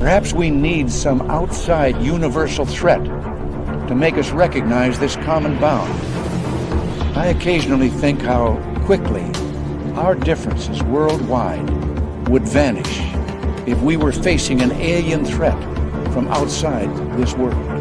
Perhaps we need some outside universal threat to make us recognize this common bound. I occasionally think how quickly our differences worldwide would vanish if we were facing an alien threat from outside this world.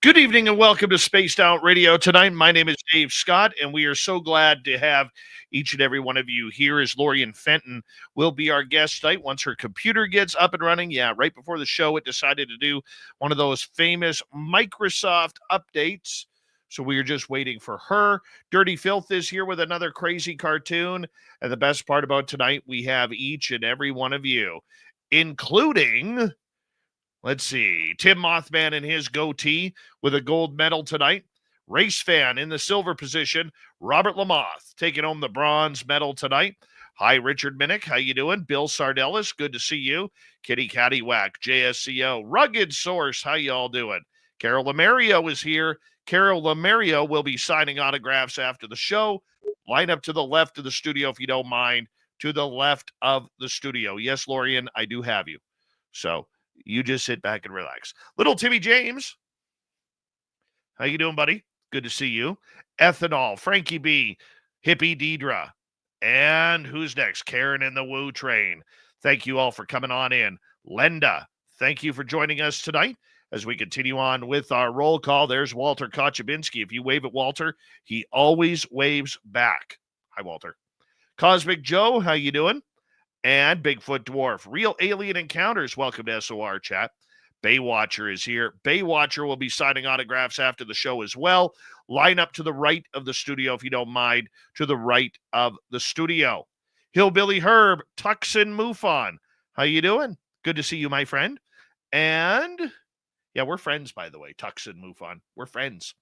Good evening and welcome to Spaced Out Radio tonight. My name is Dave Scott, and we are so glad to have each and every one of you here. As Lorien Fenton will be our guest tonight once her computer gets up and running. Yeah, right before the show, it decided to do one of those famous Microsoft updates. So we are just waiting for her. Dirty Filth is here with another crazy cartoon. And the best part about tonight, we have each and every one of you, including... let's see, Tim Mothman in his goatee with a gold medal tonight. Race Fan in the silver position. Robert Lamoth taking home the bronze medal tonight. Hi, Richard Minnick. How you doing? Bill Sardellis, good to see you. Kitty Cattywhack, JSCO. Rugged Source, how you all doing? Carol Lamario is here. Carol Lamario will be signing autographs after the show. Line up to the left of the studio if you don't mind. To the left of the studio. Yes, Lorien, I do have you. So... you just sit back and relax. Little Timmy James. How you doing, buddy? Good to see you. Ethanol, Frankie B, Hippie Deidre. And who's next? Karen in the Woo Train. Thank you all for coming on in. Lenda, thank you for joining us tonight as we continue on with our roll call. There's Walter Kochabinski. If you wave at Walter, he always waves back. Hi, Walter. Cosmic Joe, how you doing? And Bigfoot Dwarf. Real Alien Encounters. Welcome to SOR Chat. Baywatcher is here. Baywatcher will be signing autographs after the show as well. Line up to the right of the studio, if you don't mind, to the right of the studio. Hillbilly Herb, Tucson MUFON. How you doing? Good to see you, my friend. And, yeah, we're friends, by the way, Tucson MUFON. We're friends.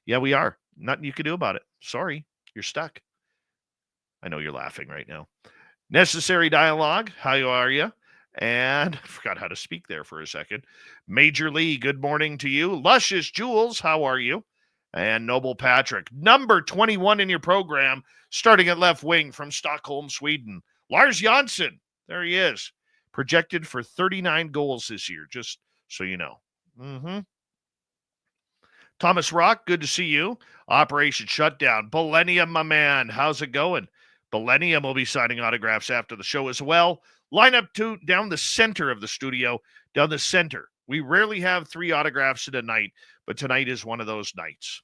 Yeah, we are. Nothing you can do about it. Sorry, you're stuck. I know you're laughing right now. Necessary Dialogue, how are you? And I forgot how to speak there for a second. Major Lee, good morning to you. Luscious Jules, how are you? And Noble Patrick, number 21 in your program, starting at left wing from Stockholm, Sweden. Lars Jansson, there he is. Projected for 39 goals this year, just so you know. Thomas Rock, good to see you. Operation Shutdown. Millennium, my man, how's it going? Millennium will be signing autographs after the show as well. Line up down the center of the studio, down the center. We rarely have 3 autographs in a night, but tonight is one of those nights.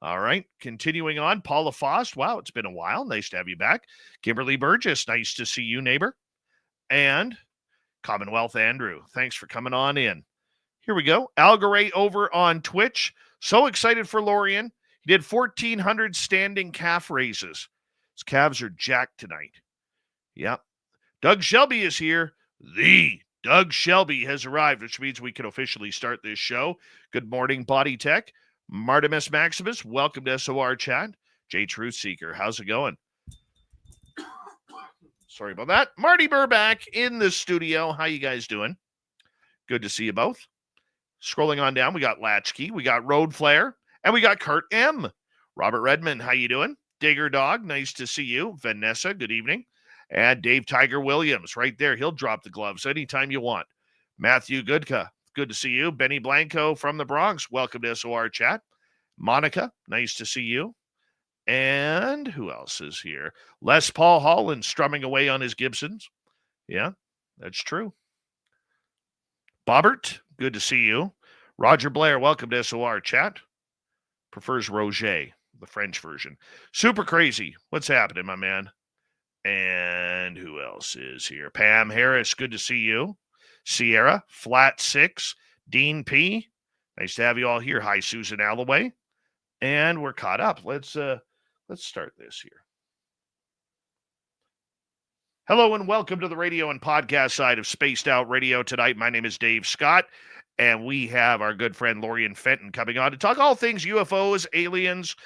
All right, continuing on, Paula Fost. Wow, it's been a while. Nice to have you back. Kimberly Burgess, nice to see you, neighbor. And Commonwealth Andrew, thanks for coming on in. Here we go. Algaray over on Twitch. So excited for Lorien. He did 1,400 standing calf raises. His calves are jacked tonight. Yep. Doug Shelby is here. The Doug Shelby has arrived, which means we can officially start this show. Good morning, Body Tech. Martimus Maximus, welcome to SOR Chat. Jay Truthseeker, how's it going? Sorry about that. Marty Burback in the studio. How you guys doing? Good to see you both. Scrolling on down, we got Latchkey, we got Road Flare, and we got Kurt M. Robert Redmond, how you doing? Digger Dog, nice to see you. Vanessa, good evening. And Dave Tiger Williams, right there. He'll drop the gloves anytime you want. Matthew Goodka, good to see you. Benny Blanco from the Bronx, welcome to SOR Chat. Monica, nice to see you. And who else is here? Les Paul Holland strumming away on his Gibsons. Yeah, that's true. Bobbert, good to see you. Roger Blair, welcome to SOR chat. Prefers Roger, the French version. Super Crazy, what's happening, my man? And who else is here? Pam Harris, good to see you. Sierra, Flat 6, Dean P. Nice to have you all here. Hi, Susan Alloway. And we're caught up. Let's start this here. Hello and welcome to the radio and podcast side of Spaced Out Radio tonight. My name is Dave Scott, and we have our good friend Lorien Fenton coming on to talk all things UFOs, aliens,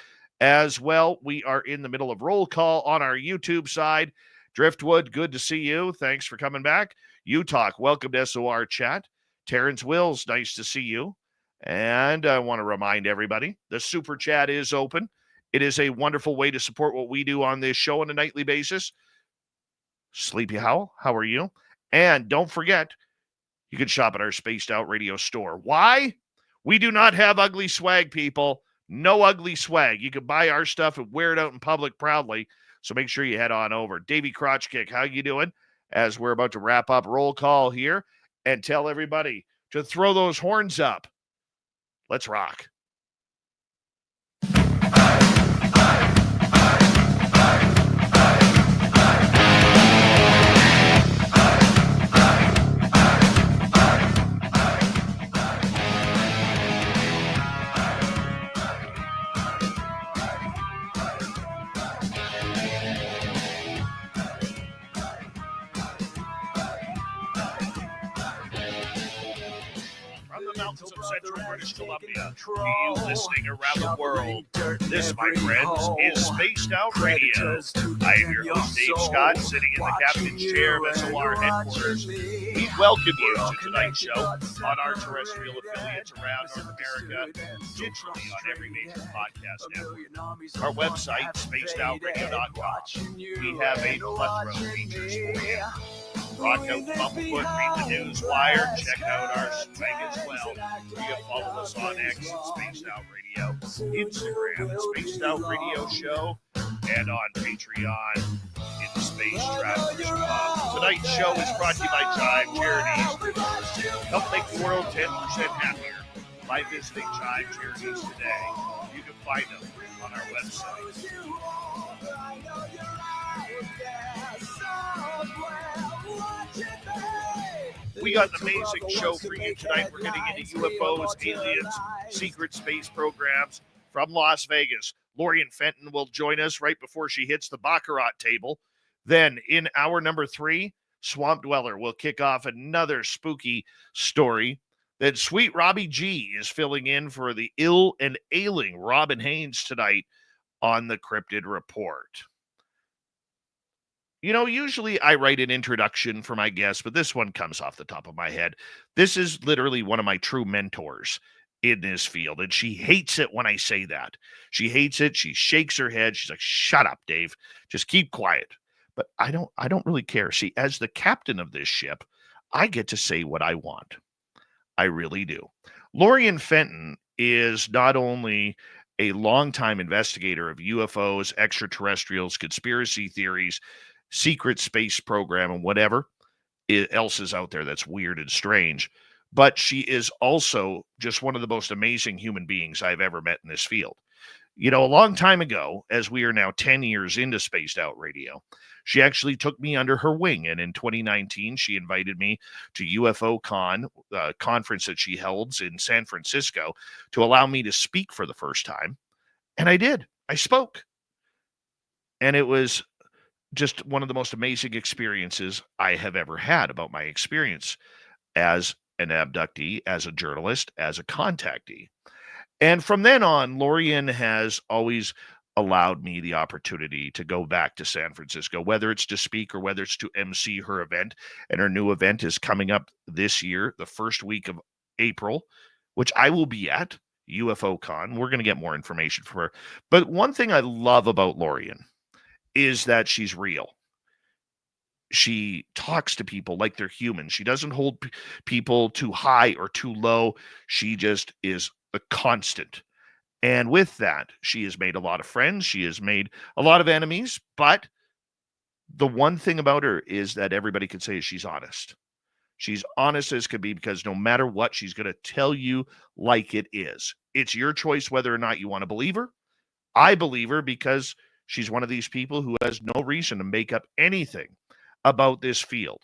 as well. We are in the middle of roll call on our YouTube side. Driftwood, good to see you. Thanks for coming back. U-Talk, welcome to SOR chat. Terrence Wills, nice to see you. And I want to remind everybody, the super chat is open. It is a wonderful way to support what we do on this show on a nightly basis. Sleepy Howl, how are you? And don't forget, you can shop at our Spaced Out Radio store. Why? We do not have ugly swag, people. No ugly swag. You can buy our stuff and wear it out in public proudly. So make sure you head on over. Davey Crotchkick, how you doing? As we're about to wrap up roll call here and tell everybody to throw those horns up. Let's rock. Mountains of central British Columbia, to you listening around the world. This, my friends, is Spaced Out Radio. I am your host, Dave Scott, sitting in the captain's chair of SOR headquarters. We welcome you to tonight's show on our terrestrial affiliates around North America, digitally on every major podcast network. Our website, spacedoutradio.com. We have a plethora of features for you. Rock out Bumblefoot, read the news wire, check out our swag as well. You can follow us on X at Spaced Out Radio, Instagram at Spaced Out Radio Show, and on Patreon in the Space Travelers Club. Tonight's show is brought to you by Jive Charities. Help make the world 10% happier by visiting Jive Charities today. You can find them on our website. We got an amazing show for you tonight. We're getting into UFOs, aliens, secret space programs from Las Vegas. Lorien Fenton will join us right before she hits the Baccarat table. Then in hour number 3, Swamp Dweller will kick off another spooky story. Then Sweet Robbie G is filling in for the ill and ailing Robin Haynes tonight on the Cryptid Report. You know, usually I write an introduction for my guests, but this one comes off the top of my head. This is literally one of my true mentors in this field, and she hates it when I say that. She hates it. She shakes her head. She's like, "Shut up, Dave. Just keep quiet." But I don't really care. See, as the captain of this ship, I get to say what I want. I really do. Lorien Fenton is not only a longtime investigator of UFOs, extraterrestrials, conspiracy theories, secret space program, and whatever else is out there that's weird and strange, but she is also just one of the most amazing human beings I've ever met in this field. You know, a long time ago, as we are now 10 years into Spaced Out Radio, she actually took me under her wing, and in 2019, she invited me to UFO Con, a conference that she holds in San Francisco, to allow me to speak for the first time, and I did. I spoke, and it was just one of the most amazing experiences I have ever had about my experience as an abductee, as a journalist, as a contactee. And from then on, Lorien has always allowed me the opportunity to go back to San Francisco, whether it's to speak or whether it's to MC her event. And her new event is coming up this year, the first week of April, which I will be at, UFO Con. We're going to get more information from her. But one thing I love about Lorien is that she's real. She talks to people like they're human. She doesn't hold people too high or too low. She just is a constant. And with that, she has made a lot of friends. She has made a lot of enemies. But the one thing about her is that everybody can say is she's honest. She's honest as could be, because no matter what, she's going to tell you like it is. It's your choice whether or not you want to believe her. I believe her because she's one of these people who has no reason to make up anything about this field.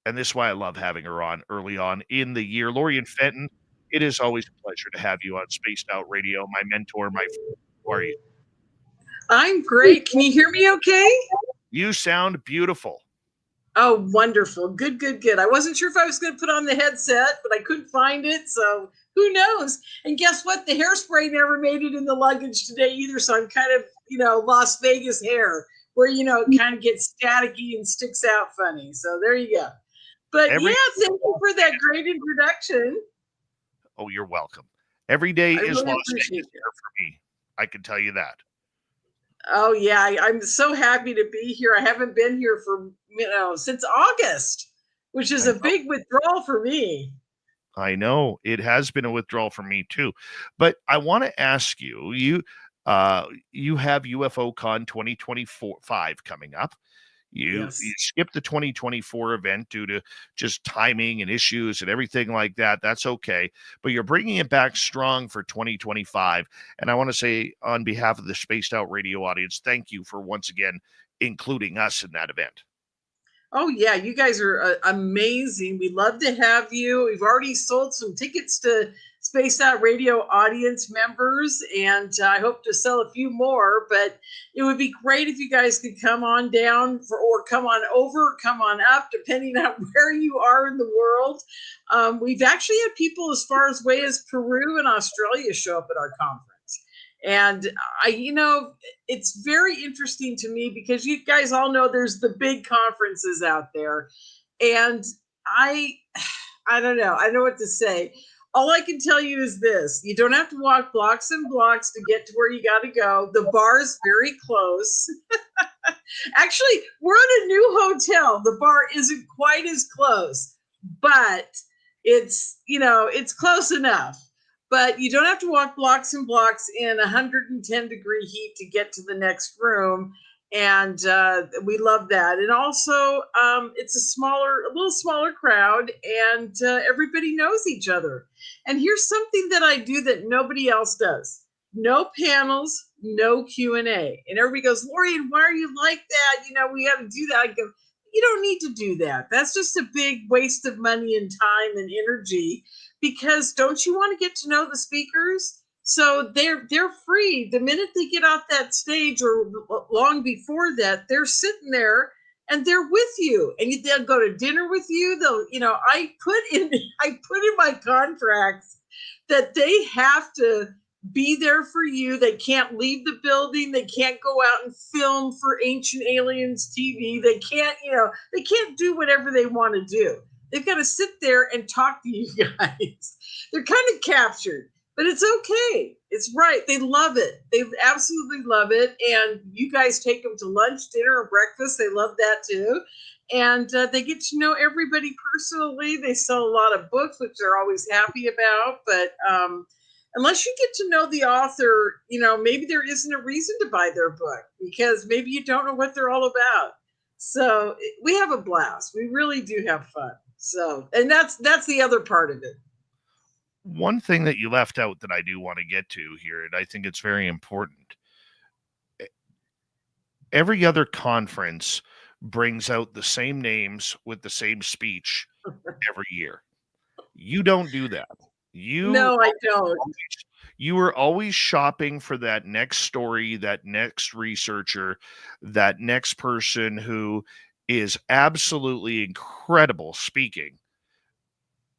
And this is why I love having her on early on in the year. Lorien Fenton, it is always a pleasure to have you on Spaced Out Radio, my mentor, my friend. How are you? I'm great. Can you hear me okay? You sound beautiful. Oh, wonderful. Good, good, good. I wasn't sure if I was going to put on the headset, but I couldn't find it. So who knows? And guess what? The hairspray never made it in the luggage today either. So I'm kind of, Las Vegas hair where, it kind of gets staticky and sticks out funny. So there you go. But thank you for that great introduction. Oh, you're welcome. Every day is really Las Vegas here for me. I can tell you that. Oh, yeah. I'm so happy to be here. I haven't been here for, since August, which is a big withdrawal for me. I know it has been a withdrawal for me too. But I want to ask you, you have UFO Con 2025 coming up. You skipped the 2024 event due to just timing and issues and everything like that. That's okay. But you're bringing it back strong for 2025. And I want to say, on behalf of the Spaced Out Radio audience, thank you for once again including us in that event. Oh, yeah. You guys are amazing. We'd love to have you. We've already sold some tickets to Spaced Out Radio audience members, and I hope to sell a few more. But it would be great if you guys could come on down or come on over, come on up, depending on where you are in the world. We've actually had people as far away as Peru and Australia show up at our conference. And it's very interesting to me because you guys all know there's the big conferences out there. And I don't know. I don't know what to say. All I can tell you is this: you don't have to walk blocks and blocks to get to where you got to go. The bar is very close. Actually, we're at a new hotel. The bar isn't quite as close, but it's close enough. But you don't have to walk blocks and blocks in 110-degree heat to get to the next room. And we love that. And also, it's a little smaller crowd, and everybody knows each other. And here's something that I do that nobody else does: no panels, no Q&A. And everybody goes, "Lorien, why are you like that? We got to do that." I go, you don't need to do that. That's just a big waste of money and time and energy, because don't you want to get to know the speakers? So they're free. The minute they get off that stage or long before that, they're sitting there and they're with you, and they'll go to dinner with you. They'll, I put in my contracts that they have to be there for you. They can't leave the building. They can't go out and film for Ancient Aliens TV. They can't, they can't do whatever they want to do. They've got to sit there and talk to you guys. They're kind of captured, but it's okay. It's right. They love it. They absolutely love it. And you guys take them to lunch, dinner, or breakfast. They love that too. And they get to know everybody personally. They sell a lot of books, which they're always happy about. But unless you get to know the author, maybe there isn't a reason to buy their book, because maybe you don't know what they're all about. So we have a blast. We really do have fun. So, and that's the other part of it. One thing that you left out that I do want to get to here, and I think it's very important. Every other conference brings out the same names with the same speech every year. You don't do that. No, I don't. You are always shopping for that next story, that next researcher, that next person who is absolutely incredible speaking.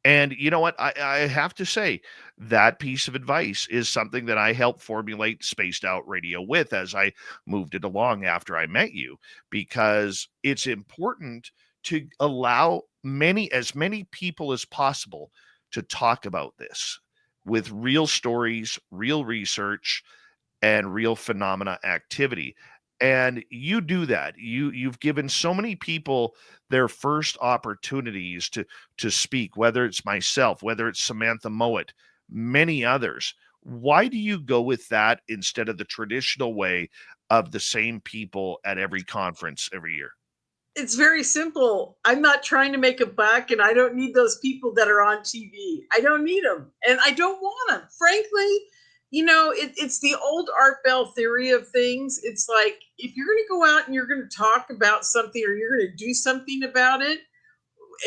And you know what? I have to say, that piece of advice is something that I helped formulate Spaced Out Radio with as I moved it along after I met you, because it's important to allow as many people as possible to talk about this with real stories, real research, and real phenomena activity. And you do that. You've given so many people their first opportunities to speak, whether it's myself, whether it's Samantha Mowat, many others. Why do you go with that instead of the traditional way of the same people at every conference every year? It's very simple. I'm not trying to make a buck, and I don't need those people that are on TV. I don't need them, and I don't want them. Frankly, it's the old Art Bell theory of things. It's like, if you're going to go out and you're going to talk about something, or you're going to do something about it,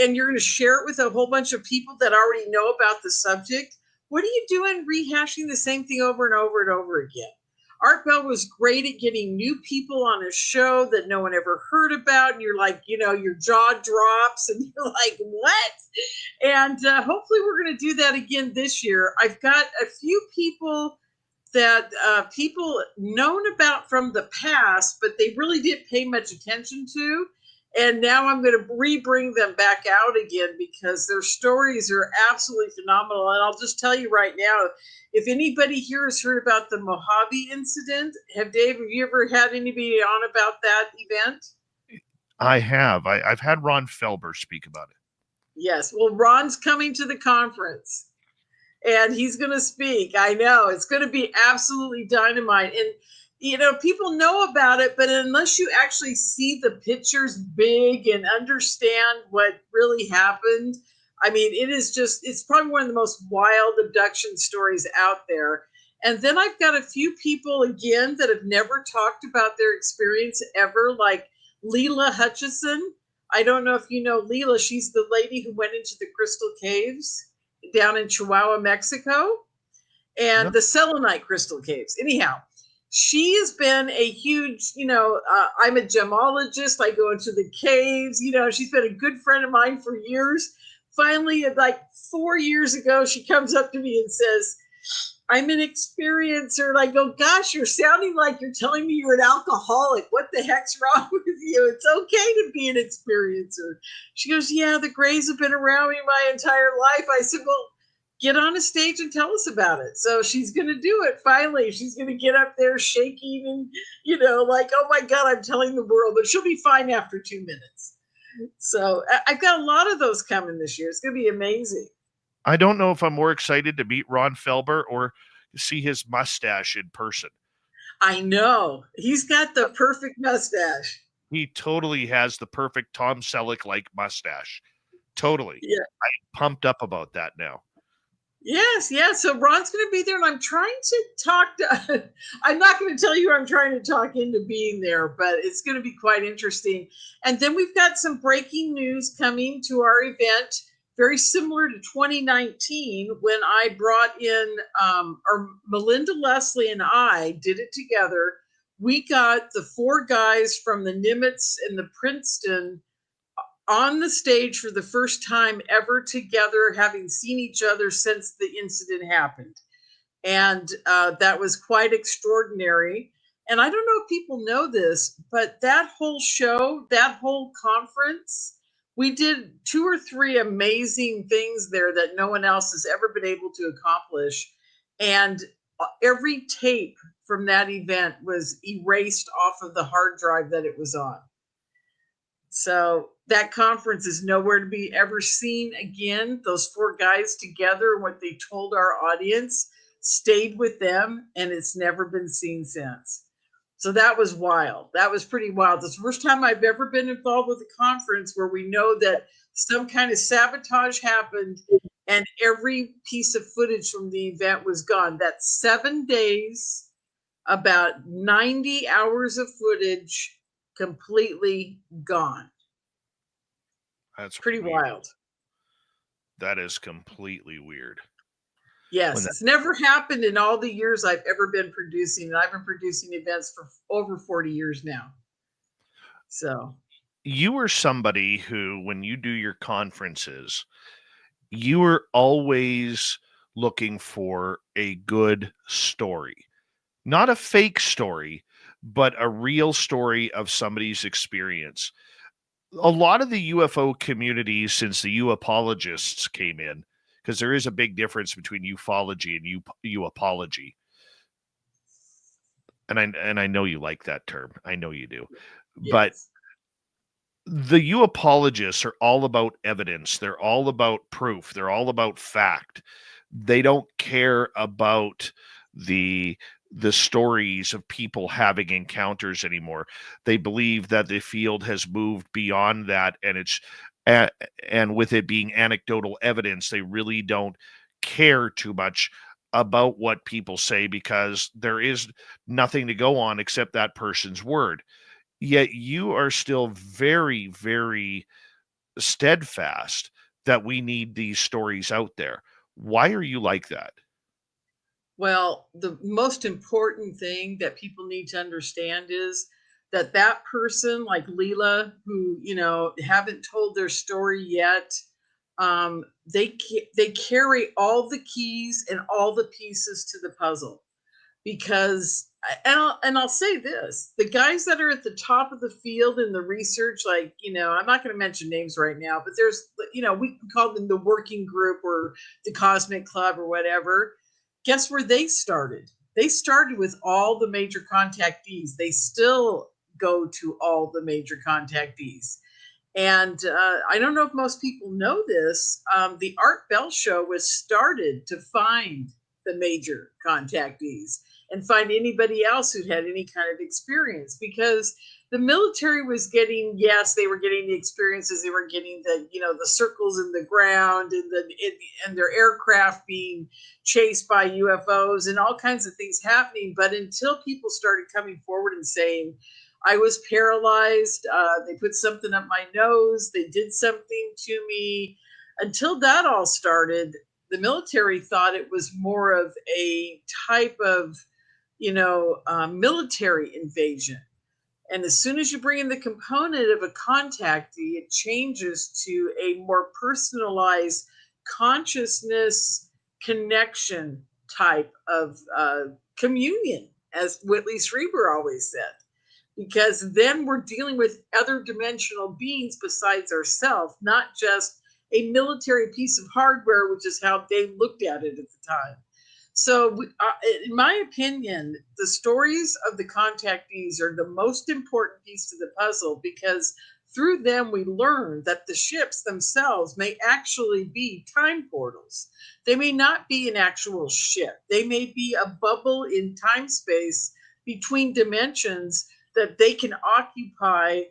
and you're going to share it with a whole bunch of people that already know about the subject, what are you doing rehashing the same thing over and over and over again? Art Bell was great at getting new people on a show that no one ever heard about. And you're like, your jaw drops and you're like, what? And hopefully we're going to do that again this year. I've got a few people that people known about from the past, but they really didn't pay much attention to. And now I'm going to re-bring them back out again because their stories are absolutely phenomenal. And I'll just tell you right now, if anybody here has heard about the Mojave incident, have you ever had anybody on about that event? I have. I've had Ron Felber speak about it. Yes. Well, Ron's coming to the conference and he's going to speak. I know it's going to be absolutely dynamite. And people know about it, but unless you actually see the pictures big and understand what really happened, I mean, it's probably one of the most wild abduction stories out there. And then I've got a few people, again, that have never talked about their experience ever, like Leela Hutchison. I don't know if you know Leela. She's the lady who went into the Crystal Caves down in Chihuahua, Mexico, and the Selenite Crystal Caves. Anyhow, she has been a huge, I'm a gemologist. I go into the caves. She's been a good friend of mine for years. Finally, like 4 years ago, she comes up to me and says, I'm an experiencer. And I go, gosh, you're sounding like you're telling me you're an alcoholic. What the heck's wrong with you? It's okay to be an experiencer. She goes, yeah, the Greys have been around me my entire life. I said, well, get on a stage and tell us about it. So she's going to do it. Finally, she's going to get up there shaking and, like, oh my God, I'm telling the world, but she'll be fine after 2 minutes. So I've got a lot of those coming this year. It's going to be amazing. I don't know if I'm more excited to meet Ron Felber or see his mustache in person. I know. He's got the perfect mustache. He totally has the perfect Tom Selleck-like mustache. Totally. Yeah. I'm pumped up about that now. Yes, yeah. So Ron's going to be there, and I'm trying to talk to. I'm not going to tell you I'm trying to talk into being there, but it's going to be quite interesting. And then we've got some breaking news coming to our event, very similar to 2019 when I brought in, or Melinda Leslie and I did it together. We got the 4 guys from the Nimitz and the Princeton on the stage for the first time ever together, having seen each other since the incident happened. And that was quite extraordinary. And I don't know if people know this, but that whole show, that whole conference, we did 2 or 3 amazing things there that no one else has ever been able to accomplish. And every tape from that event was erased off of the hard drive that it was on. So that conference is nowhere to be ever seen again. Those 4 guys together and what they told our audience stayed with them, and it's never been seen since. So that was wild. That was pretty wild. It's the first time I've ever been involved with a conference where we know that some kind of sabotage happened and every piece of footage from the event was gone. That's 7 days, about 90 hours of footage completely gone. That's pretty weird. wild. That is completely weird. Yes, it's never happened in all the years I've ever been producing, and I've been producing events for over 40 years now. So you are somebody who, when you do your conferences, you are always looking for a good story, not a fake story, but a real story of somebody's experience. A lot of the UFO community, since the UApologists came in, because there is a big difference between ufology and UApology. And I know you like that term. I know you do. Yes. But the UApologists are all about evidence. They're all about proof. They're all about fact. They don't care about the stories of people having encounters anymore. They believe that the field has moved beyond that, and and with it being anecdotal evidence, they really don't care too much about what people say, because there is nothing to go on except that person's word. Yet you are still very, very steadfast that we need these stories out there. Why are you like that? Well, the most important thing that people need to understand is that that person like Leela, who, haven't told their story yet, they carry all the keys and all the pieces to the puzzle. Because and I'll say this, the guys that are at the top of the field in the research, like, I'm not going to mention names right now, but there's, we can call them the working group or the cosmic club or whatever. Guess where they started? They started with all the major contactees. They still go to all the major contactees. And I don't know if most people know this. The Art Bell Show was started to find the major contactees and find anybody else who'd had any kind of experience, because the military was getting, yes, they were getting the experiences. They were getting the circles in the ground and their aircraft being chased by UFOs and all kinds of things happening. But until people started coming forward and saying, I was paralyzed, they put something up my nose, they did something to me, until that all started, the military thought it was more of a type of, military invasion. And as soon as you bring in the component of a contactee, it changes to a more personalized consciousness connection type of communion, as Whitley Strieber always said. Because then we're dealing with other dimensional beings besides ourselves, not just a military piece of hardware, which is how they looked at it at the time. So, in my opinion, the stories of the contactees are the most important piece to the puzzle, because through them we learn that the ships themselves may actually be time portals. They may not be an actual ship. They may be a bubble in time space between dimensions that they can occupy,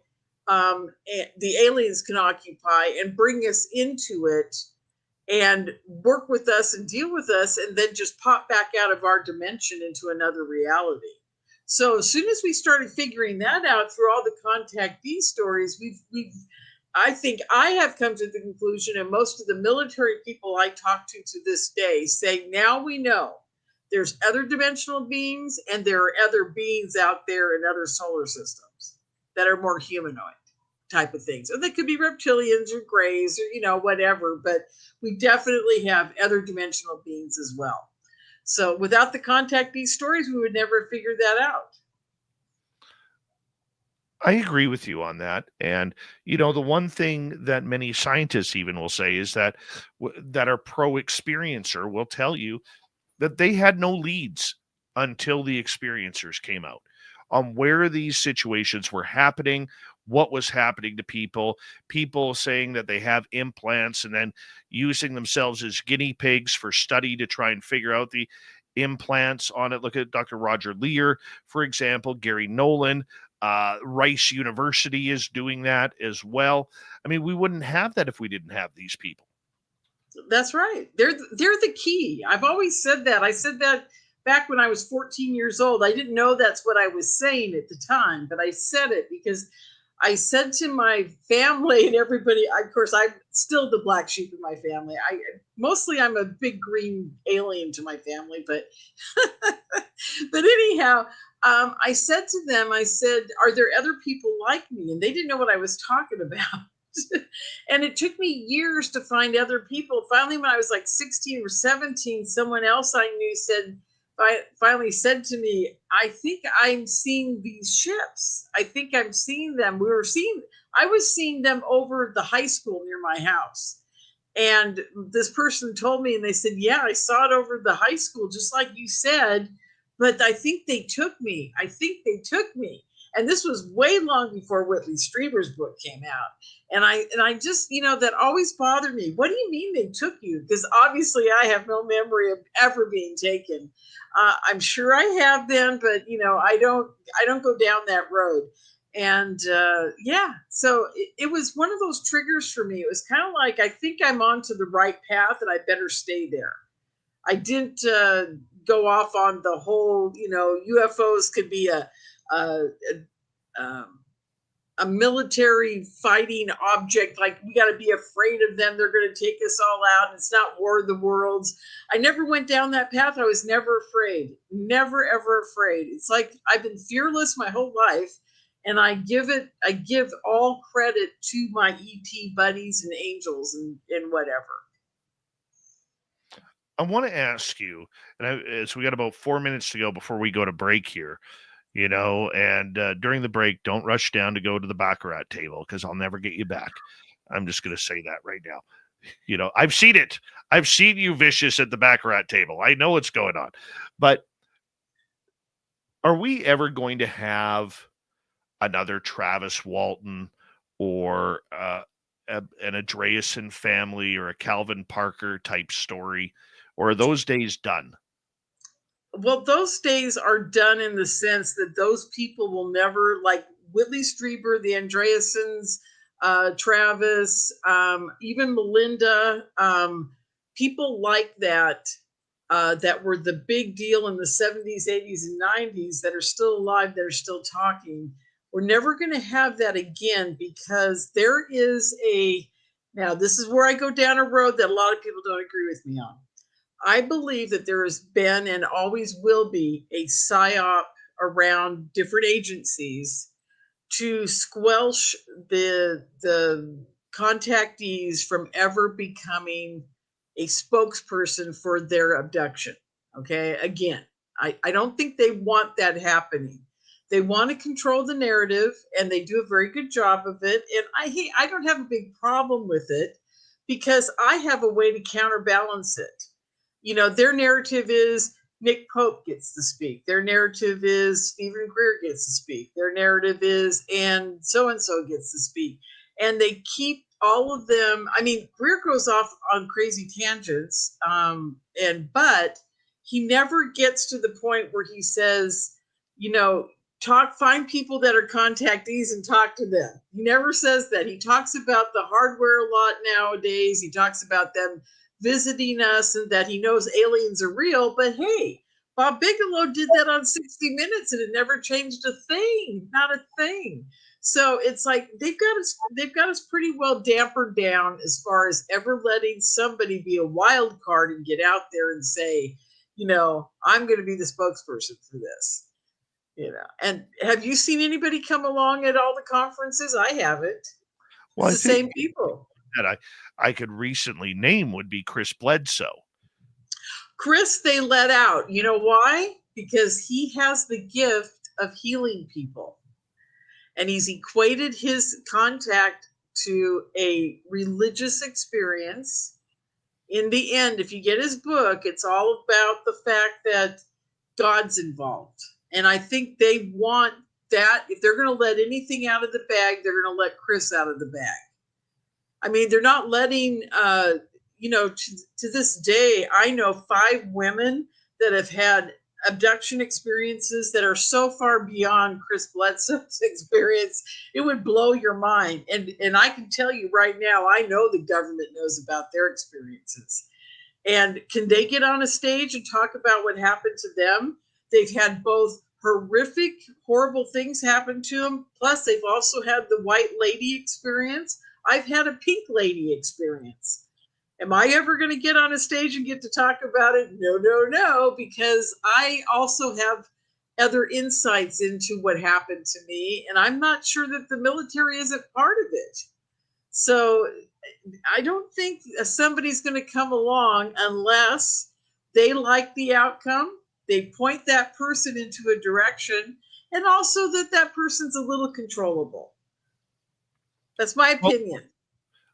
the aliens can occupy and bring us into it and work with us and deal with us, and then just pop back out of our dimension into another reality. So as soon as we started figuring that out through all the contactee stories, I think I have come to the conclusion, and most of the military people I talk to this day say, now we know there's other dimensional beings and there are other beings out there in other solar systems that are more humanoid type of things. Or they could be reptilians or grays or, whatever, but we definitely have other dimensional beings as well. So without the contactee stories, we would never figure that out. I agree with you on that. And, the one thing that many scientists even will say is that that are pro experiencer will tell you that they had no leads until the experiencers came out on where these situations were happening, what was happening to people saying that they have implants and then using themselves as guinea pigs for study to try and figure out the implants on it. Look at Dr. Roger Lear, for example, Gary Nolan. Rice University is doing that as well. I mean, we wouldn't have that if we didn't have these people. That's right. They're the key. I've always said that. I said that back when I was 14 years old. I didn't know that's what I was saying at the time, but I said it because I said to my family and everybody, of course, I'm still the black sheep in my family. I'm a big green alien to my family, but anyhow, I said to them, I said, are there other people like me? And they didn't know what I was talking about. And it took me years to find other people. Finally, when I was like 16 or 17, someone else I knew finally said to me, I think I'm seeing these ships. I think I'm seeing them. I was seeing them over the high school near my house. And this person told me, and they said, yeah, I saw it over the high school, just like you said, but I think they took me. And this was way long before Whitley Strieber's book came out. I just, that always bothered me. What do you mean they took you? Because obviously I have no memory of ever being taken. I'm sure I have been, but I don't go down that road. And so it was one of those triggers for me. It was kind of like, I think I'm onto the right path and I better stay there. I didn't go off on the whole, UFOs could be a military fighting object. Like, we got to be afraid of them. They're going to take us all out. It's not War of the Worlds. I never went down that path. I was never afraid. Never, ever afraid. It's like I've been fearless my whole life. And I give all credit to my ET buddies and angels and whatever. I want to ask you, and so we got about 4 minutes to go before we go to break here. And during the break, don't rush down to go to the baccarat table, because I'll never get you back. I'm just going to say that right now. I've seen it. I've seen you vicious at the baccarat table. I know what's going on. But are we ever going to have another Travis Walton or an Andreasen family or a Calvin Parker type story? Or are those days done? Well, those days are done in the sense that those people will never, like Whitley Strieber, the Andreasens, Travis, even Melinda, people like that, that were the big deal in the 70s, 80s, and 90s that are still alive, that are still talking. We're never going to have that again, because there is now this is where I go down a road that a lot of people don't agree with me on. I believe that there has been and always will be a psyop around different agencies to squelch the contactees from ever becoming a spokesperson for their abduction. Okay, again, I don't think they want that happening. They want to control the narrative, and they do a very good job of it. And I don't have a big problem with it, because I have a way to counterbalance it. Their narrative is Nick Pope gets to speak. Their narrative is Stephen Greer gets to speak. Their narrative is and so-and-so gets to speak. And they keep all of them. I mean, Greer goes off on crazy tangents, but he never gets to the point where he says, find people that are contactees and talk to them. He never says that. He talks about the hardware a lot nowadays. He talks about them visiting us and that he knows aliens are real. But hey, Bob Bigelow did that on 60 Minutes and it never changed a thing, not a thing. So it's like they've got us pretty well dampered down as far as ever letting somebody be a wild card and get out there and say, I'm going to be the spokesperson for this. And have you seen anybody come along at all the conferences? I haven't. Well, it's the same people that I could recently name would be Chris Bledsoe. Chris, they let out. You know why? Because he has the gift of healing people. And he's equated his contact to a religious experience. In the end, if you get his book, it's all about the fact that God's involved. And I think they want that. If they're going to let anything out of the bag, they're going to let Chris out of the bag. I mean, they're not letting, to this day, I know 5 women that have had abduction experiences that are so far beyond Chris Bledsoe's experience, it would blow your mind. And I can tell you right now, I know the government knows about their experiences. And can they get on a stage and talk about what happened to them? They've had both horrific, horrible things happen to them. Plus, they've also had the white lady experience. I've had a pink lady experience. Am I ever going to get on a stage and get to talk about it? No, because I also have other insights into what happened to me, and I'm not sure that the military isn't part of it. So I don't think somebody's going to come along unless they like the outcome, they point that person into a direction, and also that person's a little controllable. That's my opinion.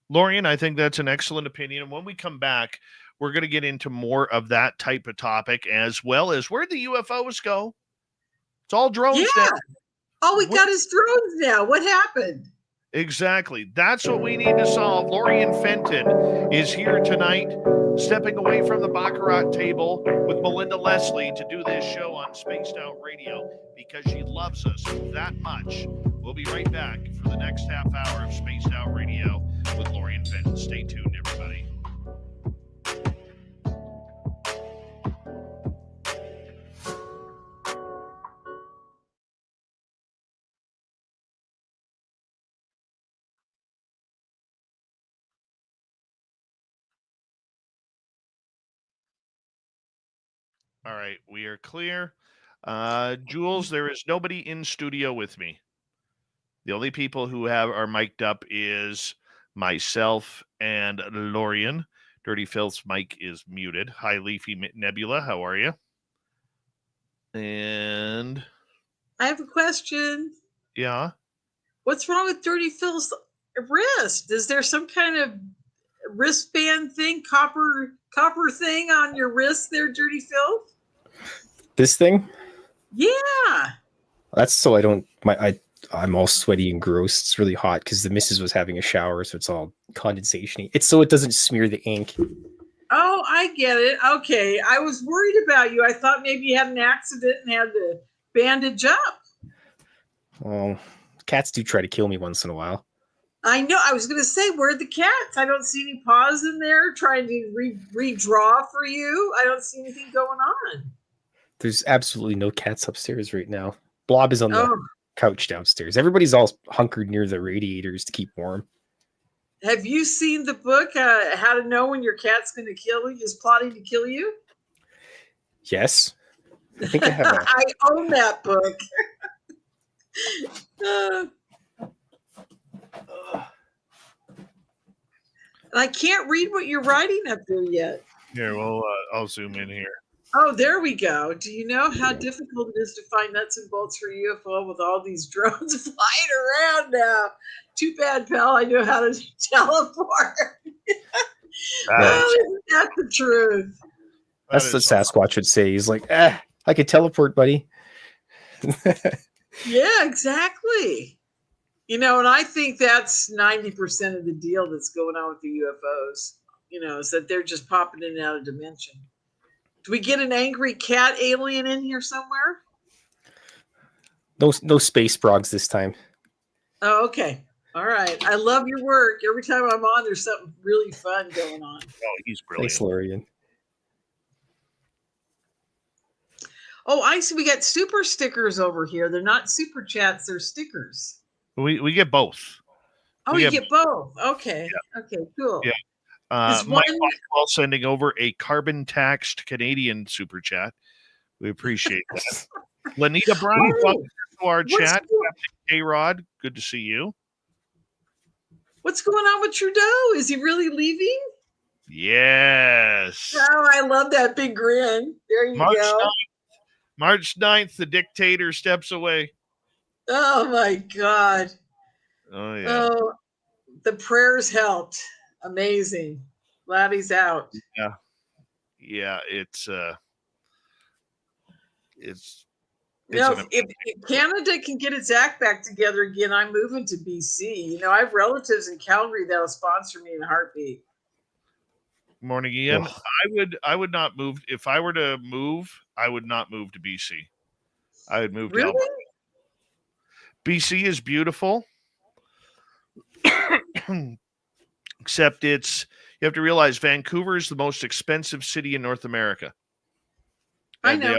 Well, Lorien, I think that's an excellent opinion. And when we come back, we're going to get into more of that type of topic, as well as where'd the UFOs go? It's all drones now. All we got is drones now. What happened? Exactly. That's what we need to solve. Lorien Fenton is here tonight, stepping away from the Baccarat table with Melinda Leslie to do this show on Spaced Out Radio because she loves us that much. We'll be right back for the next half hour of Spaced Out Radio with Lorien Fenton. Stay tuned, everybody. All right, we are clear. Jules, there is nobody in studio with me. The only people who are mic'd up is myself and Lorien. Dirty Phil's mic is muted. Hi, Leafy Nebula. How are you? And I have a question. yeah. What's wrong with Dirty Phil's wrist? Is there some kind of wristband thing, copper thing on your wrist there, Dirty Phil? This thing? Yeah. That's so I don't I'm all sweaty and gross. It's really hot because the missus was having a shower, so it's all condensation-y. It's so it doesn't smear the ink. Oh, I get it. Okay. I was worried about you. I thought maybe you had an accident and had to bandage up. Well, cats do try to kill me once in a while. I know. I was going to say, where are the cats? I don't see any paws in there trying to redraw for you. I don't see anything going on. There's absolutely no cats upstairs right now. Blob is on the couch downstairs. Everybody's all hunkered near the radiators to keep warm. Have you seen the book, How to Know When Your Cat's Going to Kill You, is plotting to kill you? Yes. I think I have a... I own that book. And I can't read what you're writing up there yet. Here, well, I'll zoom in here. Oh, there we go. Do you know how difficult it is to find nuts and bolts for UFO with all these drones flying around now? Too bad, pal. I know how to teleport. Isn't that the truth? That's what Sasquatch would say. He's like, I could teleport, buddy. Yeah, exactly. You know, and I think that's 90% of the deal that's going on with the UFOs, you know, is that they're just popping in and out of dimension. Do we get an angry cat alien in here somewhere? No space frogs this time. Oh, okay. All right. I love your work. Every time I'm on, there's something really fun going on. Oh, he's brilliant. Thanks, Lorien. Oh, I see. We got super stickers over here. They're not super chats. They're stickers. We get both. Oh, you get both. Okay. Yeah. Okay, cool. Yeah. Mike Blackwell sending over a carbon taxed Canadian super chat. We appreciate that. Lanita Brown, welcome to our chat. Hey, Rod, good to see you. What's going on with Trudeau? Is he really leaving? Yes. Oh, I love that big grin. There you go. March 9th, the dictator steps away. Oh, my God. Oh, yeah. Oh, the prayers helped. Amazing. Glad he's out. Yeah. Yeah, it's if Canada can get its act back together again, I'm moving to BC. You know, I have relatives in Calgary that'll sponsor me in a heartbeat. Morning, Ian. I would not move. If I were to move, I would not move to BC. I would move to Alberta. BC is beautiful. Except you have to realize Vancouver is the most expensive city in North America. I know.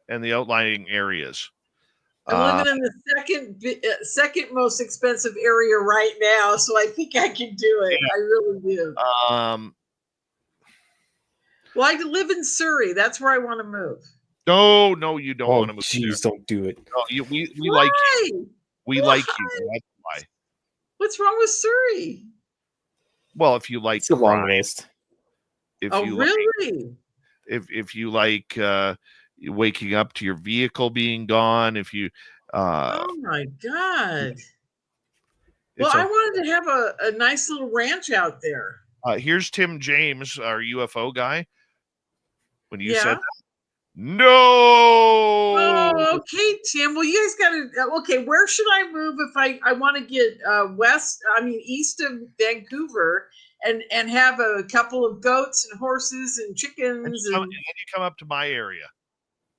And the outlying areas. I'm living in the second most expensive area right now, so I think I can do it. Yeah. I really do. Well, I live in Surrey. That's where I want to move. No, you don't want to move. Jeez, don't do it. No, we like you. We like you. That's why. What's wrong with Surrey? Well, if you like, it's a long list. Really? If you like waking up to your vehicle being gone, if you oh my God. Well, I wanted to have a nice little ranch out there. Here's Tim James, our UFO guy. When you said No. Oh, okay, Tim. Well, you guys got to. Okay, where should I move if I want to get east of Vancouver, and have a couple of goats and horses and chickens And and. you come up to my area.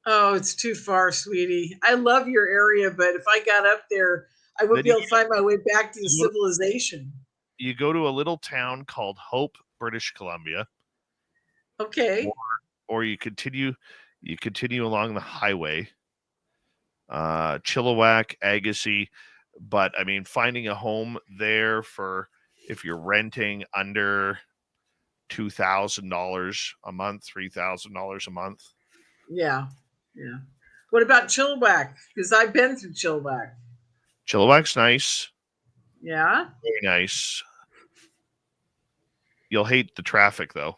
Oh, it's too far, sweetie. I love your area, but if I got up there, I wouldn't be able to find my way back to the civilization. You go to a little town called Hope, British Columbia. Okay. Or you continue along the highway, Chilliwack, Agassiz. But I mean, finding a home there for if you're renting under $2,000 a month, $3,000 a month. Yeah. What about Chilliwack? Because I've been through Chilliwack. Chilliwack's nice. Yeah. Very nice. You'll hate the traffic though.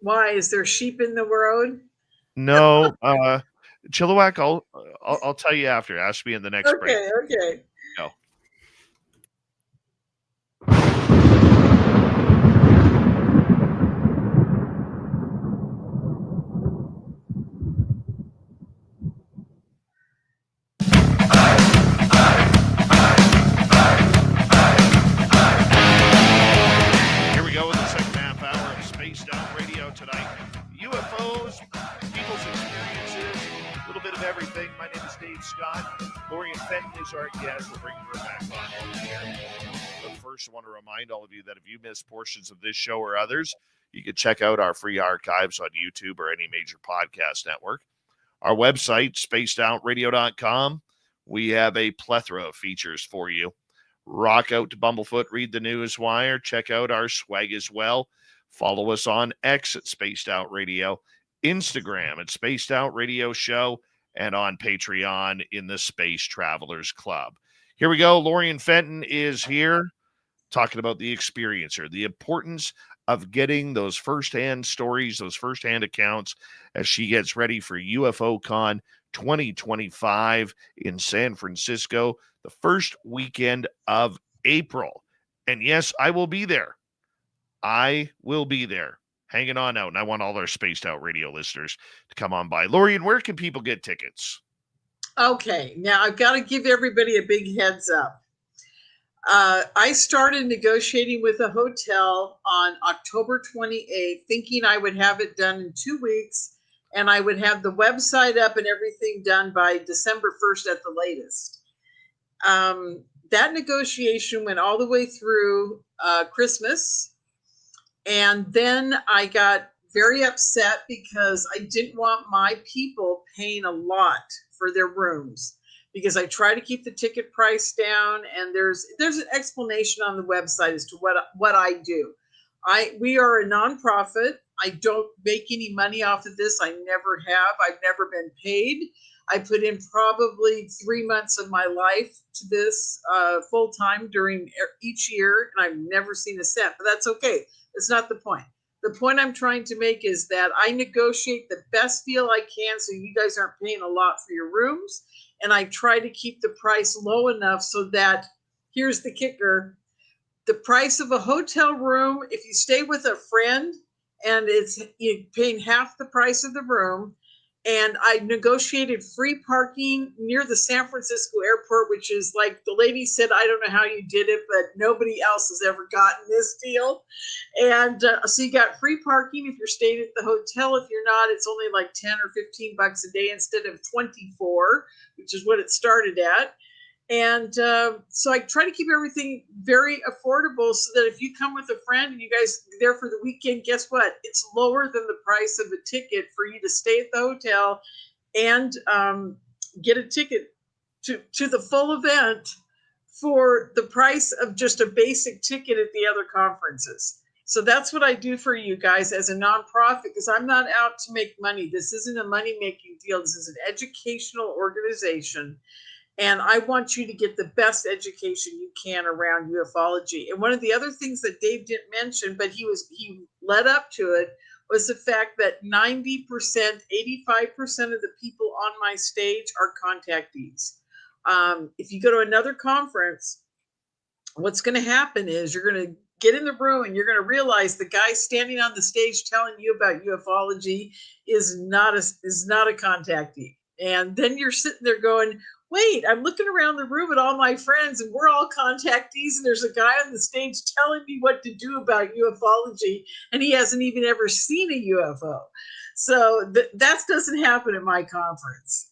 Why? Is there sheep in the road? No, Chilliwack. I'll tell you after. Ask me in the next break. Okay. No. Here we go with the second half hour of Spaced Out Radio tonight. UFOs, people's experiences, a little bit of everything. My name is Dave Scott. Lorien Fenton is our guest. We'll bring her back on. But first, I want to remind all of you that if you missed portions of this show or others, you can check out our free archives on YouTube or any major podcast network. Our website, spacedoutradio.com. We have a plethora of features for you. Rock out to Bumblefoot, read the news wire, check out our swag as well. Follow us on X at Spaced Out Radio, Instagram at Spaced Out Radio Show, and on Patreon in the Space Travelers Club. Here we go. Lorien Fenton is here talking about the experiencer, the importance of getting those firsthand stories, those firsthand accounts as she gets ready for UFO Con 2025 in San Francisco, the first weekend of April. And yes, I will be there. I will be there hanging on out. And I want all our Spaced Out Radio listeners to come on by. Lorien, where can people get tickets? Okay. Now I've got to give everybody a big heads up. I started negotiating with a hotel on October 28th, thinking I would have it done in 2 weeks and I would have the website up and everything done by December 1st at the latest. That negotiation went all the way through Christmas. And then I got very upset because I didn't want my people paying a lot for their rooms, because I try to keep the ticket price down, and there's an explanation on the website as to what I do. We are a nonprofit. I don't make any money off of this. I never have. I've never been paid. I put in probably 3 months of my life to this full time during each year, and I've never seen a cent, but that's okay. That's not the point. The point I'm trying to make is that I negotiate the best deal I can so you guys aren't paying a lot for your rooms. And I try to keep the price low enough so that, here's the kicker, the price of a hotel room, if you stay with a friend and you're paying half the price of the room, and I negotiated free parking near the San Francisco airport, which is like the lady said, I don't know how you did it, but nobody else has ever gotten this deal. And so you got free parking if you're staying at the hotel. If you're not, it's only like 10 or 15 bucks a day instead of 24, which is what it started at. And so I try to keep everything very affordable so that if you come with a friend and you guys are there for the weekend, guess what? It's lower than the price of a ticket for you to stay at the hotel and get a ticket to the full event for the price of just a basic ticket at the other conferences. So that's what I do for you guys as a nonprofit, because I'm not out to make money. This isn't a money-making deal. This is an educational organization. And I want you to get the best education you can around ufology. And one of the other things that Dave didn't mention, but he led up to it, was the fact that 90%, 85% of the people on my stage are contactees. If you go to another conference, what's going to happen is you're going to get in the room and you're going to realize the guy standing on the stage telling you about ufology is not a contactee. And then you're sitting there going, wait, I'm looking around the room at all my friends and we're all contactees, and there's a guy on the stage telling me what to do about ufology, and he hasn't even ever seen a UFO. So that doesn't happen at my conference.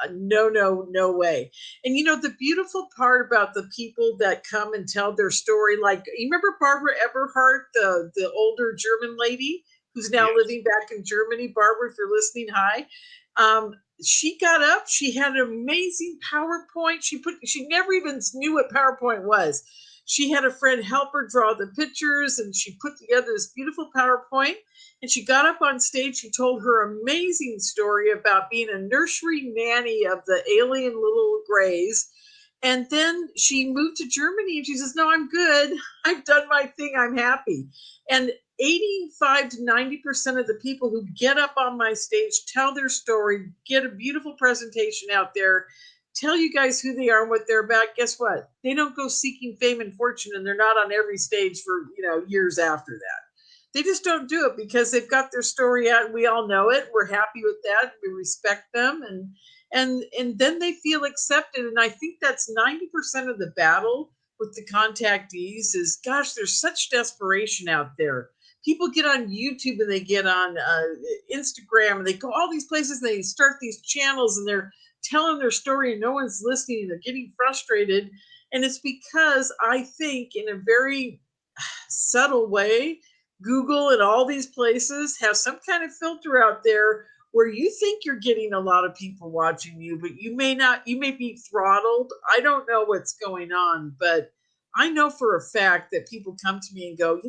No way. And you know, the beautiful part about the people that come and tell their story, like, you remember Barbara Eberhardt, the older German lady who's now living back in Germany? Barbara, if you're listening, hi. She got up, she had an amazing PowerPoint. She never even knew what PowerPoint was. She had a friend help her draw the pictures, and she put together this beautiful PowerPoint. And she got up on stage. She told her amazing story about being a nursery nanny of the alien little grays. And then she moved to Germany and she says, no, I'm good. I've done my thing. I'm happy. And 85 to 90% of the people who get up on my stage, tell their story, get a beautiful presentation out there, tell you guys who they are and what they're about. Guess what? They don't go seeking fame and fortune, and they're not on every stage for, years after that. They just don't do it because they've got their story out and we all know it. We're happy with that. We respect them, and then they feel accepted. And I think that's 90% of the battle with the contactees is, gosh, there's such desperation out there. People get on YouTube and they get on Instagram and they go all these places and they start these channels and they're telling their story and no one's listening and they're getting frustrated. And it's because I think in a very subtle way, Google and all these places have some kind of filter out there where you think you're getting a lot of people watching you, but you may not. You may be throttled. I don't know what's going on, but I know for a fact that people come to me and go,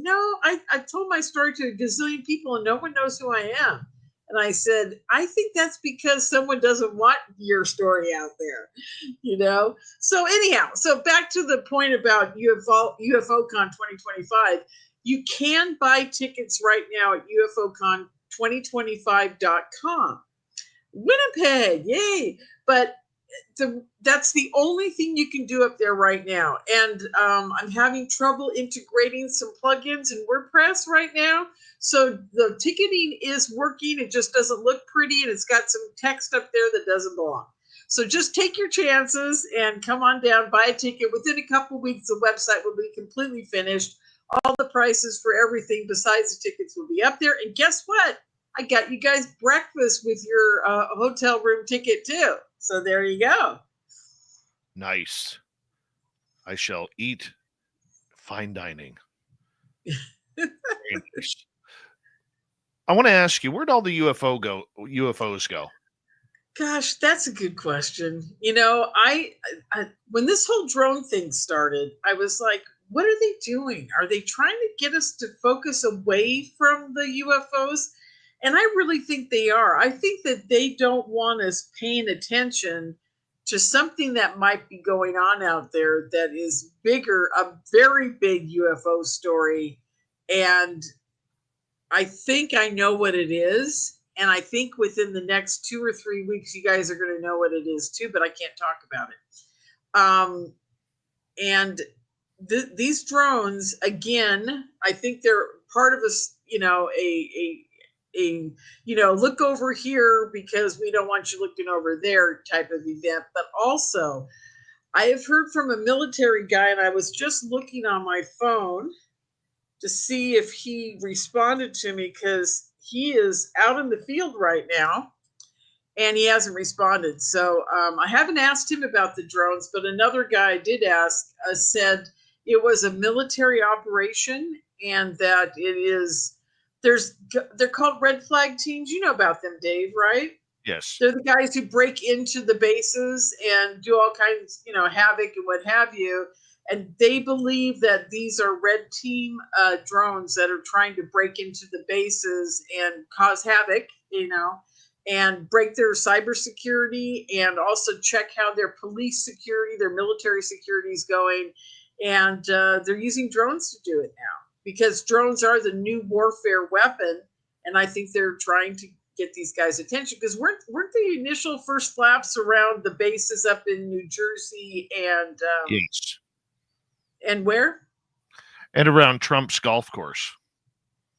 I told my story to a gazillion people and no one knows who I am. And I said, I think that's because someone doesn't want your story out there, So anyhow, so back to the point about UFO Con 2025. You can buy tickets right now at UFOcon2025.com. Winnipeg, yay! But that's the only thing you can do up there right now. And I'm having trouble integrating some plugins in WordPress right now. So the ticketing is working. It just doesn't look pretty, and it's got some text up there that doesn't belong. So just take your chances and come on down, buy a ticket. Within a couple of weeks, the website will be completely finished. All the prices for everything besides the tickets will be up there. And guess what? I got you guys breakfast with your hotel room ticket too. So there you go. Nice. I shall eat fine dining. Very nice. I want to ask you, where'd all the UFOs go? Gosh, that's a good question. I when this whole drone thing started, I was like, what are they doing? Are they trying to get us to focus away from the UFOs? And I really think they are. I think that they don't want us paying attention to something that might be going on out there that is bigger, a very big UFO story. And I think I know what it is. And I think within the next 2 or 3 weeks, you guys are going to know what it is too, but I can't talk about it. These drones, again, I think they're part of a look over here because we don't want you looking over there type of event. But also, I have heard from a military guy, and I was just looking on my phone to see if he responded to me because he is out in the field right now and he hasn't responded. So I haven't asked him about the drones, but another guy did ask, said it was a military operation and that they're called red flag teams. You know about them, Dave, right? Yes. They're the guys who break into the bases and do all kinds, havoc and what have you. And they believe that these are red team drones that are trying to break into the bases and cause havoc, and break their cybersecurity and also check how their police security, their military security is going. And they're using drones to do it now because drones are the new warfare weapon. And I think they're trying to get these guys' attention because weren't the initial first flaps around the bases up in New Jersey and yes. And where? and around Trump's golf course.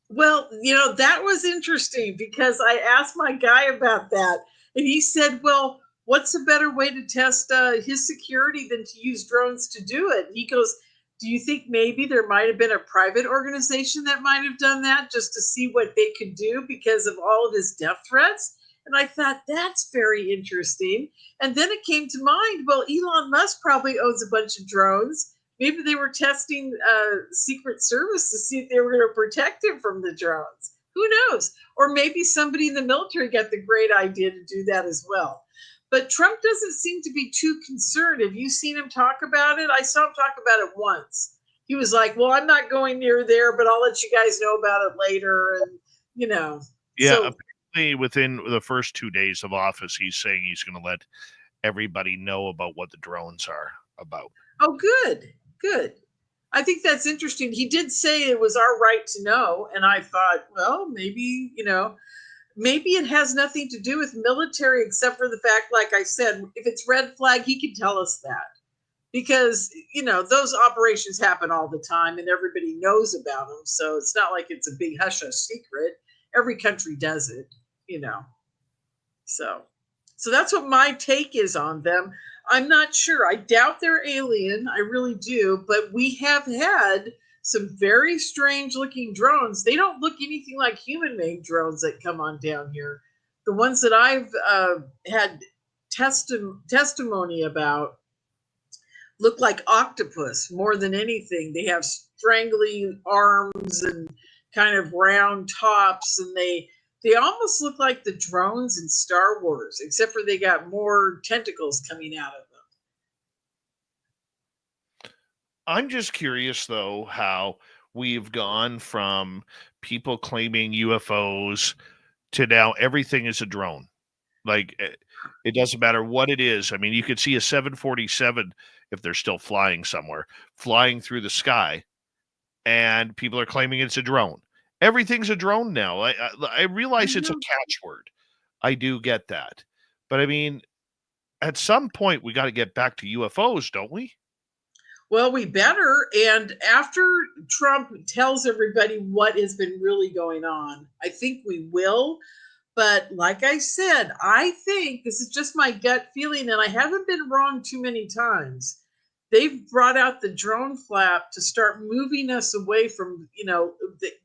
Well, that was interesting because I asked my guy about that, and he said, well, what's a better way to test his security than to use drones to do it? And he goes, do you think maybe there might have been a private organization that might have done that just to see what they could do because of all of his death threats? And I thought, that's very interesting. And then it came to mind, well, Elon Musk probably owns a bunch of drones. Maybe they were testing Secret Service to see if they were going to protect him from the drones. Who knows? Or maybe somebody in the military got the great idea to do that as well. But Trump doesn't seem to be too concerned. Have you seen him talk about it? I saw him talk about it once. He was like, well, I'm not going near there, but I'll let you guys know about it later. And, Yeah, So, apparently within the first 2 days of office, he's saying he's going to let everybody know about what the drones are about. oh, good. Good. I think that's interesting. He did say it was our right to know. And I thought, well, maybe it has nothing to do with military, except for the fact, like I said, if it's red flag, he can tell us that. Because, those operations happen all the time and everybody knows about them. So it's not like it's a big hush-hush secret. Every country does it, So that's what my take is on them. I'm not sure. I doubt they're alien. I really do. But we have had some very strange looking drones. They don't look anything like human made drones that come on down here. The ones that I've had testimony about look like octopus more than anything. They have strangly arms and kind of round tops, and they almost look like the drones in Star Wars, except for they got more tentacles coming out of them. I'm just curious, though, how we've gone from people claiming UFOs to now everything is a drone. Like, it doesn't matter what it is. I mean, you could see a 747, if they're still flying somewhere, flying through the sky, and people are claiming it's a drone. Everything's a drone now. I realize it's a catchword. I do get that. But I mean, at some point, we got to get back to UFOs, don't we? Well, we better. And after Trump tells everybody what has been really going on, I think we will. But like I said, I think this is just my gut feeling, and I haven't been wrong too many times. They've brought out the drone flap to start moving us away from,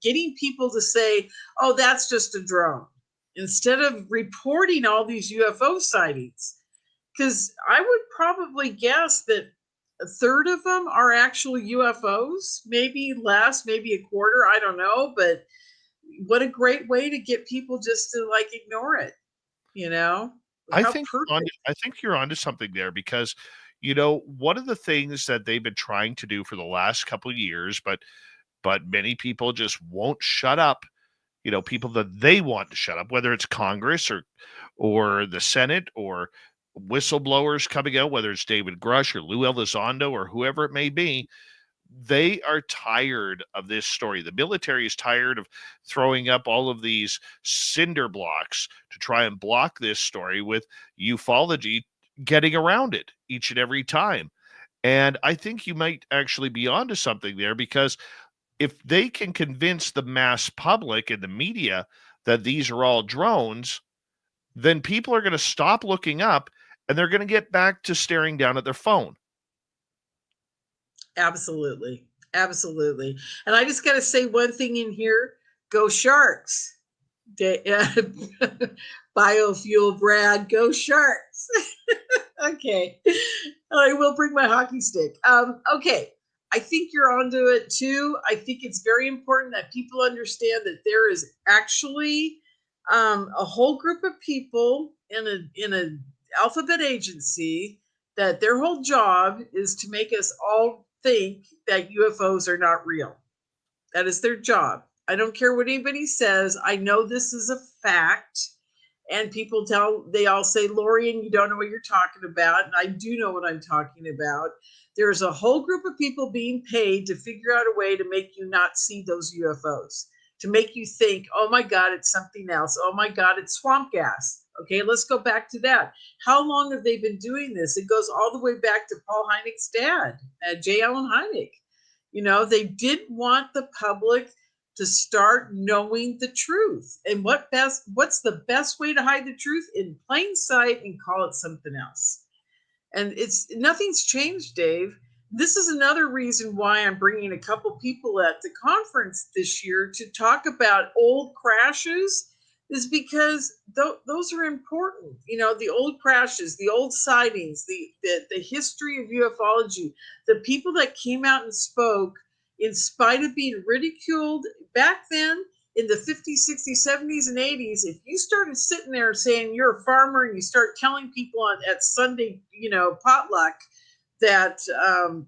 getting people to say, oh, that's just a drone, instead of reporting all these UFO sightings. Because I would probably guess that a third of them are actual UFOs, maybe less, maybe a quarter, I don't know. But what a great way to get people just to ignore it, I think you're onto something there, because one of the things that they've been trying to do for the last couple of years, but many people just won't shut up, people that they want to shut up, whether it's Congress or the Senate or whistleblowers coming out, whether it's David Grush or Lou Elizondo or whoever it may be. They are tired of this story. The military is tired of throwing up all of these cinder blocks to try and block this story, with ufology getting around it each and every time. And I think you might actually be onto something there, because if they can convince the mass public and the media that these are all drones, then people are going to stop looking up and they're going to get back to staring down at their phone. Absolutely. Absolutely. And I just got to say one thing in here. Go Sharks. Biofuel Brad, go Sharks. Okay. I will bring my hockey stick. Okay. I think you're onto it too. I think it's very important that people understand that there is actually a whole group of people in a alphabet agency that their whole job is to make us all think that UFOs are not real. That is their job. I don't care what anybody says. I know this is a fact. And they all say, Lorien, you don't know what you're talking about. And I do know what I'm talking about. There's a whole group of people being paid to figure out a way to make you not see those UFOs, to make you think, oh my God, it's something else. Oh my God, it's swamp gas. Okay, let's go back to that. How long have they been doing this? It goes all the way back to Paul Hynek's dad, J. Allen Hynek. They did want the public to start knowing the truth. And what's the best way to hide the truth? In plain sight and call it something else. And nothing's changed, Dave. This is another reason why I'm bringing a couple people at the conference this year to talk about old crashes, is because those are important. The old crashes, the old sightings, the history of ufology, the people that came out and spoke in spite of being ridiculed back then in the 50s, 60s, 70s, and 80s. If you started sitting there saying you're a farmer and you start telling people at Sunday, potluck, that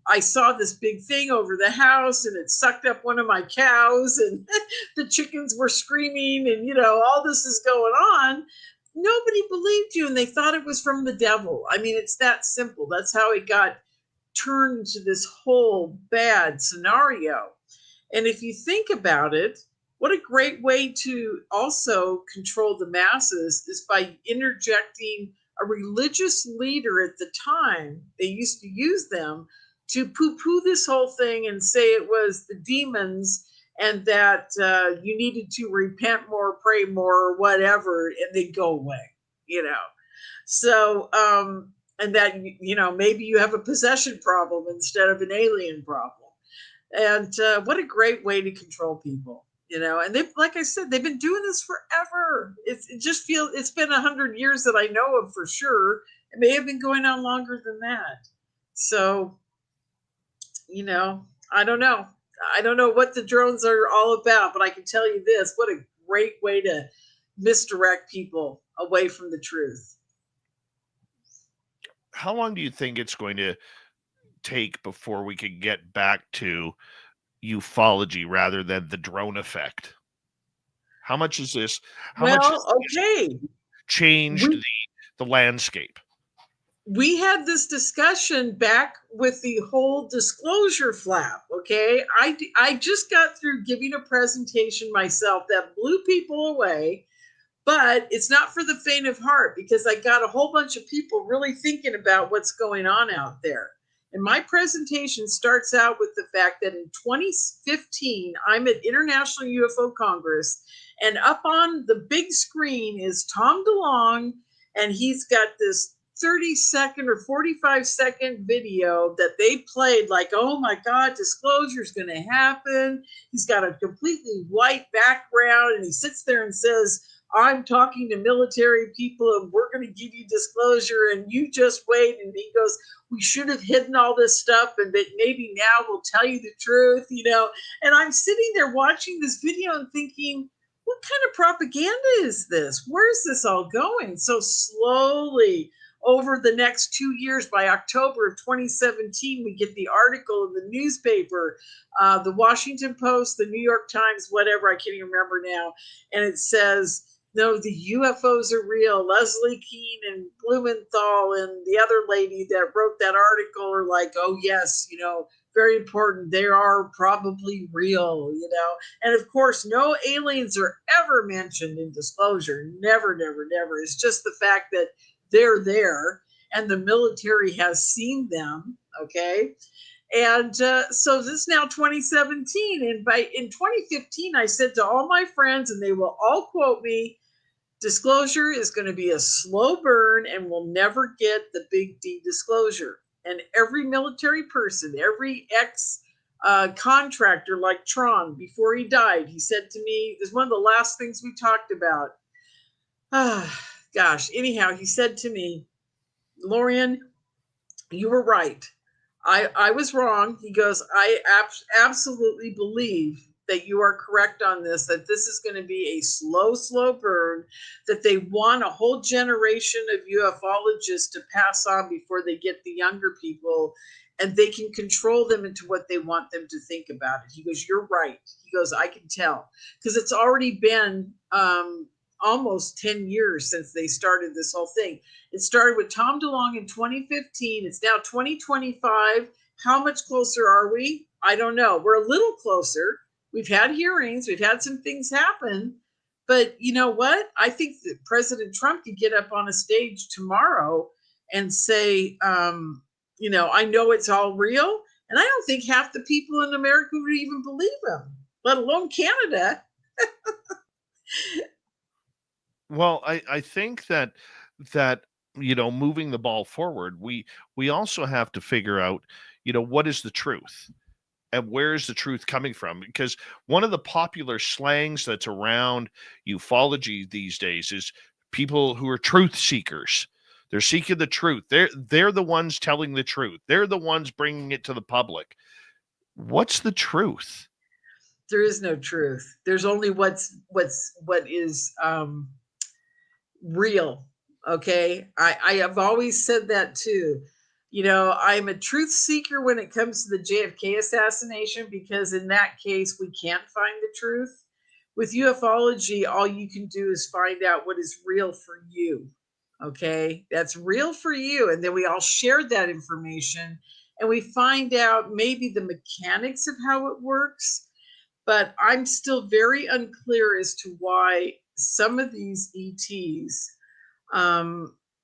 I saw this big thing over the house and it sucked up one of my cows and the chickens were screaming and, all this is going on, nobody believed you and they thought it was from the devil. I mean, it's that simple. That's how it got turned into this whole bad scenario. And if you think about it, what a great way to also control the masses is by interjecting a religious leader at the time. They used to use them to poo-poo this whole thing and say it was the demons and that you needed to repent more, pray more, or whatever, and they'd go away, So, and that, maybe you have a possession problem instead of an alien problem. And what a great way to control people. And they've, like I said, they've been doing this forever. It just feels it's been 100 years that I know of for sure. It may have been going on longer than that. So, I don't know. I don't know what the drones are all about, but I can tell you this: what a great way to misdirect people away from the truth. How long do you think it's going to take before we could get back to ufology rather than the drone effect? How much is this? Changed the landscape? We had this discussion back with the whole disclosure flap. Okay, I just got through giving a presentation myself that blew people away, but it's not for the faint of heart because I got a whole bunch of people really thinking about what's going on out there. And my presentation starts out with the fact that in 2015, I'm at International UFO Congress, and up on the big screen is Tom DeLonge, and he's got this 30-second or 45-second video that they played like, oh my God, disclosure is going to happen. He's got a completely white background, and he sits there and says, I'm talking to military people and we're going to give you disclosure and you just wait. And he goes, we should have hidden all this stuff and but maybe now we'll tell you the truth, And I'm sitting there watching this video and thinking, what kind of propaganda is this? Where's this all going? So slowly over the next 2 years, by October of 2017, we get the article in the newspaper, the Washington Post, the New York Times, whatever, I can't even remember now. And it says, no, the UFOs are real. Leslie Keene and Blumenthal and the other lady that wrote that article are like, oh, yes, very important. They are probably real, And of course, no aliens are ever mentioned in disclosure. Never, never, never. It's just the fact that they're there and the military has seen them, okay? And so this is now 2017. And in 2015, I said to all my friends, and they will all quote me, disclosure is going to be a slow burn and we'll never get the big D disclosure. And every military person, every contractor like Tron, before he died, he said to me, this is one of the last things we talked about. Anyhow, he said to me, Lorien, you were right. I was wrong. He goes, I absolutely believe that you are correct on this, that this is going to be a slow burn, that they want a whole generation of ufologists to pass on before they get the younger people, and they can control them into what they want them to think about it. He goes, you're right. He goes, I can tell. Because it's already been almost 10 years since they started this whole thing. It started with Tom DeLonge in 2015. It's now 2025. How much closer are we? I don't know. We're a little closer. We've had hearings. We've had some things happen. But you know what? I think that President Trump could get up on a stage tomorrow and say, I know it's all real, And I don't think half the people in America would even believe him, let alone Canada. Well, I think that that moving the ball forward, we also have to figure out, what is the truth and where is the truth coming from? Because one of the popular slangs that's around ufology these days is people who are truth seekers. They're seeking the truth. They're the ones telling the truth. They're the ones bringing it to the public. What's the truth? There is no truth. There's only what is real. Okay. I have always said that too. I'm a truth seeker when it comes to the JFK assassination, because in that case, we can't find the truth. With ufology, all you can do is find out what is real for you. Okay. That's real for you. And then we all share that information and we find out maybe the mechanics of how it works. But I'm still very unclear as to why some of these ETs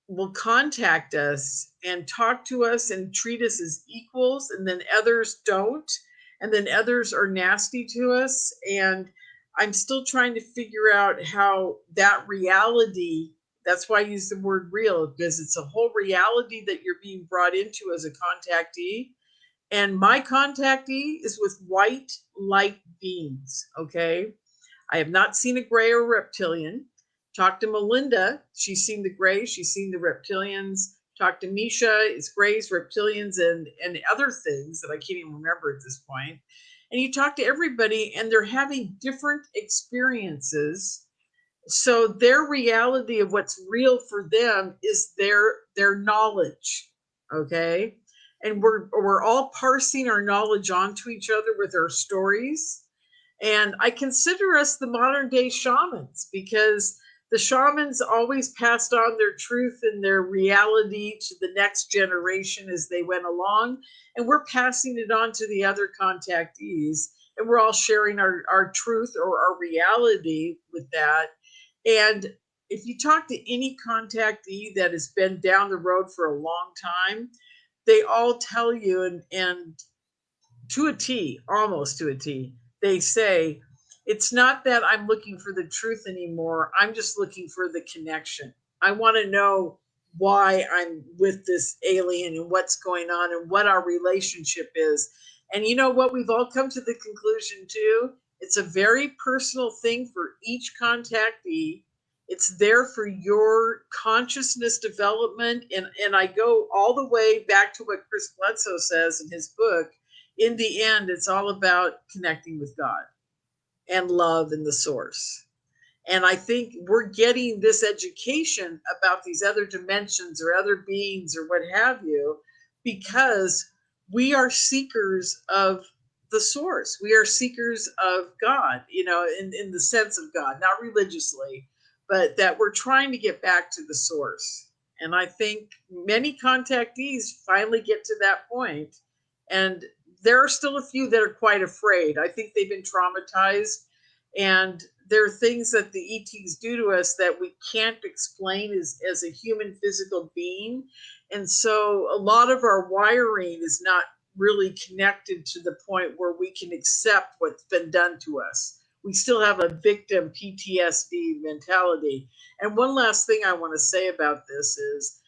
will contact us and talk to us and treat us as equals, and then others don't, and then others are nasty to us. And I'm still trying to figure out how that reality, that's why I use the word real, because it's a whole reality that you're being brought into as a contactee. And my contactee is with white light beings. Okay. I have not seen a gray or reptilian. Talk to Melinda. She's seen the gray. She's seen the reptilians. Talk to Misha. It's grays, reptilians, and other things that I can't even remember at this point. And you talk to everybody and they're having different experiences. So their reality of what's real for them is their knowledge. Okay. And we're all parsing our knowledge onto each other with our stories. And I consider us the modern day shamans, because the shamans always passed on their truth and their reality to the next generation as they went along. And we're passing it on to the other contactees. And we're all sharing our truth or our reality with that. And if you talk to any contactee that has been down the road for a long time, they all tell you, and to a T, almost to a T, they say, it's not that I'm looking for the truth anymore. I'm just looking for the connection. I want to know why I'm with this alien and what's going on and what our relationship is. And you know what? We've all come to the conclusion too. It's a very personal thing for each contactee. It's there for your consciousness development. And I go all the way back to what Chris Bledsoe says in his book. In the end, it's all about connecting with God and love and the source. And I think we're getting this education about these other dimensions or other beings or what have you, because we are seekers of the source. We are seekers of God, in the sense of God, not religiously, but that we're trying to get back to the source. And I think many contactees finally get to that point. And there are still a few that are quite afraid. I think they've been traumatized. And there are things that the ETs do to us that we can't explain as a human physical being. And so a lot of our wiring is not really connected to the point where we can accept what's been done to us. We still have a victim PTSD mentality. And one last thing I want to say about this is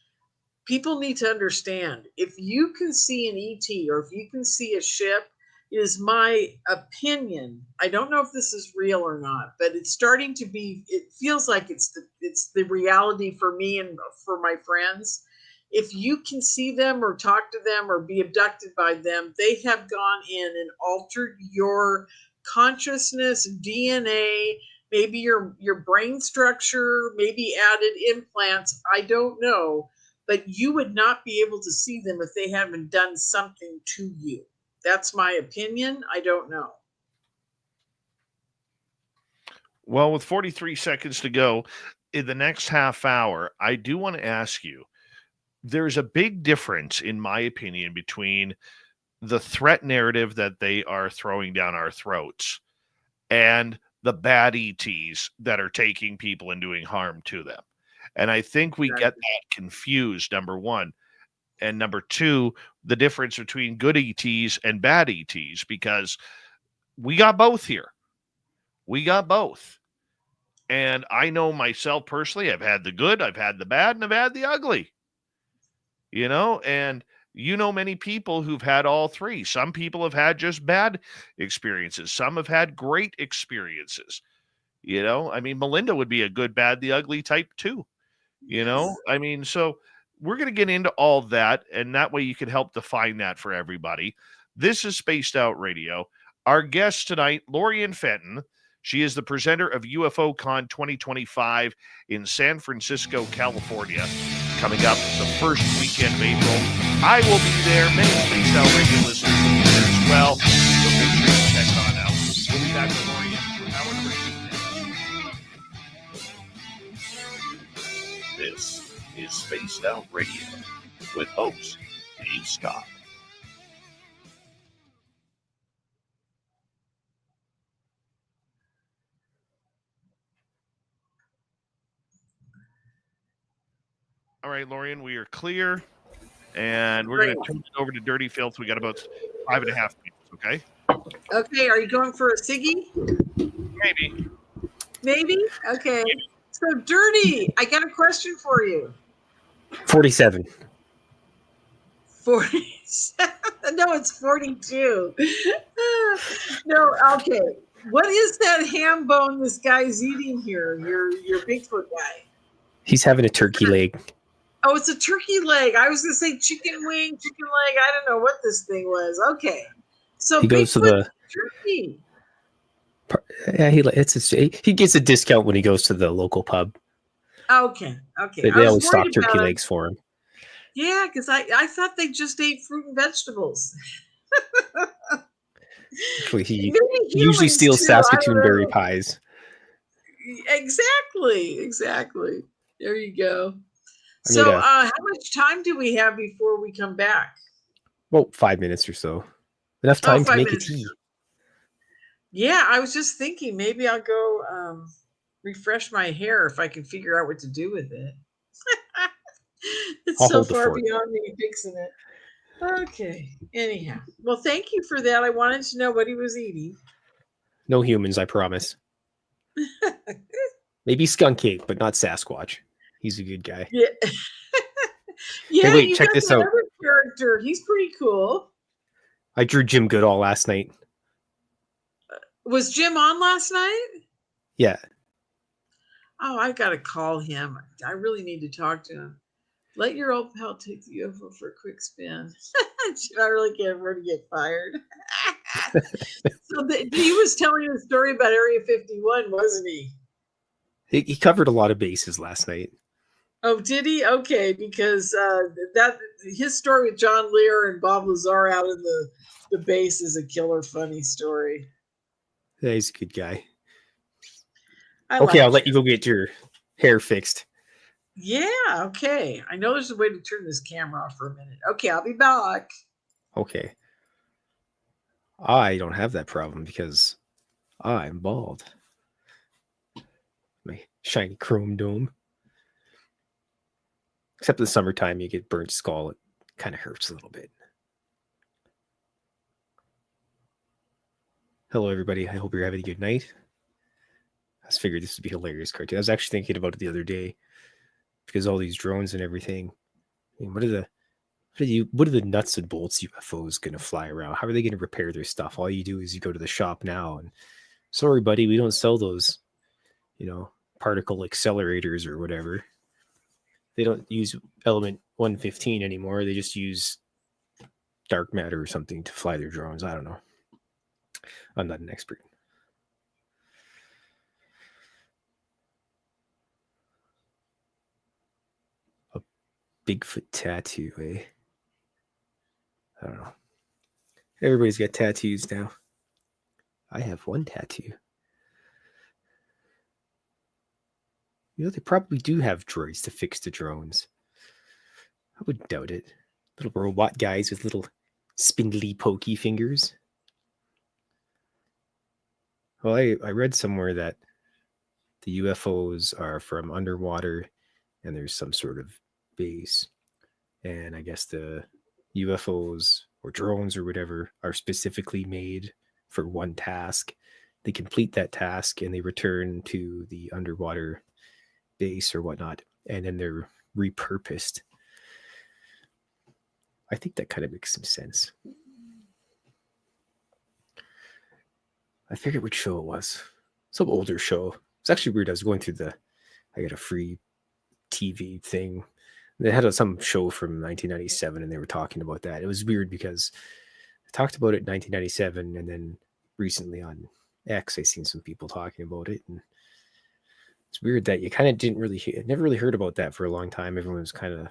people need to understand, if you can see an ET or if you can see a ship, it is my opinion. I don't know if this is real or not, but it's starting to be, it feels like it's the reality for me and for my friends. If you can see them or talk to them or be abducted by them, they have gone in and altered your consciousness, DNA, maybe your brain structure, maybe added implants. I don't know, but you would not be able to see them if they haven't done something to you. That's my opinion. I don't know. Well, with 43 seconds to go in the next half hour, I do want to ask you, there's a big difference, in my opinion, between the threat narrative that they are throwing down our throats and the bad ETs that are taking people and doing harm to them. And I think we get that confused, number one. And number two, the difference between good ETs and bad ETs, because we got both here. We got both. And I know myself personally, I've had the good, I've had the bad, and I've had the ugly. And many people who've had all three. Some people have had just bad experiences. Some have had great experiences. Melinda would be a good, bad, the ugly type too. So we're going to get into all that, and that way you can help define that for everybody. This is Spaced Out Radio. Our guest tonight, Lorien Fenton. She is the presenter of UFO Con 2025 in San Francisco, California, coming up the first weekend of April. I will be there. Many Spaced Out Radio listeners will be there as well. So make sure you check on out. We'll be back with Lorien for our great. This is Spaced Out Radio with host Dave Scott. All right, Lorien, we are clear, and we're going to turn it over to Dirty Filth. We got about 5.5 minutes, okay? Okay, are you going for a ciggy? Maybe. Maybe? Okay. So, Dirty, I got a question for you. 47. 47? No, it's 42. No, okay. What is that ham bone this guy's eating here? Your Bigfoot guy. He's having a turkey leg. Oh, it's a turkey leg. I was going to say chicken wing, chicken leg. I don't know what this thing was. Okay. So he goes to the turkey. Yeah, he gets a discount when he goes to the local pub. Okay. They always stock turkey legs for him. Yeah, because I thought they just ate fruit and vegetables. Actually, he usually steals too, Saskatoon berry pies. Exactly. There you go. So, how much time do we have before we come back? Well, 5 minutes or so. Enough time to make a tea. Yeah, I was just thinking maybe I'll go refresh my hair if I can figure out what to do with it. It's so far beyond me fixing it. Okay. Anyhow, well, thank you for that. I wanted to know what he was eating. No humans, I promise. Maybe skunk cake, but not Sasquatch. He's a good guy. Yeah. Yeah. Hey, wait, check this out. Character. He's pretty cool. I drew Jim Goodall last night. Was Jim on last night? Yeah. Oh, I gotta call him. I really need to talk to him. Let your old pal take the UFO for a quick spin. I really can't afford to get fired. So he was telling you a story about Area 51, wasn't he? He covered a lot of bases last night. Oh, did he? Okay, because his story with John Lear and Bob Lazar out in the base is a killer funny story. Yeah, he's a good guy. I'll let you go get your hair fixed. Yeah, okay. I know there's a way to turn this camera off for a minute. Okay, I'll be back. Okay. I don't have that problem because I'm bald. My shiny chrome dome. Except in the summertime, you get burnt skull. It kind of hurts a little bit. Hello, everybody. I hope you're having a good night. I just figured this would be a hilarious cartoon. I was actually thinking about it the other day because all these drones and everything. I mean, what are the nuts and bolts UFOs going to fly around? How are they going to repair their stuff? All you do is you go to the shop now and sorry, buddy, we don't sell those, particle accelerators or whatever. They don't use element 115 anymore. They just use dark matter or something to fly their drones. I don't know. I'm not an expert. A Bigfoot tattoo, eh? I don't know. Everybody's got tattoos now. I have one tattoo. They probably do have droids to fix the drones. I wouldn't doubt it. Little robot guys with little spindly, pokey fingers. Well, I read somewhere that the UFOs are from underwater and there's some sort of base. And I guess the UFOs or drones or whatever are specifically made for one task. They complete that task and they return to the underwater base or whatnot, and then they're repurposed. I think that kind of makes some sense. I forget which show it was. Some older show. It's actually weird. I was going through I got a free TV thing. They had some show from 1997 and they were talking about that. It was weird because I talked about it in 1997 and then recently on X, I seen some people talking about it. And it's weird that you kind of never really heard about that for a long time. Everyone was kind of,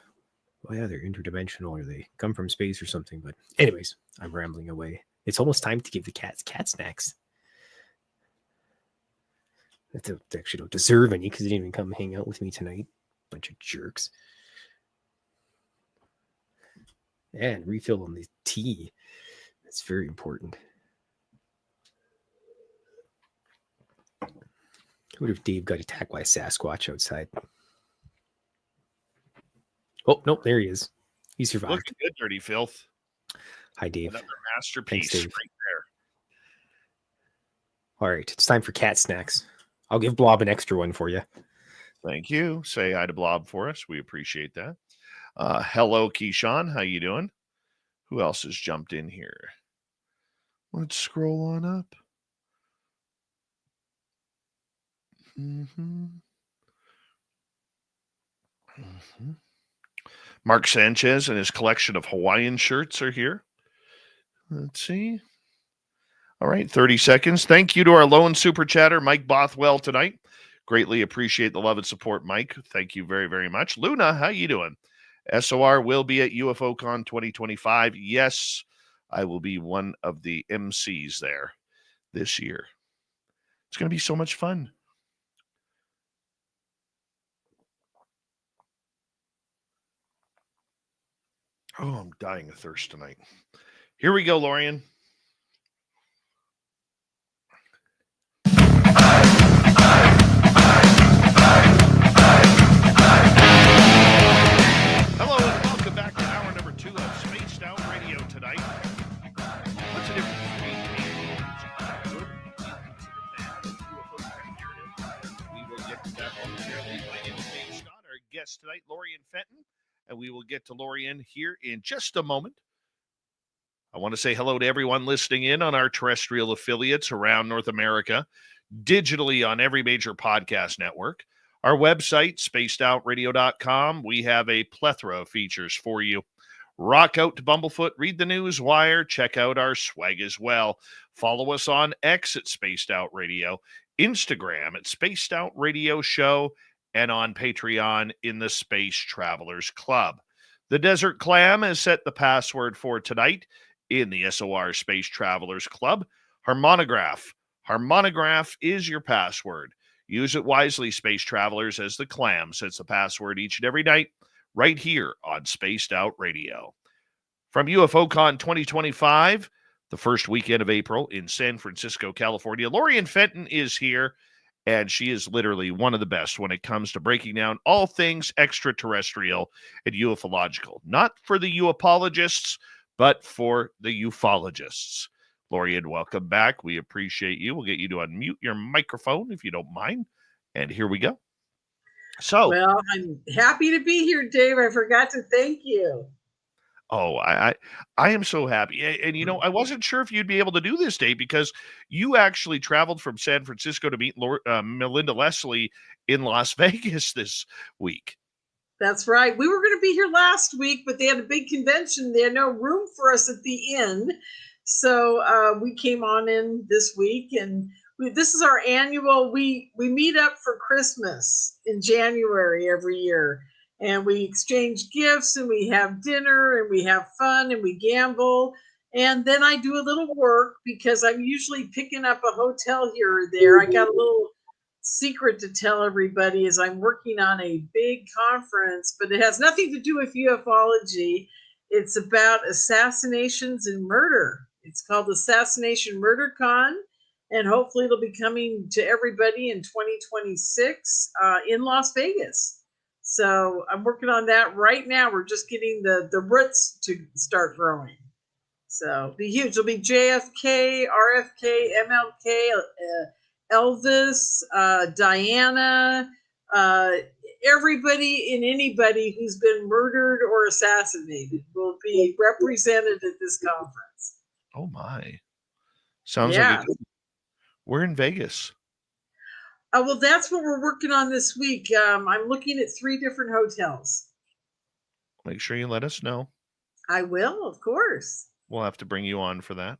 oh yeah, they're interdimensional or they come from space or something. But anyways, I'm rambling away. It's almost time to give the cats cat snacks. They actually don't deserve any because they didn't even come hang out with me tonight. Bunch of jerks. And refill on the tea. That's very important. What if Dave got attacked by a Sasquatch outside? Oh, nope, there he is. He survived. Looking good, Dirty Filth. Hi, Dave. Another masterpiece Thanks, Dave. right there. All right, it's time for cat snacks. I'll give Blob an extra one for you. Thank you. Say hi to Blob for us. We appreciate that. Hello, Keyshawn. How you doing? Who else has jumped in here? Let's scroll on up. Mark Sanchez and his collection of Hawaiian shirts are here. Let's see. All right, 30 seconds. Thank you to our lone super chatter, Mike Bothwell, tonight. Greatly appreciate the love and support, Mike. Thank you very, very much. Luna, how you doing? SOR will be at UFO Con 2025. Yes, I will be one of the MCs there this year. It's going to be so much fun. Oh, I'm dying of thirst tonight. Here we go, Lorien. Hello and welcome back to hour number 2 of Spaced Out Radio tonight. What's the difference between good and we will get to that momentarily. My name is Dave Scott, our guest tonight, Lorien Fenton, and we will get to Lorien here in just a moment. I want to say hello to everyone listening in on our terrestrial affiliates around North America, digitally on every major podcast network. Our website, spacedoutradio.com, we have a plethora of features for you. Rock out to Bumblefoot, read the news wire, check out our swag as well. Follow us on X at Spaced Out Radio, Instagram at Spaced Out Radio Show, and on Patreon in the Space Travelers Club. The Desert Clam has set the password for tonight in the SOR Space Travelers Club. Harmonograph. Harmonograph is your password. Use it wisely, Space Travelers, as the Clam sets the password each and every night right here on Spaced Out Radio. From UFO Con 2025, the first weekend of April in San Francisco, California, Lorien Fenton is here, and she is literally one of the best when it comes to breaking down all things extraterrestrial and ufological. Not for the UApologists, but for the ufologists. Lorien, welcome back. We appreciate you. We'll get you to unmute your microphone if you don't mind. And here we go. So, well, I'm happy to be here, Dave. I forgot to thank you. Oh, I am so happy. And, you know, I wasn't sure if you'd be able to do this, Dave, because you actually traveled from San Francisco to meet Melinda Leslie in Las Vegas this week. That's right. We were going to be here last week, but they had a big convention. They had no room for us at the inn. So we came on in this week, and this is our annual, we meet up for Christmas in January every year. And we exchange gifts, and we have dinner, and we have fun, and we gamble. And then I do a little work because I'm usually picking up a hotel here or there. I got a little secret to tell everybody is I'm working on a big conference, but it has nothing to do with ufology. It's about assassinations and murder. It's called Assassination Murder Con, and hopefully it'll be coming to everybody in 2026 in Las Vegas. So I'm working on that right now. We're just getting the roots to start growing. So be huge. It'll be JFK, RFK, MLK, Elvis, Diana, everybody and anybody who's been murdered or assassinated will be represented at this conference. Oh my. Sounds like we're in Vegas. Well, that's what we're working on this week. I'm looking at 3 different hotels. Make sure you let us know. I will, of course. We'll have to bring you on for that.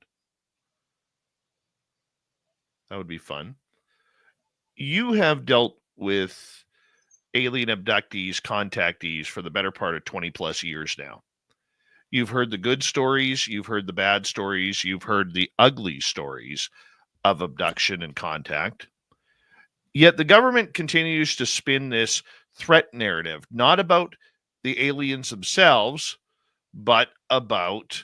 That would be fun. You have dealt with alien abductees, contactees for the better part of 20 plus years now. You've heard the good stories, you've heard the bad stories, you've heard the ugly stories of abduction and contact. Yet the government continues to spin this threat narrative, not about the aliens themselves, but about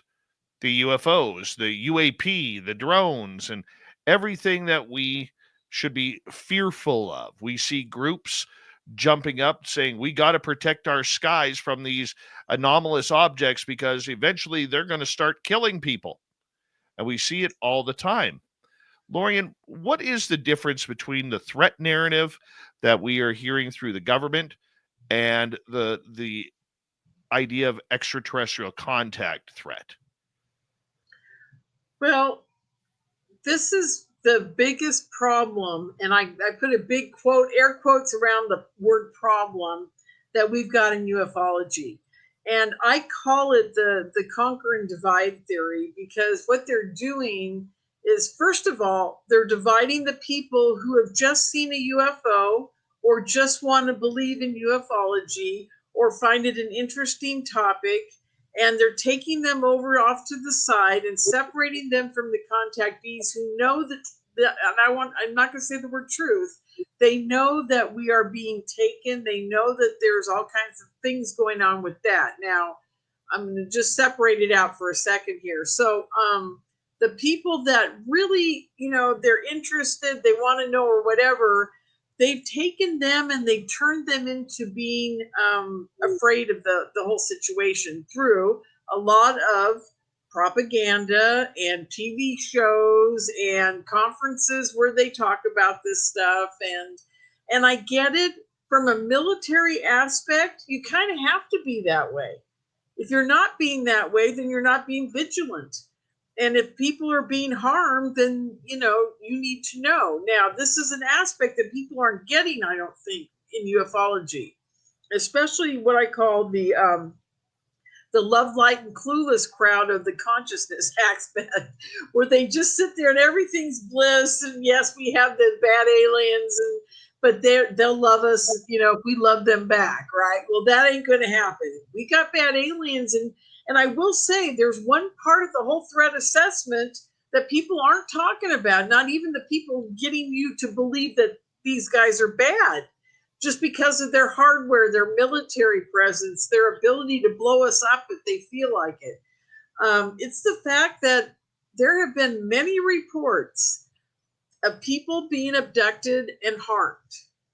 the UFOs, the UAP, the drones, and everything that we should be fearful of. We see groups jumping up saying, we got to protect our skies from these anomalous objects because eventually they're going to start killing people. And we see it all the time. Lorien, what is the difference between the threat narrative that we are hearing through the government and the idea of extraterrestrial contact threat? Well, this is the biggest problem, and I put a big quote, air quotes around the word problem that we've got in ufology. And I call it the conquer and divide theory, because what they're doing is, first of all, they're dividing the people who have just seen a UFO or just want to believe in ufology or find it an interesting topic, and they're taking them over off to the side and separating them from the contactees who know that, and I'm not going to say the word truth, they know that we are being taken. They know that there's all kinds of things going on with that. Now, I'm going to just separate it out for a second here. So, the people that really, they're interested, they want to know or whatever, they've taken them and they've turned them into being afraid of the whole situation through a lot of propaganda and TV shows and conferences where they talk about this stuff. And I get it. From a military aspect, you kind of have to be that way. If you're not being that way, then you're not being vigilant. And if people are being harmed, then, you need to know. Now, this is an aspect that people aren't getting, I don't think, in ufology, especially what I call the love, light, and clueless crowd of the consciousness aspect, where they just sit there and everything's bliss. And yes, we have the bad aliens, but they'll love us, if we love them back, right? Well, that ain't going to happen. We got bad aliens, and I will say there's one part of the whole threat assessment that people aren't talking about, not even the people getting you to believe that these guys are bad, just because of their hardware, their military presence, their ability to blow us up if they feel like it. It's the fact that there have been many reports of people being abducted and harmed.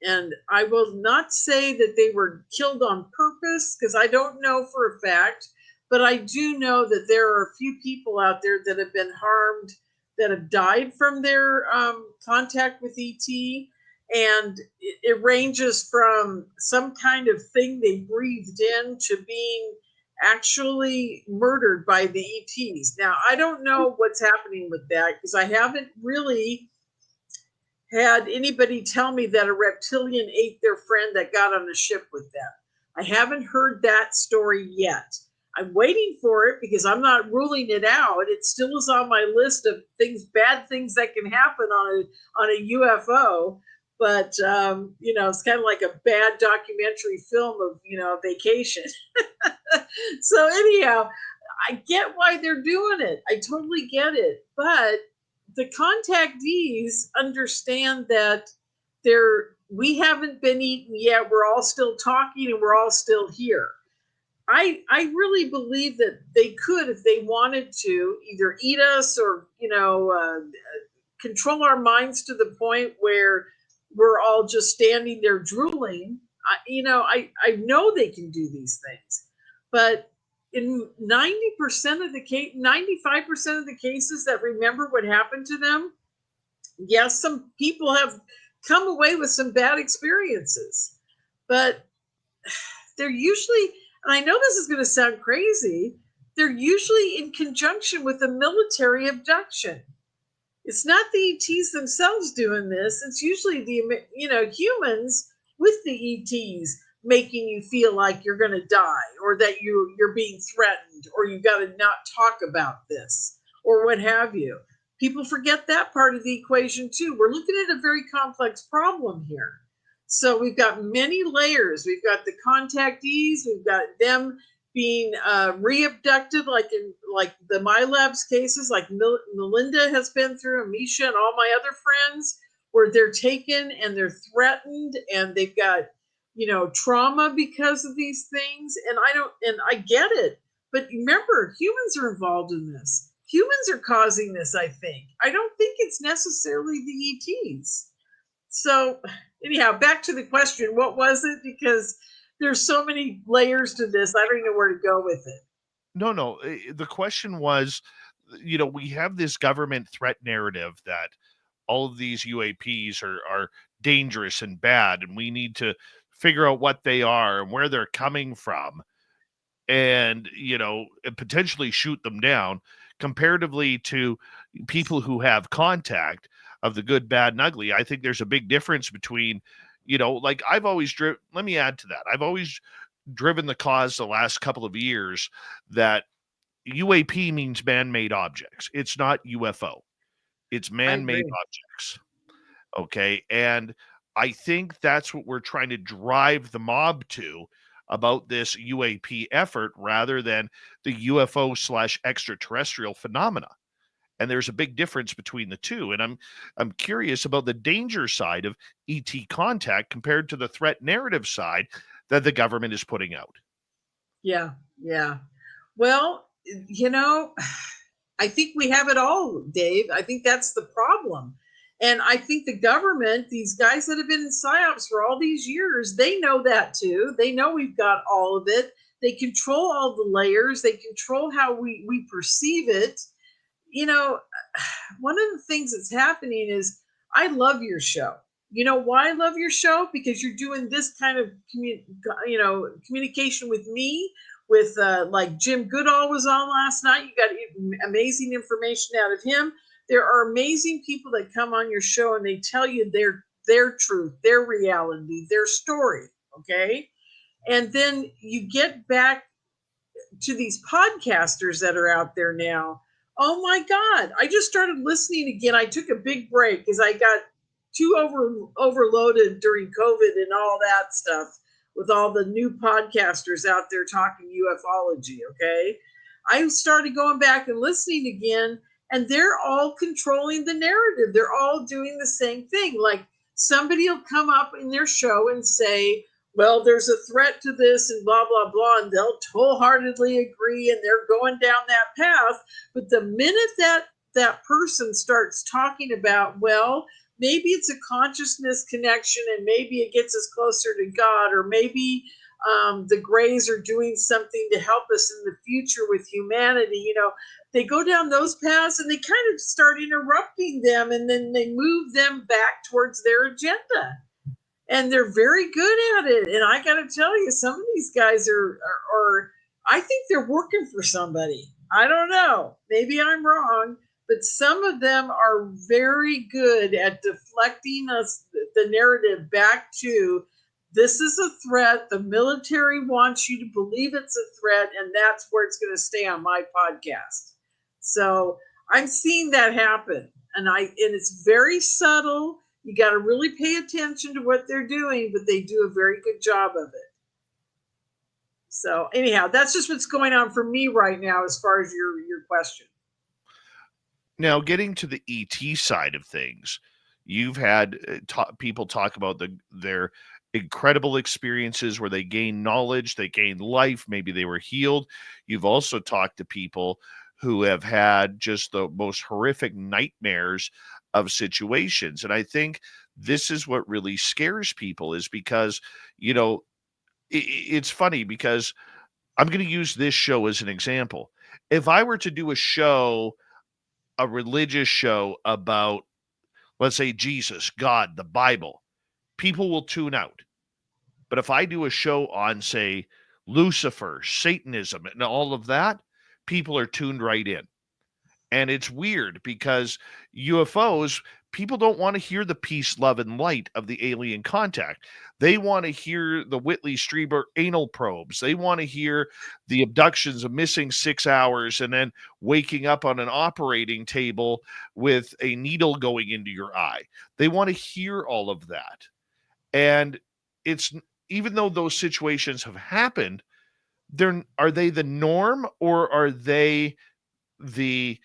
And I will not say that they were killed on purpose, because I don't know for a fact. But I do know that there are a few people out there that have been harmed, that have died from their contact with ET. And it ranges from some kind of thing they breathed in to being actually murdered by the ETs. Now, I don't know what's happening with that, because I haven't really had anybody tell me that a reptilian ate their friend that got on a ship with them. I haven't heard that story yet. I'm waiting for it, because I'm not ruling it out. It still is on my list of bad things that can happen on a UFO. But, it's kind of like a bad documentary film of, vacation. So anyhow, I get why they're doing it. I totally get it. But the contactees understand that we haven't been eaten yet. We're all still talking and we're all still here. I really believe that they could, if they wanted to, either eat us or, control our minds to the point where we're all just standing there drooling. I know they can do these things, but in 90% of the case, 95% of the cases that remember what happened to them, yes, some people have come away with some bad experiences, but they're usually, and I know this is going to sound crazy, they're usually in conjunction with a military abduction. It's not the ETs themselves doing this. It's usually the humans with the ETs making you feel like you're going to die, or that you're being threatened, or you got to not talk about this, or what have you. People forget that part of the equation too. We're looking at a very complex problem here. So we've got many layers. We've got the contactees. We've got them being re-abducted, like in the My Labs cases, like Melinda has been through, and Misha and all my other friends, where they're taken and they're threatened, and they've got trauma because of these things. And I get it, but remember, humans are involved in this. Humans are causing this. I don't think it's necessarily the ETs. So anyhow, back to the question, what was it? Because there's so many layers to this. I don't even know where to go with it. No. The question was, we have this government threat narrative that all of these UAPs are dangerous and bad, and we need to figure out what they are and where they're coming from, and potentially shoot them down, comparatively to people who have contact of the good, bad, and ugly. I think there's a big difference between, like I've always driven, let me add to that. I've always driven the cause the last couple of years that UAP means man-made objects. It's not UFO. It's man-made objects. Okay. And I think that's what we're trying to drive the mob to about this UAP effort, rather than the UFO/extraterrestrial phenomena. And there's a big difference between the two. And I'm curious about the danger side of ET contact compared to the threat narrative side that the government is putting out. Yeah. Well, I think we have it all, Dave. I think that's the problem. And I think the government, these guys that have been in PSYOPs for all these years, they know that too. They know we've got all of it. They control all the layers. They control how we perceive it. One of the things that's happening is, I love your show. You know why I love your show? Because you're doing this kind of communication with me, with like Jim Goodall was on last night. You got amazing information out of him. There are amazing people that come on your show and they tell you their truth, their reality, their story. Okay. And then you get back to these podcasters that are out there now. Oh my God. I just started listening again. I took a big break because I got too overloaded during COVID and all that stuff, with all the new podcasters out there talking ufology. Okay. I started going back and listening again, and they're all controlling the narrative. They're all doing the same thing. Like, somebody will come up in their show and say, well, there's a threat to this and blah, blah, blah. And they'll wholeheartedly agree, and they're going down that path. But the minute that person starts talking about, well, maybe it's a consciousness connection, and maybe it gets us closer to God, or maybe the Greys are doing something to help us in the future with humanity. They go down those paths and they kind of start interrupting them, and then they move them back towards their agenda. And they're very good at it. And I got to tell you, some of these guys are, I think they're working for somebody. I don't know. Maybe I'm wrong. But some of them are very good at deflecting the narrative back to, this is a threat. The military wants you to believe it's a threat, and that's where it's going to stay on my podcast. So I'm seeing that happen, and it's very subtle. You got to really pay attention to what they're doing, but they do a very good job of it. So anyhow, that's just what's going on for me right now as far as your question. Now, getting to the ET side of things, you've had people talk about their incredible experiences where they gain knowledge, they gain life, maybe they were healed. You've also talked to people who have had just the most horrific nightmares of situations. And I think this is what really scares people, is because, you know, it's funny because I'm going to use this show as an example. If I were to do a show, a religious show about, let's say, Jesus, God, the Bible, people will tune out. But if I do a show on, say, Lucifer, Satanism, and all of that, people are tuned right in. And it's weird because UFOs, people don't want to hear the peace, love, and light of the alien contact. They want to hear the Whitley Strieber anal probes. They want to hear the abductions of missing 6 hours and then waking up on an operating table with a needle going into your eye. They want to hear all of that. And it's, even though those situations have happened, are they the norm, or are they the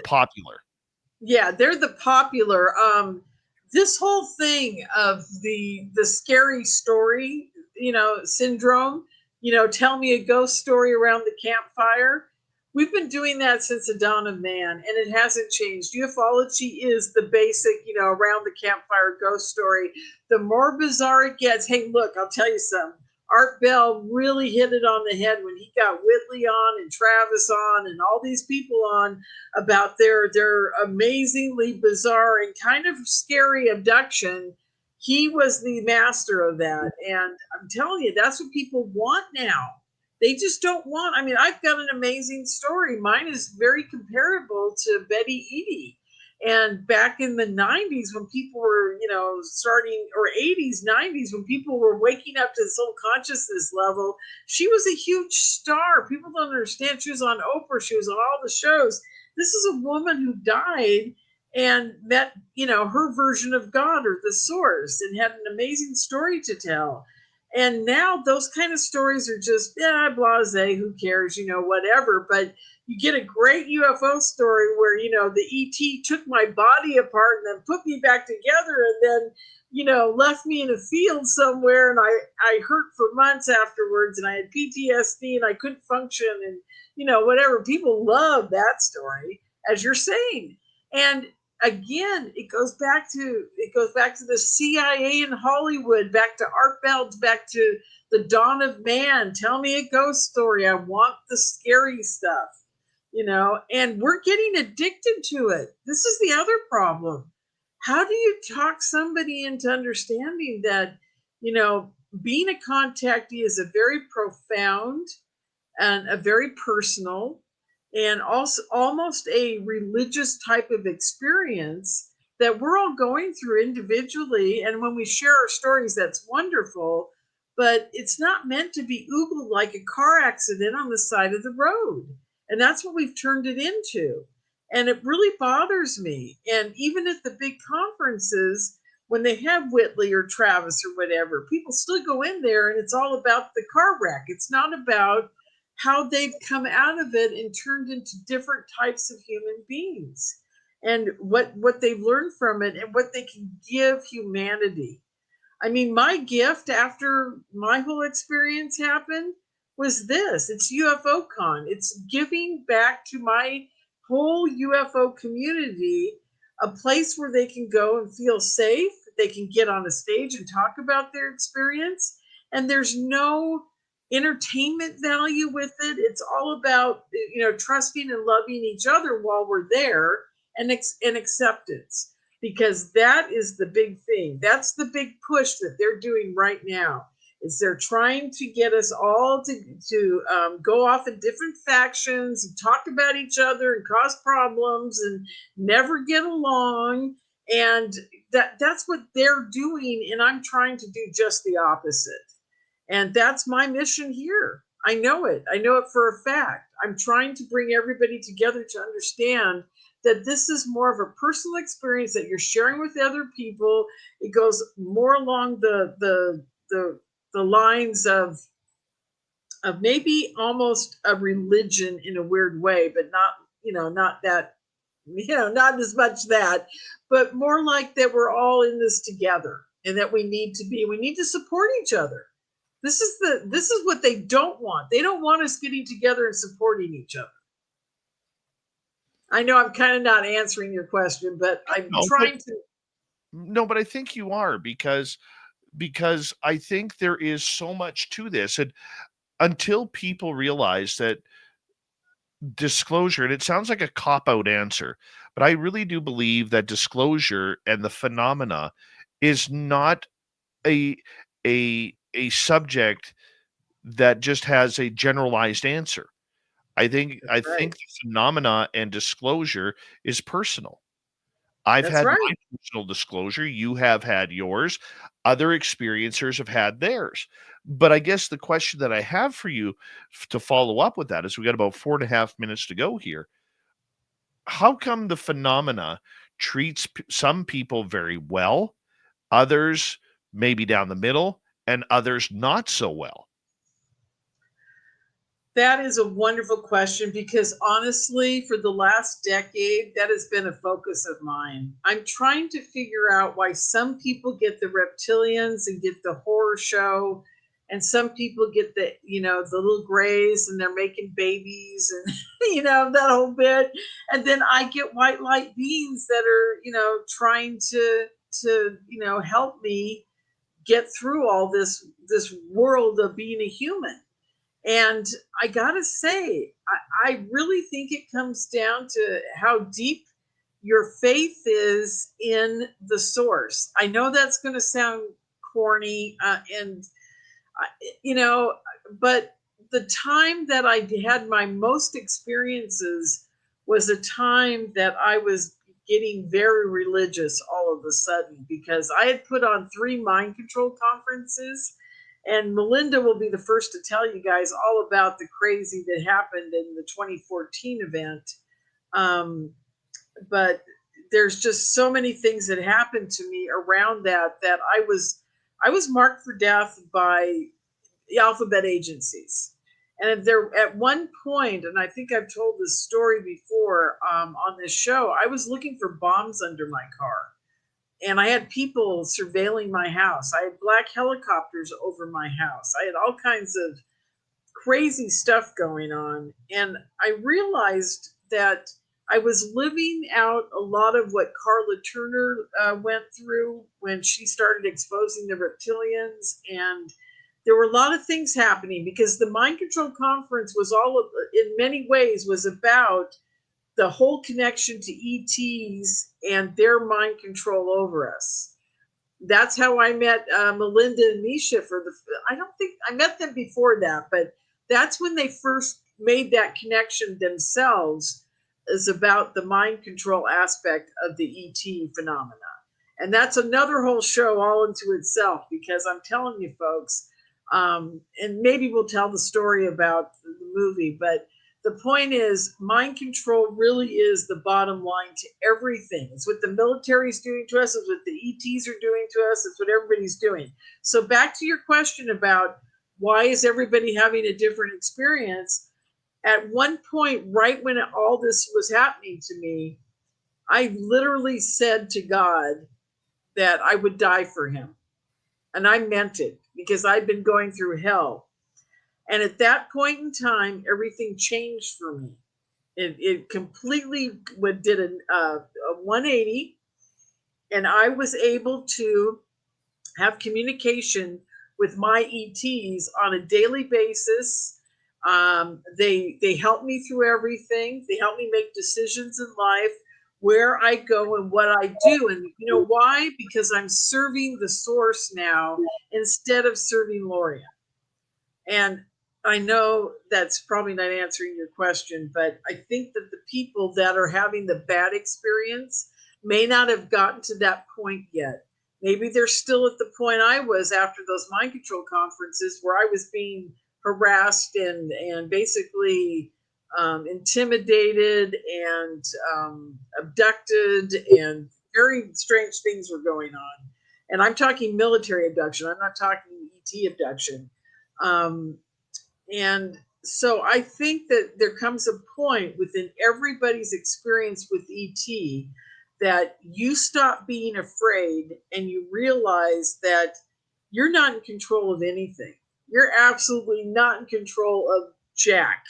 popular? Yeah, they're the popular. This whole thing of the scary story, syndrome, tell me a ghost story around the campfire. We've been doing that since the dawn of man, and it hasn't changed. Ufology is the basic, around the campfire ghost story. The more bizarre it gets, hey, look, I'll tell you something. Art Bell really hit it on the head when he got Whitley on and Travis on and all these people on about their amazingly bizarre and kind of scary abduction. He was the master of that. And I'm telling you, that's what people want now. They just don't want, I've got an amazing story. Mine is very comparable to Betty Eadie. And back in the 90s when people were, starting, or 80s, 90s, when people were waking up to this whole consciousness level, she was a huge star. People don't understand. She was on Oprah. She was on all the shows. This is a woman who died and met, her version of God or the source, and had an amazing story to tell. And now those kind of stories are just, blasé, who cares, whatever. But you get a great UFO story where, the ET took my body apart and then put me back together and then, left me in a field somewhere. And I hurt for months afterwards, and I had PTSD and I couldn't function, and, whatever. People love that story, as you're saying. And again, it goes back to the CIA in Hollywood, back to Art Bell, back to the dawn of man. Tell me a ghost story. I want the scary stuff, and we're getting addicted to it. This is the other problem. How do you talk somebody into understanding that, being a contactee is a very profound and a very personal and also almost a religious type of experience that we're all going through individually. And when we share our stories, that's wonderful, but it's not meant to be oogled like a car accident on the side of the road. And that's what we've turned it into. And it really bothers me. And even at the big conferences, when they have Whitley or Travis or whatever, people still go in there and it's all about the car wreck. It's not about how they've come out of it and turned into different types of human beings, and what they've learned from it and what they can give humanity. My gift after my whole experience happened was this. It's UFO Con. It's giving back to my whole UFO community a place where they can go and feel safe. They can get on a stage and talk about their experience, and there's no entertainment value with it. It's all about, trusting and loving each other while we're there, and acceptance, because that is the big thing. That's the big push that they're doing right now, is they're trying to get us all to go off in different factions and talk about each other and cause problems and never get along. And that's what they're doing. And I'm trying to do just the opposite. And that's my mission here. I know it. I know it for a fact. I'm trying to bring everybody together to understand that this is more of a personal experience that you're sharing with other people. It goes more along the lines of maybe almost a religion in a weird way, but not that, not as much that, but more like that we're all in this together, and that we need to support each other. This is what they don't want. They don't want us getting together and supporting each other. I know I'm kind of not answering your question, but I'm No, trying to. no, but I think you are, because I think there is so much to this, and until people realize that disclosure, and it sounds like a cop out answer, but I really do believe that disclosure and the phenomena is not a a subject that just has a generalized answer. I That's right. think the phenomena and disclosure is personal. I've That's had right. my personal disclosure, you have had yours, other experiencers have had theirs. But I guess the question that I have for you to follow up with that is, we got about 4.5 minutes to go here. How come the phenomena treats some people very well, others maybe down the middle, and others not so well? That is a wonderful question because honestly, for the last decade, that has been a focus of mine. I'm trying to figure out why some people get the reptilians and get the horror show, and some people get the little grays and they're making babies and, that whole bit. And then I get white light beings that are, trying to help me get through all this world of being a human. And I gotta say, I really think it comes down to how deep your faith is in the source. I know that's going to sound corny, and you know, but the time that I had my most experiences was a time that I was getting very religious all of a sudden because I had put on 3 mind control conferences. And Melinda will be the first to tell you guys all about the crazy that happened in the 2014 event. But there's just so many things that happened to me around that I was marked for death by the alphabet agencies. And there at one point, and I think I've told this story before on this show, I was looking for bombs under my car. And I had people surveilling my house. I had black helicopters over my house. I had all kinds of crazy stuff going on. And I realized that I was living out a lot of what Carla Turner went through when she started exposing the reptilians. And there were a lot of things happening because the mind control conference was in many ways, was about the whole connection to ETs and their mind control over us. That's how I met Melinda and Misha. I don't think I met them before that, but that's when they first made that connection themselves, is about the mind control aspect of the ET phenomena. And that's another whole show all into itself, because I'm telling you folks, and maybe we'll tell the story about the movie, but the point is, mind control really is the bottom line to everything. It's what the military is doing to us. It's what the ETs are doing to us. It's what everybody's doing. So back to your question about why is everybody having a different experience? At one point, right when all this was happening to me, I literally said to God that I would die for him. And I meant it because I'd been going through hell. And at that point in time, everything changed for me. It completely did a 180, and I was able to have communication with my ETs on a daily basis. They help me through everything. They help me make decisions in life, where I go and what I do. And you know why? Because I'm serving the source now instead of serving Lorien. And I know that's probably not answering your question, but I think that the people that are having the bad experience may not have gotten to that point yet. Maybe they're still at the point I was after those mind control conferences, where I was being harassed and basically intimidated and abducted, and very strange things were going on. And I'm talking military abduction. I'm not talking ET abduction. And so I think that there comes a point within everybody's experience with ET that you stop being afraid and you realize that you're not in control of anything. You're absolutely not in control of Jack.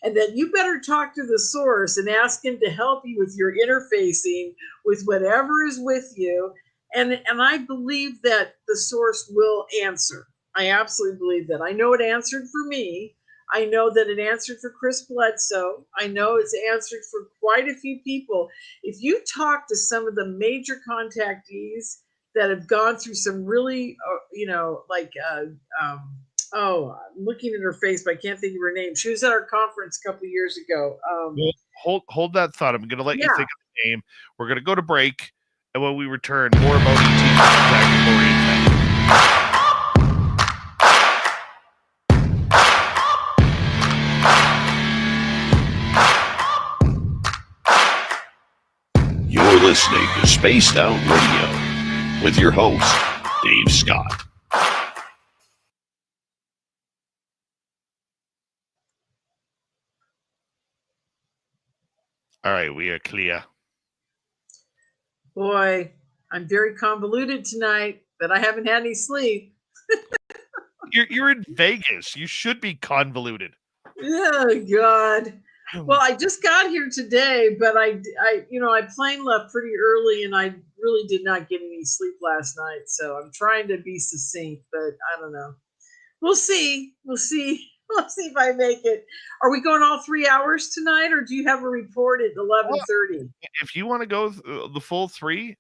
And then you better talk to the source and ask him to help you with your interfacing with whatever is with you. And I believe that the source will answer. I absolutely believe that. I know it answered for me. I know that it answered for Chris Bledsoe. I know it's answered for quite a few people. If you talk to some of the major contactees that have gone through some really, I'm looking at her face, but I can't think of her name. She was at our conference a couple of years ago. Hold that thought. I'm going to let you Yeah. think of the name. We're going to go to break, and when we return, more about ET contact with Lorien Fenton. You're listening to Spaced Out Radio with your host, Dave Scott. All right, we are clear. Boy, I'm very convoluted tonight, but I haven't had any sleep. You're in Vegas. You should be convoluted. Oh God. Well, I just got here today, but I plane left pretty early, and I really did not get any sleep last night. So I'm trying to be succinct, but I don't know. We'll see. We'll see if I make it. Are we going all 3 hours tonight, or do you have a report at 11:30? If you want to go the full 3,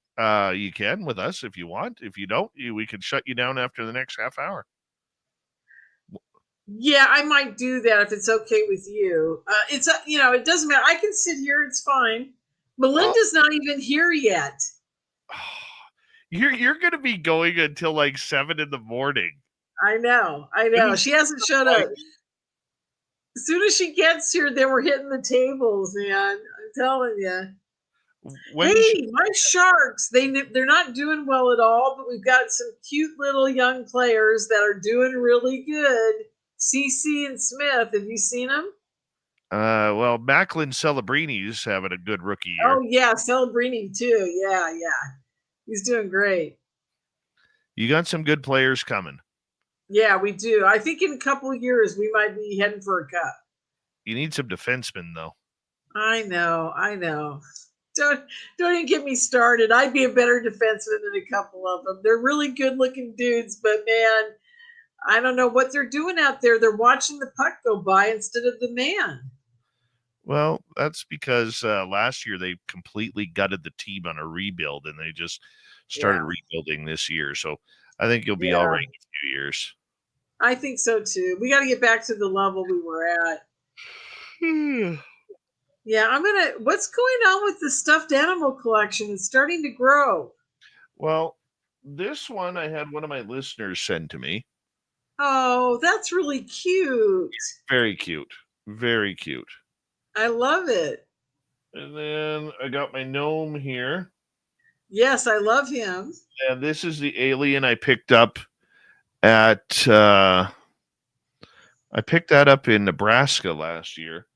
you can with us if you want. If you don't, we can shut you down after the next half hour. Yeah, I might do that if it's okay with you. It doesn't matter. I can sit here. It's fine. Melinda's not even here yet. You're going to be going until like 7 in the morning. I know. She hasn't showed up. As soon as she gets here, then we're hitting the tables, man. I'm telling you. My Sharks, they're not doing well at all, but we've got some cute little young players that are doing really good. CC and Smith, have you seen them? Well, Macklin Celebrini's having a good rookie year. Oh, yeah, Celebrini too. Yeah. He's doing great. You got some good players coming. Yeah, we do. I think in a couple of years, we might be heading for a cup. You need some defensemen, though. I know. Don't even get me started. I'd be a better defenseman than a couple of them. They're really good-looking dudes, but man, I don't know what they're doing out there. They're watching the puck go by instead of the man. Well, that's because last year they completely gutted the team on a rebuild, and they just started rebuilding this year. So I think you'll be all right in a few years. I think so too. We got to get back to the level we were at. Yeah, what's going on with the stuffed animal collection? It's starting to grow. Well, this one I had one of my listeners send to me. Oh, that's really cute. Very cute. Very cute. I love it. And then I got my gnome here. Yes, I love him. And this is the alien I picked up at I picked that up in Nebraska last year.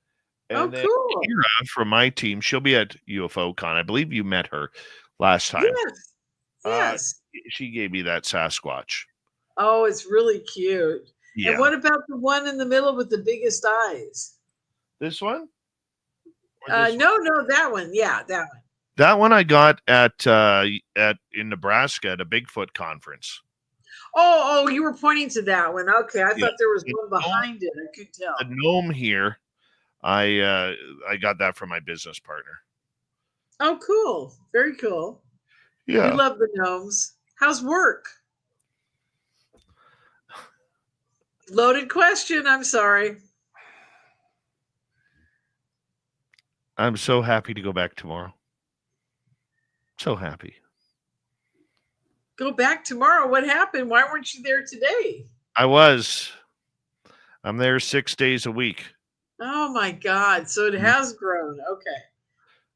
And then cool. Kira from my team, she'll be at UFO Con. I believe you met her last time. Yes. She gave me that Sasquatch. Oh, it's really cute. Yeah. And what about the one in the middle with the biggest eyes? This one? No, that one. Yeah, that one. That one I got in Nebraska at a Bigfoot conference. Oh, you were pointing to that one. Okay, I thought there was one behind it. I could tell. The gnome here, I got that from my business partner. Oh, cool. Very cool. Yeah. We love the gnomes. How's work? Loaded question. I'm sorry. I'm so happy to go back tomorrow. So happy. Go back tomorrow. What happened? Why weren't you there today? I'm there 6 days a week. Oh my God. So it has grown. Okay.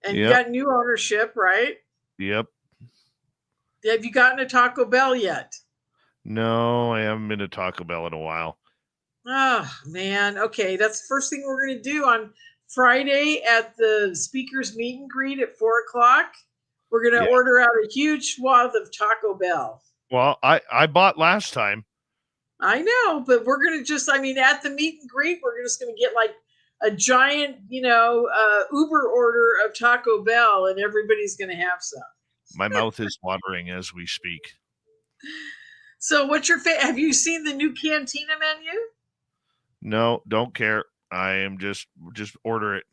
And you Yep. got new ownership, right? Yep. Have you gotten a Taco Bell yet? No, I haven't been to Taco Bell in a while. Oh man. Okay. That's the first thing we're going to do on Friday at the speakers meet and greet at 4:00. We're going to order out a huge swath of Taco Bell. Well, I bought last time. I know, but we're going to at the meet and greet, we're just going to get like a giant, Uber order of Taco Bell, and everybody's going to have some. My mouth is watering as we speak. So, what's your have you seen the new Cantina menu? No, don't care. I am just order it.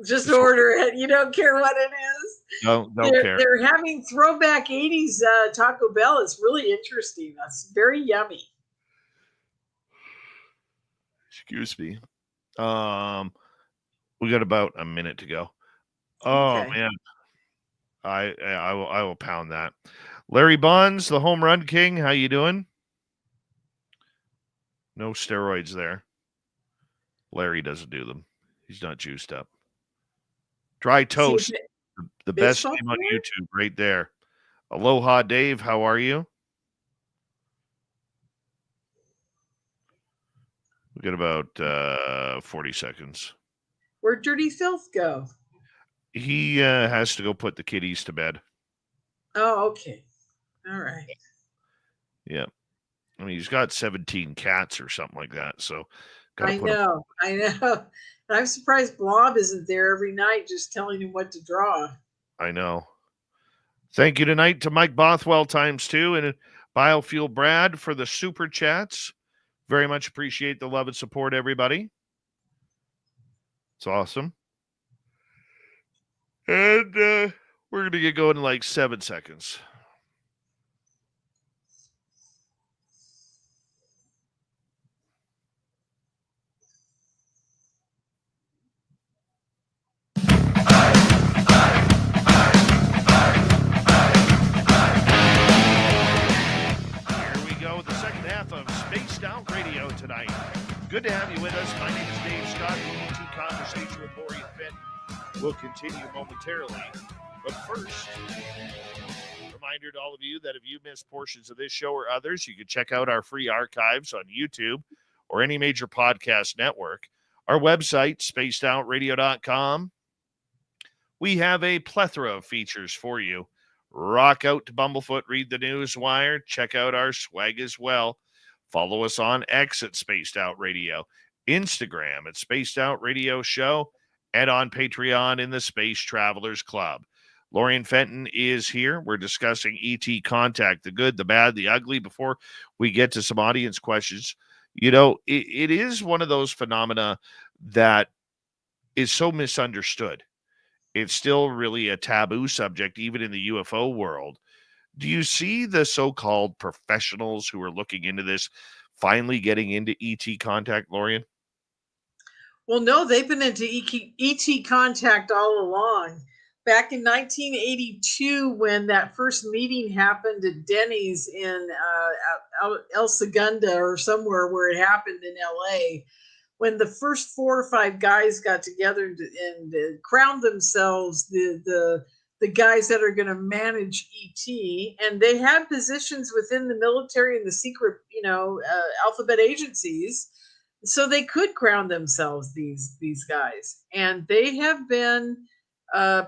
Just order it. You don't care what it is. Don't care. They're having throwback 80s Taco Bell. It's really interesting. That's very yummy. Excuse me. We got about a minute to go. Oh Okay. man. I will pound that. Larry Bonds, the home run king. How you doing? No steroids there. Larry doesn't do them. He's not juiced up. Dry toast. The best name on YouTube right there. Aloha, Dave. How are you? We got about 40 seconds. Where'd Dirty Filth go? He has to go put the kitties to bed. Oh, okay. All right. Yeah. I mean, he's got 17 cats or something like that. So I know. I'm surprised Blob isn't there every night just telling him what to draw. I know. Thank you tonight to Mike Bothwell ×2 and Biofuel Brad for the super chats. Very much appreciate the love and support, everybody. It's awesome. And we're going to get going in like 7 seconds. Spaced Out Radio tonight. Good to have you with us. My name is Dave Scott. The ET Conversation with Lorien Fenton will continue momentarily. But first, reminder to all of you that if you missed portions of this show or others, you can check out our free archives on YouTube or any major podcast network. Our website, spacedoutradio.com. We have a plethora of features for you. Rock out to Bumblefoot, read the news wire, check out our swag as well. Follow us on X at Spaced Out Radio, Instagram at Spaced Out Radio Show, and on Patreon in the Space Travelers Club. Lorien Fenton is here. We're discussing ET contact, the good, the bad, the ugly. Before we get to some audience questions, it is one of those phenomena that is so misunderstood. It's still really a taboo subject, even in the UFO world. Do you see the so-called professionals who are looking into this finally getting into ET contact, Lorien? Well, no, they've been into ET contact all along. Back in 1982, when that first meeting happened at Denny's in El Segundo or somewhere where it happened in LA, when the first 4 or 5 guys got together and crowned themselves the guys that are going to manage ET, and they had positions within the military and the secret, alphabet agencies, so they could crown themselves these guys, and they have been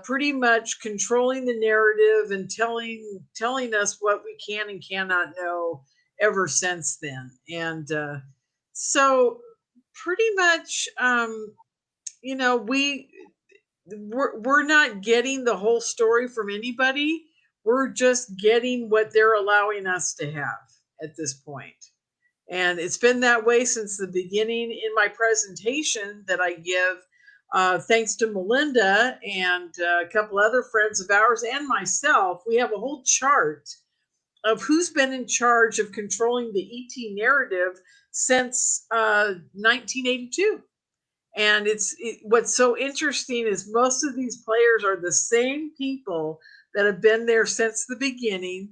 pretty much controlling the narrative and telling us what we can and cannot know ever since then, and so pretty much, we're not getting the whole story from anybody. We're just getting what they're allowing us to have at this point. And it's been that way since the beginning. In my presentation that I give, thanks to Melinda and a couple other friends of ours and myself, we have a whole chart of who's been in charge of controlling the ET narrative since 1982. And what's so interesting is most of these players are the same people that have been there since the beginning.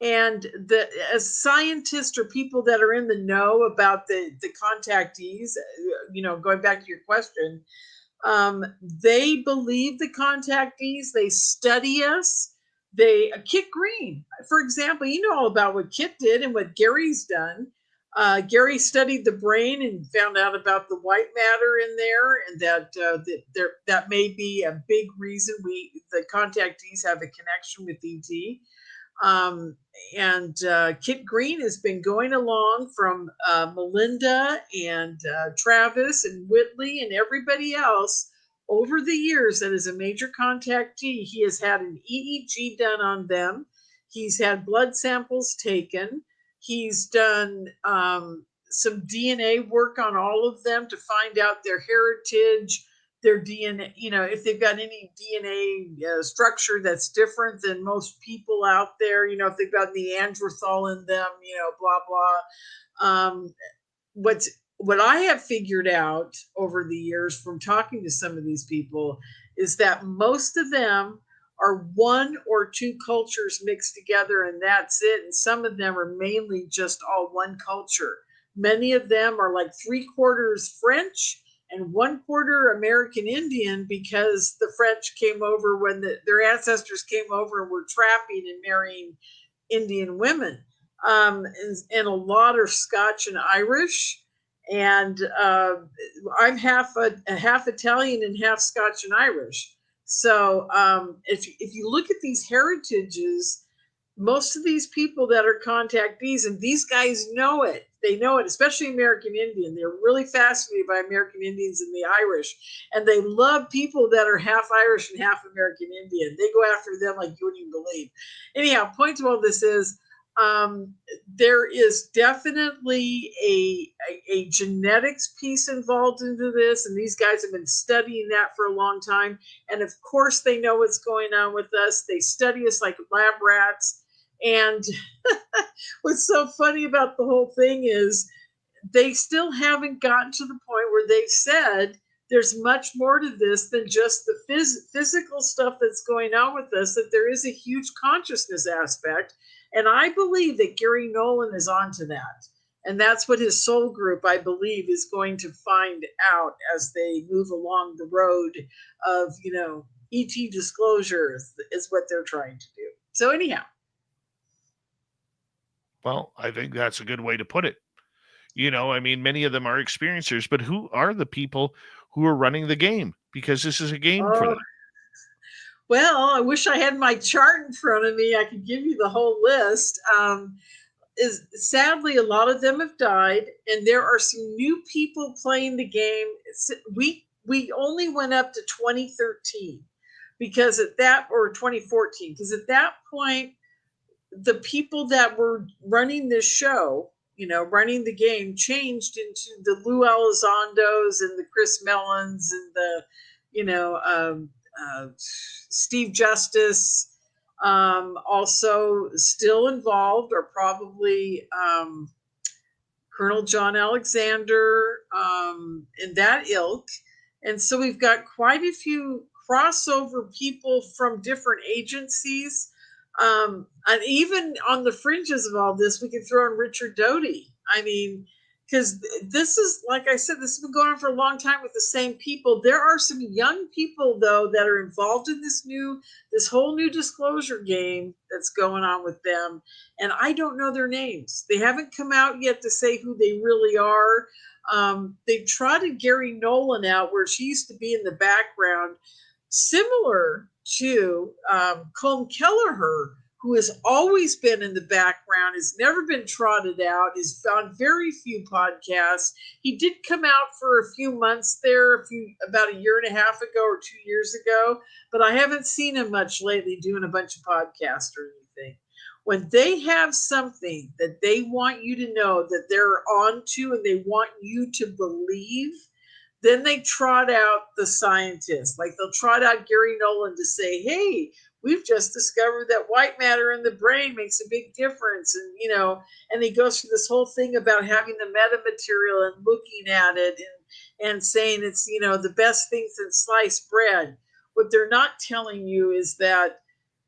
And as scientists or people that are in the know about the contactees, going back to your question, they believe the contactees, they study us. Kit Green, for example, you know all about what Kit did and what Gary's done. Gary studied the brain and found out about the white matter in there, and that may be a big reason the contactees have a connection with ET. And Kit Green has been going along from Melinda and Travis and Whitley and everybody else over the years that is a major contactee. He has had an EEG done on them. He's had blood samples taken. He's done some DNA work on all of them to find out their heritage, their DNA, if they've got any DNA structure that's different than most people out there, if they've got Neanderthal in them, blah, blah. What I have figured out over the years from talking to some of these people is that most of them are one or two cultures mixed together, and that's it. And some of them are mainly just all one culture. Many of them are like 3/4 French and 1/4 American Indian, because the French came over when their ancestors came over and were trapping and marrying Indian women. And a lot are Scotch and Irish. And I'm half Italian and half Scotch and Irish. So if you look at these heritages, most of these people that are contactees, and these guys know it. They know it, especially American Indian. They're really fascinated by American Indians and the Irish. And they love people that are half Irish and half American Indian. They go after them like you wouldn't even believe. Anyhow, point to all this is there is definitely a genetics piece involved into this. And these guys have been studying that for a long time. And of course, they know what's going on with us. They study us like lab rats. And what's so funny about the whole thing is they still haven't gotten to the point where they've said there's much more to this than just the physical stuff that's going on with us, that there is a huge consciousness aspect. And I believe that Gary Nolan is onto that. And that's what his soul group, I believe, is going to find out as they move along the road of, ET disclosure is what they're trying to do. So anyhow. Well, I think that's a good way to put it. Many of them are experiencers, but who are the people who are running the game? Because this is a game for them. Well, I wish I had my chart in front of me. I could give you the whole list. Sadly, a lot of them have died, and there are some new people playing the game. We only went up to 2013 because or 2014, because at that point, the people that were running this show, running the game, changed into the Lou Elizondos and the Chris Mellons and the, Steve Justice. Also still involved are probably Colonel John Alexander in that ilk. And so we've got quite a few crossover people from different agencies. And even on the fringes of all this, we can throw in Richard Doty. Because this is, like I said, this has been going on for a long time with the same people. There are some young people, though, that are involved in this whole new disclosure game that's going on with them. And I don't know their names. They haven't come out yet to say who they really are. They've trotted Gary Nolan out, where she used to be in the background, similar to Colm Kelleher, who has always been in the background, has never been trotted out, has found very few podcasts. He did come out for a few months there, about a year and a half ago or 2 years ago, but I haven't seen him much lately doing a bunch of podcasts or anything. When they have something that they want you to know that they're onto and they want you to believe, then they trot out the scientists. Like they'll trot out Gary Nolan to say, hey, we've just discovered that white matter in the brain makes a big difference. And, and he goes through this whole thing about having the metamaterial and looking at it and saying it's, the best thing since sliced bread. What they're not telling you is that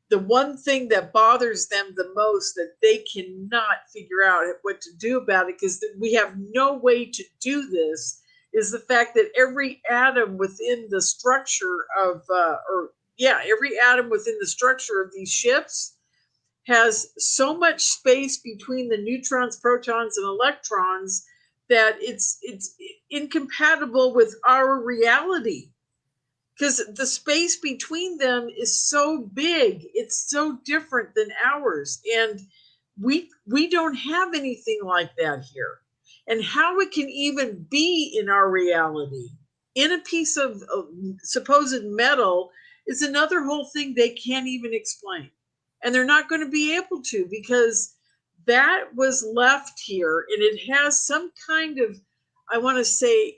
the one thing that bothers them the most, that they cannot figure out what to do about it, because we have no way to do this, is the fact that every atom within the structure of, every atom within the structure of these ships has so much space between the neutrons, protons, and electrons that it's incompatible with our reality. because the space between them is so big. It's so different than ours. And we don't have anything like that here. And how it can even be in our reality, in a piece of supposed metal, is another whole thing they can't even explain. And they're not going to be able to, because that was left here and it has some kind of, I want to say,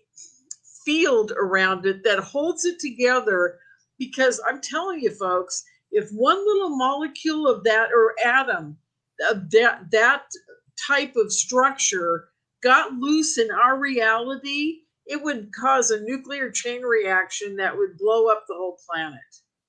field around it that holds it together. Because I'm telling you, folks, if one little molecule of that, or atom of that type of structure got loose in our reality, it would cause a nuclear chain reaction that would blow up the whole planet.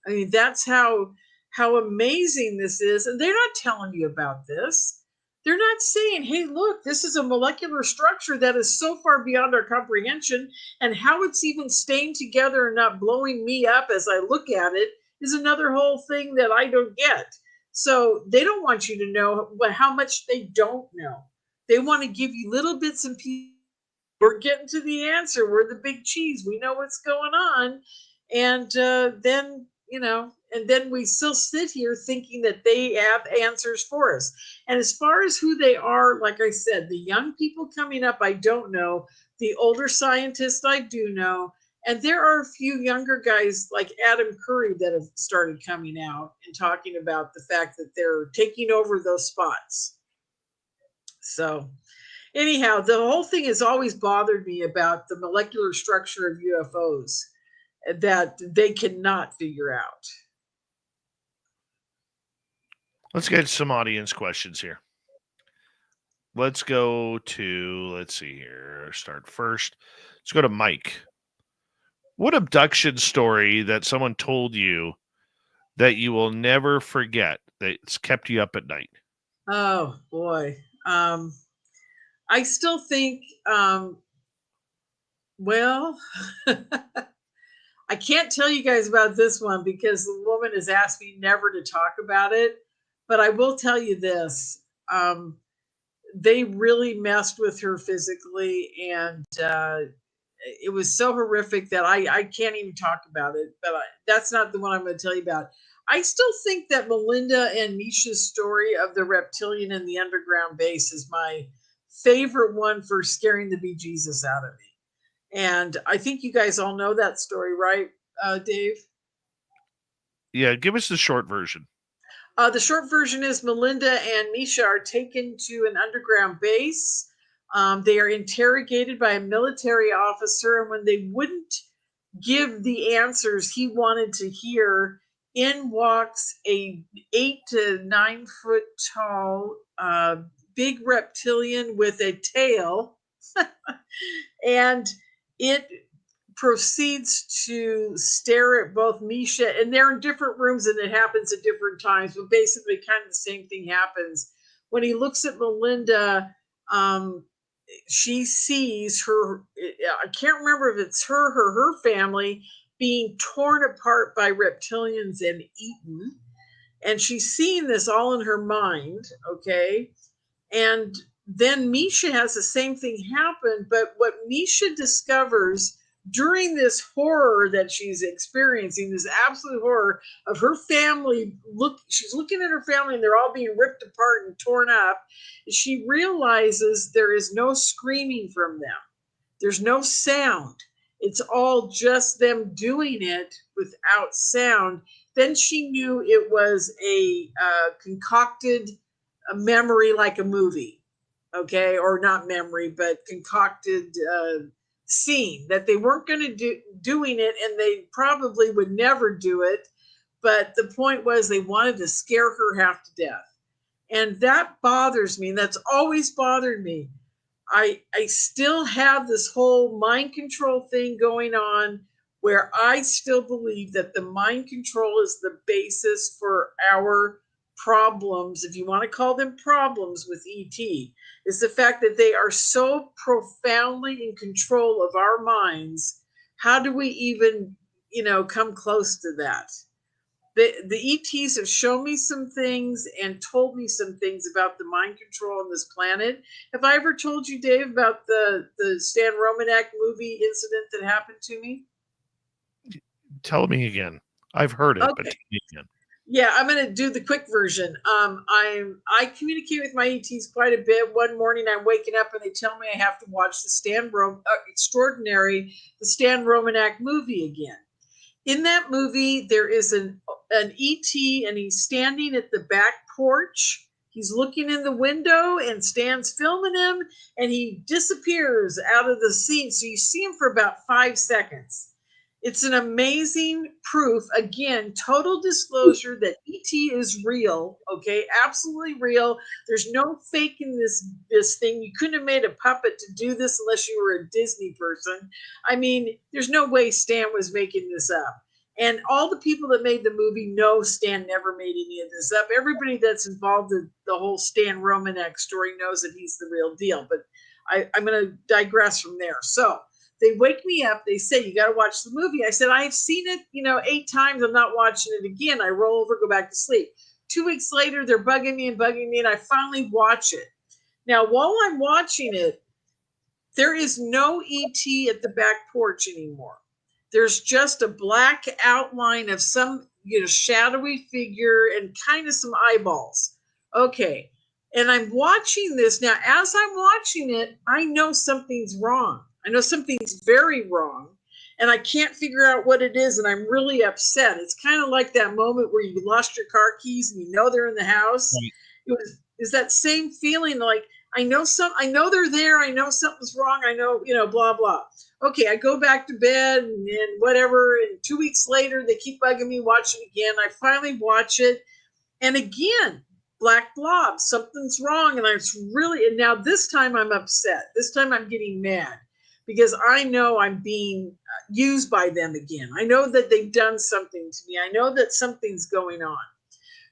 I mean, that's how amazing this is. And they're not telling you about this. They're not saying, hey, look, this is a molecular structure that is so far beyond our comprehension, and how it's even staying together and not blowing me up as I look at it is another whole thing that I don't get. So they don't want you to know how much they don't know. They want to give you little bits and pieces. We're getting to the answer. We're the big cheese. We know what's going on. And then, and then we still sit here thinking that they have answers for us. And as far as who they are, like I said, the young people coming up, I don't know. The older scientists, I do know. And there are a few younger guys like Adam Curry that have started coming out and talking about the fact that they're taking over those spots. So anyhow, the whole thing has always bothered me about the molecular structure of UFOs that they cannot figure out. Let's get some audience questions here. Let's go to, let's see here, start first. Let's go to Mike. What abduction story that someone told you that you will never forget that's kept you up at night? Oh, boy. I still think, well, I can't tell you guys about this one because the woman has asked me never to talk about it. But I will tell you this. They really messed with her physically, and it was so horrific that I can't even talk about it. But that's not the one I'm going to tell you about. I still think that Melinda and Misha's story of the reptilian in the underground base is my favorite one for scaring the bejesus out of me. And I think you guys all know that story, right, Dave? Yeah, give us the short version. The short version is Melinda and Misha are taken to an underground base. They are interrogated by a military officer, and when they wouldn't give the answers he wanted to hear, in walks a 8 to 9 foot tall big reptilian with a tail, and it proceeds to stare at both Misha, and they're in different rooms and it happens at different times, but basically kind of the same thing happens. When he looks at Melinda, she sees her, I can't remember if it's her or her family, being torn apart by reptilians and eaten. And she's seeing this all in her mind, okay? And then Misha has the same thing happen, but what Misha discovers during this horror that she's experiencing, this absolute horror of her family, she's looking at her family and they're all being ripped apart and torn up, she realizes there is no screaming from them. There's no sound. It's all just them doing it without sound. Then she knew it was a concocted memory, like a movie, okay? Or not memory, but concocted scene that they weren't going to doing it, and they probably would never do it. But the point was they wanted to scare her half to death. And that bothers me. And that's always bothered me. I still have this whole mind control thing going on, where I still believe that the mind control is the basis for our problems, if you want to call them problems with ET, is the fact that they are so profoundly in control of our minds. How do we even, come close to that? The ETs have shown me some things and told me some things about the mind control on this planet. Have I ever told you, Dave, about the Stan Romanek movie incident that happened to me? Tell me again. I've heard it, but Okay. tell me again. Yeah, I'm going to do the quick version. I communicate with my ETs quite a bit. One morning I'm waking up and they tell me I have to watch the Stan Romanek movie again. In that movie, there is an ET and he's standing at the back porch. He's looking in the window and Stan's filming him and he disappears out of the scene. So you see him for about 5 seconds. It's an amazing proof. Again, total disclosure that ET is real. Okay, absolutely real. There's no faking this thing. You couldn't have made a puppet to do this unless you were a Disney person. I mean, there's no way Stan was making this up. And all the people that made the movie know Stan never made any of this up. Everybody that's involved in the whole Stan Romanek story knows that he's the real deal. But I'm going to digress from there. So they wake me up. They say, you got to watch the movie. I said, I've seen it, 8 times. I'm not watching it again. I roll over, go back to sleep. 2 weeks later, they're bugging me, and I finally watch it. Now, while I'm watching it, there is no ET at the back porch anymore. There's just a black outline of some, shadowy figure and kind of some eyeballs. Okay. And I'm watching this. Now, as I'm watching it, I know something's wrong. I know something's very wrong. And I can't figure out what it is. And I'm really upset. It's kind of like that moment where you lost your car keys and you know they're in the house. Right. It's that same feeling like, I know they're there. I know something's wrong. I know, blah, blah. Okay, I go back to bed and whatever. And 2 weeks later, they keep bugging me, watch it again. I finally watch it. And again, black blob, something's wrong. And now this time I'm upset. This time I'm getting mad because I know I'm being used by them again. I know that they've done something to me. I know that something's going on.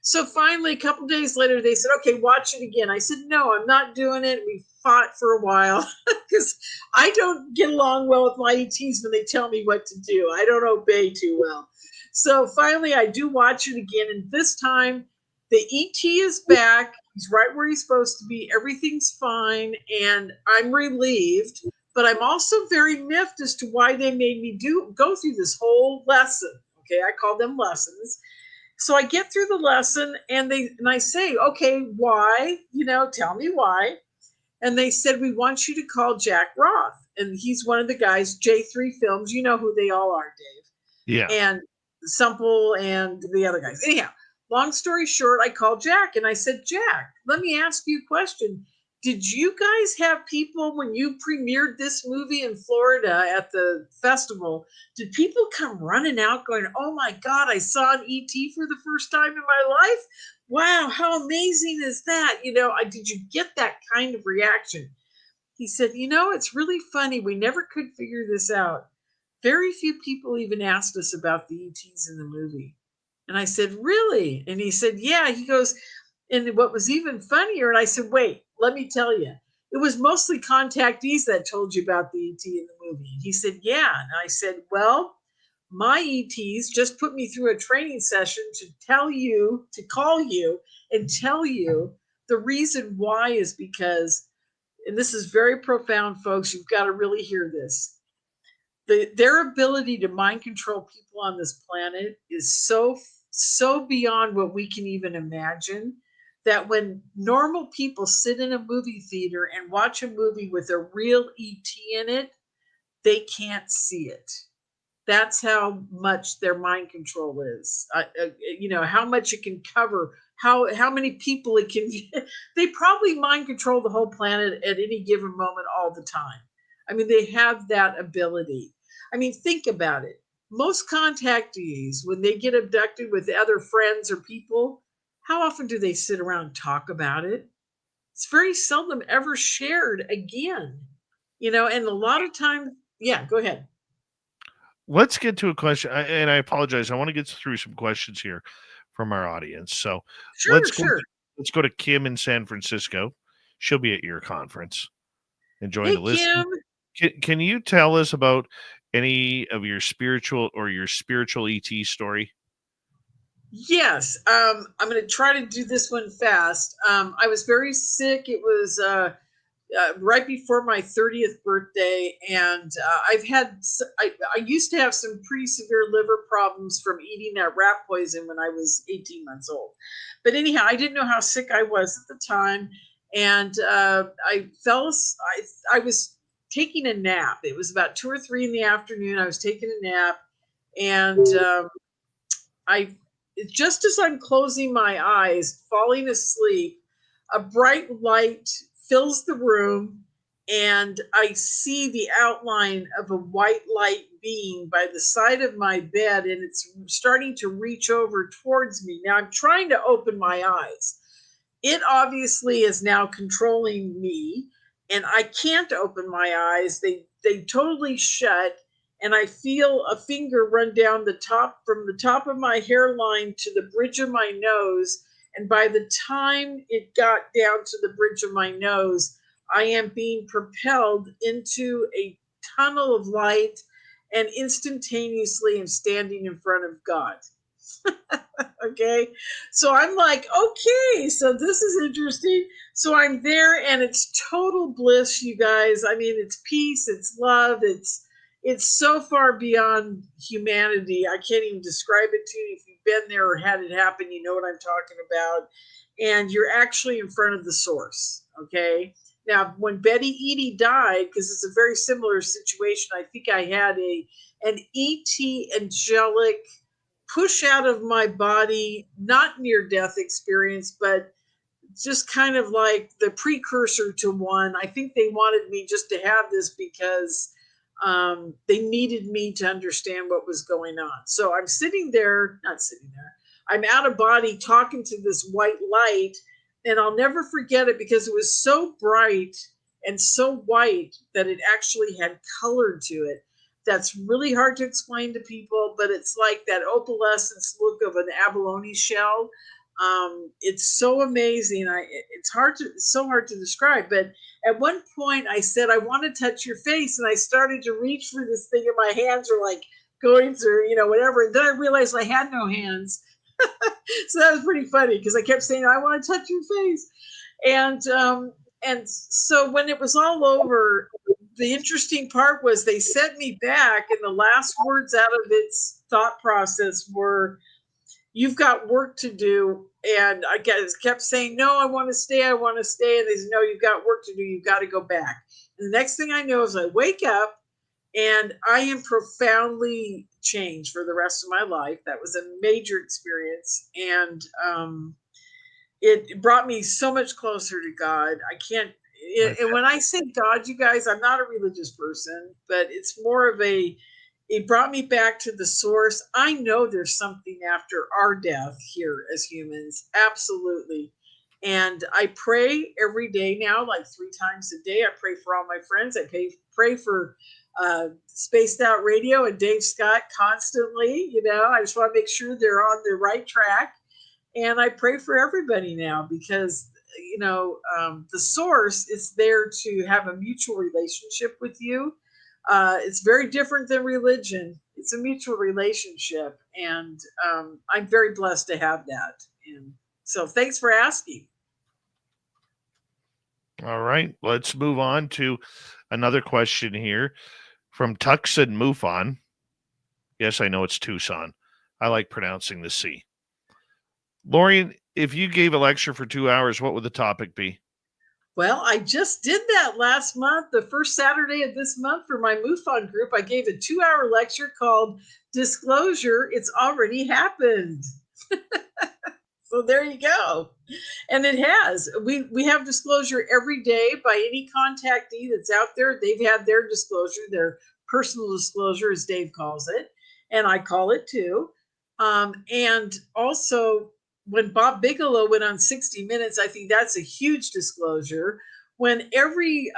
So finally, a couple days later, they said, okay, watch it again. I said, no, I'm not doing it. We fought for a while because I don't get along well with my ETs when they tell me what to do. I don't obey too well. So finally, I do watch it again. And this time, the ET is back. He's right where he's supposed to be. Everything's fine. And I'm relieved. But I'm also very miffed as to why they made me go through this whole lesson. Okay, I call them lessons. So I get through the lesson and I say, okay, why? Tell me why. And they said, we want you to call Jack Roth. And he's one of the guys, J3 Films. You know who they all are, Dave. Yeah. And Sumple and the other guys. Anyhow, long story short, I called Jack and I said, Jack, let me ask you a question. Did you guys have people, when you premiered this movie in Florida at the festival, did people come running out going, oh my God, I saw an ET for the first time in my life? Wow, how amazing is that? Did you get that kind of reaction? He said, it's really funny. We never could figure this out. Very few people even asked us about the ETs in the movie. And I said, really? And he said, yeah. He goes, and what was even funnier, and I said, wait, let me tell you, it was mostly contactees that told you about the ET in the movie. He said, yeah. And I said, well, my ETs just put me through a training session to call you and tell you the reason why is because, and this is very profound, folks, you've got to really hear this. Their ability to mind control people on this planet is so beyond what we can even imagine, that when normal people sit in a movie theater and watch a movie with a real ET in it, they can't see it. That's how much their mind control is. How much it can cover, how many people it can. They probably mind control the whole planet at any given moment all the time. I mean, they have that ability. I mean, think about it. Most contactees, when they get abducted with other friends or people, how often do they sit around and talk about it? It's very seldom ever shared again, and a lot of times, yeah, go ahead. Let's get to a question, and I apologize. I want to get through some questions here from our audience. So let's go to Kim in San Francisco. She'll be at your conference, enjoying the list. Can you tell us about any of your spiritual ET story? Yes. I'm going to try to do this one fast. I was very sick. It was right before my 30th birthday, and I used to have some pretty severe liver problems from eating that rat poison when I was 18 months old. But anyhow, I didn't know how sick I was at the time, and I was taking a nap. It was about 2 or 3 in the afternoon. I was taking a nap, and I just as I'm closing my eyes, falling asleep, a bright light fills the room, and I see the outline of a white light being by the side of my bed, and it's starting to reach over towards me. Now I'm trying to open my eyes. It obviously is now controlling me, and I can't open my eyes. They totally shut, and I feel a finger run down the top, from the top of my hairline to the bridge of my nose. And by the time it got down to the bridge of my nose, I am being propelled into a tunnel of light, and instantaneously am standing in front of God. Okay. So I'm like, okay, so this is interesting. So I'm there, and it's total bliss, you guys. I mean, it's peace, it's love, it's so far beyond humanity. I can't even describe it to you. If you've been there or had it happen, you know what I'm talking about. And you're actually in front of the source. Okay. Now, when Betty Eadie died, because it's a very similar situation, I think I had an ET angelic push out of my body, not near death experience, but just kind of like the precursor to one. I think they wanted me just to have this because they needed me to understand what was going on. So I'm sitting there, not sitting there, I'm out of body talking to this white light, and I'll never forget it because it was so bright and so white that it actually had color to it. That's really hard to explain to people, but it's like that opalescence look of an abalone shell. It's so amazing. It's so hard to describe. But at one point, I said, "I want to touch your face," and I started to reach for this thing, and my hands were like going through, whatever. And then I realized I had no hands, so that was pretty funny because I kept saying, "I want to touch your face," and so when it was all over, the interesting part was they sent me back, and the last words out of its thought process were, "You've got work to do." And I kept saying, "No, I want to stay. I want to stay." And they said, "No, you've got work to do. You've got to go back." And the next thing I know is I wake up, and I am profoundly changed for the rest of my life. That was a major experience. And it brought me so much closer to God. And when I say God, you guys, I'm not a religious person, but it's more of it brought me back to the source. I know there's something after our death here as humans. Absolutely. And I pray every day now, like 3 times a day. I pray for all my friends. I pray for Spaced Out Radio and Dave Scott constantly. I just want to make sure they're on the right track. And I pray for everybody now because, the source is there to have a mutual relationship with you. It's very different than religion. It's a mutual relationship. And I'm very blessed to have that. And so thanks for asking. All right. Let's move on to another question here from Tucson MUFON. Yes, I know it's Tucson. I like pronouncing the C. Lorien, if you gave a lecture for 2 hours, what would the topic be? Well, I just did that last month, the first Saturday of this month for my MUFON group. I gave a 2-hour lecture called Disclosure, It's Already Happened. So there you go. And it has. We have disclosure every day by any contactee that's out there. They've had their disclosure, their personal disclosure, as Dave calls it. And I call it too. And also, when Bob Bigelow went on 60 Minutes, I think that's a huge disclosure. When every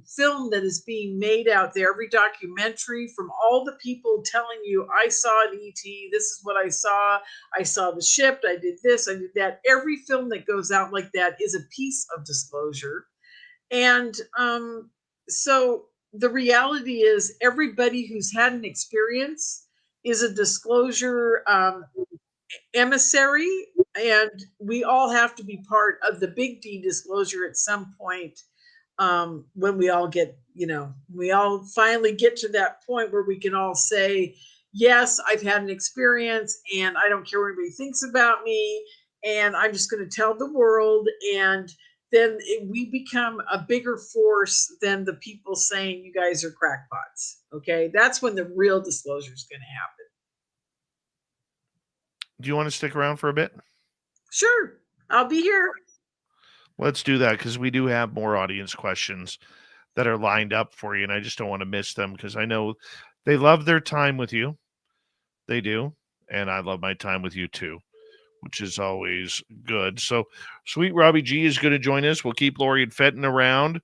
film that is being made out there, every documentary from all the people telling you, "I saw an ET, this is what I saw the ship, I did this, I did that." Every film that goes out like that is a piece of disclosure. And so the reality is everybody who's had an experience is a disclosure emissary, and we all have to be part of the big D disclosure at some point. when we all get, we all finally get to that point where we can all say, yes, I've had an experience and I don't care what anybody thinks about me. And I'm just going to tell the world. And then we become a bigger force than the people saying you guys are crackpots. Okay. That's when the real disclosure is going to happen. Do you want to stick around for a bit? Sure. I'll be here. Let's do that because we do have more audience questions that are lined up for you, and I just don't want to miss them because I know they love their time with you. They do, and I love my time with you too, which is always good. So, Sweet Robbie G is going to join us. We'll keep Lorien Fenton around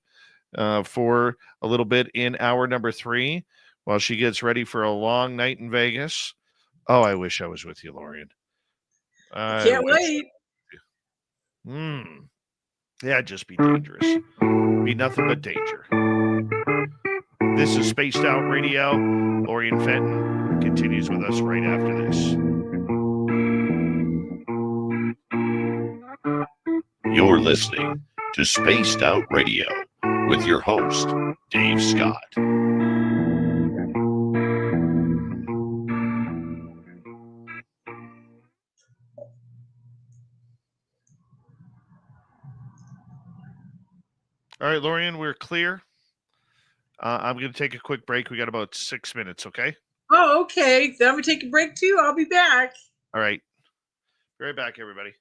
for a little bit in hour number 3 while she gets ready for a long night in Vegas. Oh, I wish I was with you, Lorien. Can't wait. Yeah, just be dangerous. Be nothing but danger. This is Spaced Out Radio. Lorien Fenton continues with us right after this. You're listening to Spaced Out Radio with your host, Dave Scott. All right, Lorien, we're clear. I'm going to take a quick break. We got about 6 minutes, okay? Oh, okay. Then I'm going to take a break too. I'll be back. All right. Be right back, everybody.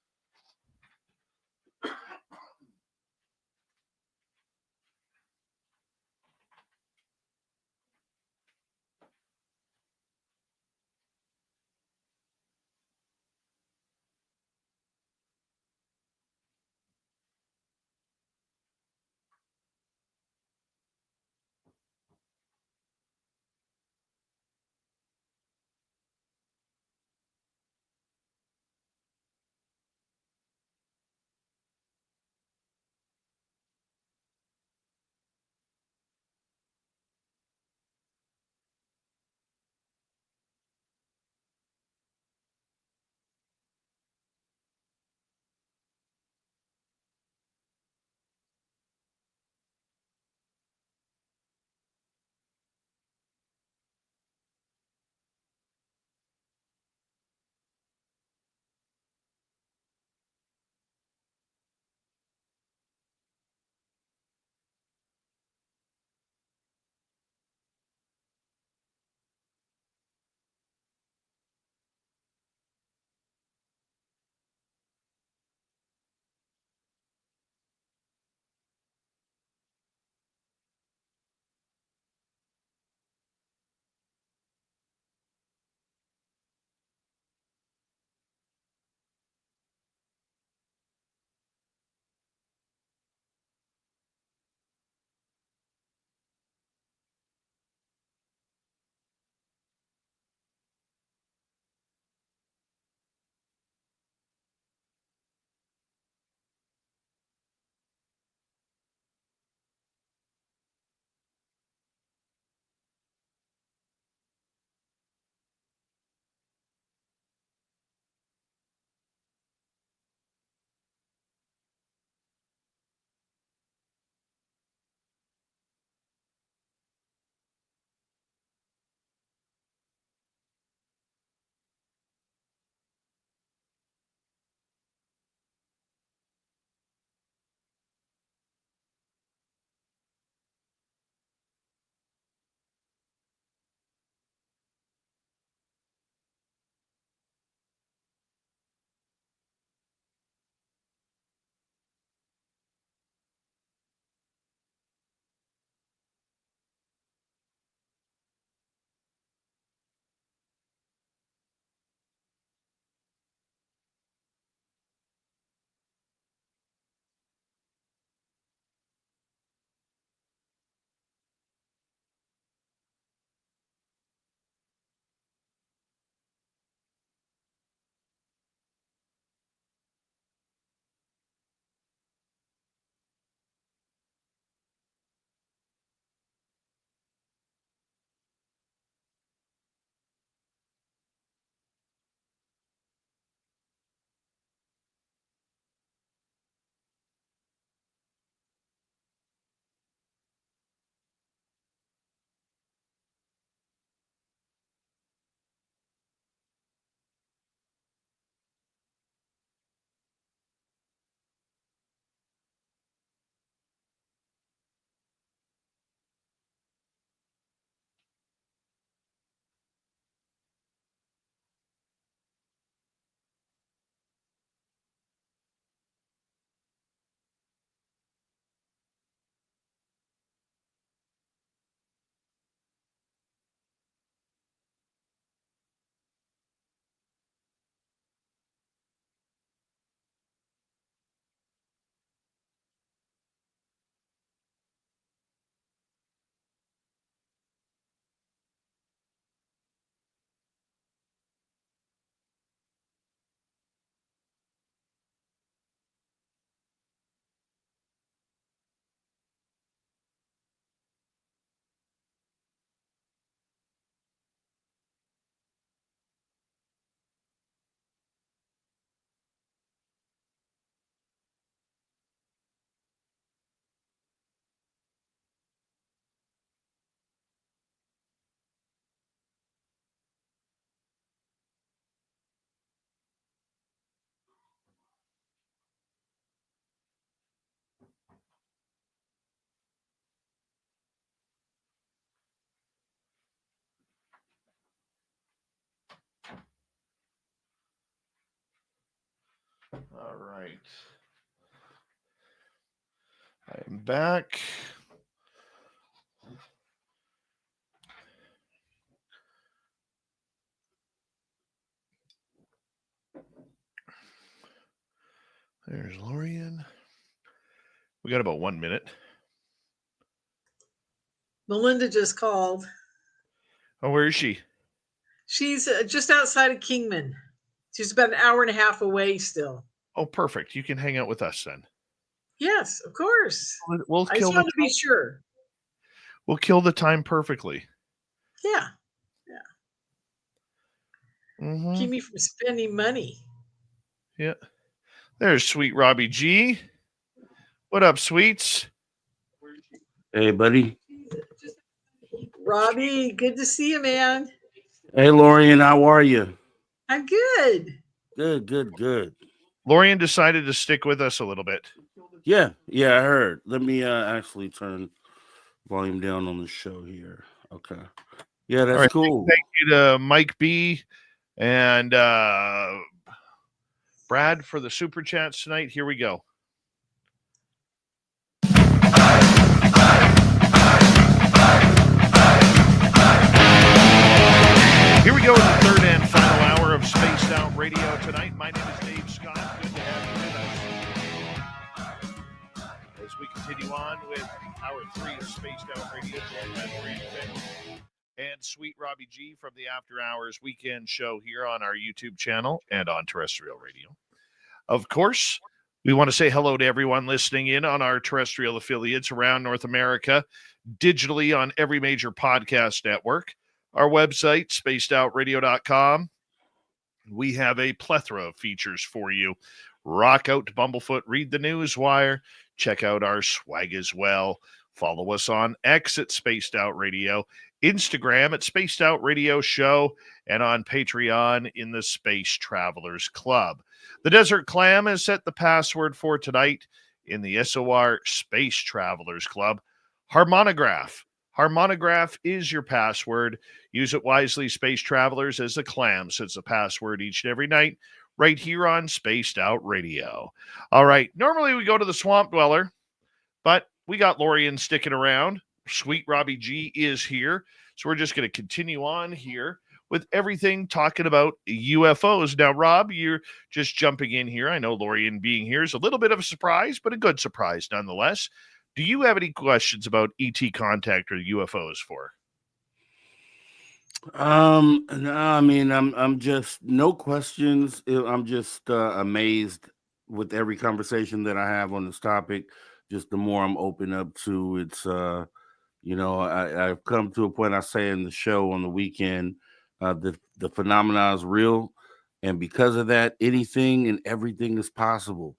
All right. I'm back. There's Lorien. We got about 1 minute. Melinda just called. Oh, where is she? She's just outside of Kingman. She's about an hour and a half away still. Oh, perfect. You can hang out with us then. Yes, of course. We'll I kill just want to be sure. We'll kill the time perfectly. Yeah. Mm-hmm. Keep me from spending money. Yeah. There's Sweet Robbie G. What up, Sweets? Hey, buddy. Robbie, good to see you, man. Hey, Lorien, how are you? I'm good. Good. Lorien decided to stick with us a little bit. Yeah, I heard. Let me actually turn volume down on the show here. Okay. Yeah, that's cool. Thank you to Mike B and Brad for the super chats tonight. Here we go. Here we go in the third and final hour of Spaced Out Radio tonight. My name is Dave Scott. Good to have you with us. As we continue on with hour 3 of Spaced Out Radio, joined by Lorien Fenton and Sweet Robbie G from the After Hours Weekend Show here on our YouTube channel and on terrestrial radio. Of course, we want to say hello to everyone listening in on our terrestrial affiliates around North America, digitally on every major podcast network. Our website, spacedoutradio.com. We have a plethora of features for you. Rock out to Bumblefoot, read the news wire, check out our swag as well. Follow us on X at Spaced Out Radio, Instagram at Spaced Out Radio Show, and on Patreon in the Space Travelers Club. The Desert Clam has set the password for tonight in the SOR Space Travelers Club. Harmonograph. Harmonograph is your password. Use it wisely, Space Travelers, as the Clam sets the password each and every night right here on Spaced Out Radio. All right, normally we go to the Swamp Dweller, but we got Lorien sticking around. Sweet Robbie G is here, so we're just going to continue on here with everything talking about UFOs. Now, Rob, you're just jumping in here. I know Lorien being here is a little bit of a surprise, but a good surprise nonetheless. Do you have any questions about ET contact or UFOs for? No, I mean, I'm just no questions. I'm just amazed with every conversation that I have on this topic. Just the more I'm open up to, it's I've come to a point. I say in the show on the weekend, the phenomena is real, and because of that, anything and everything is possible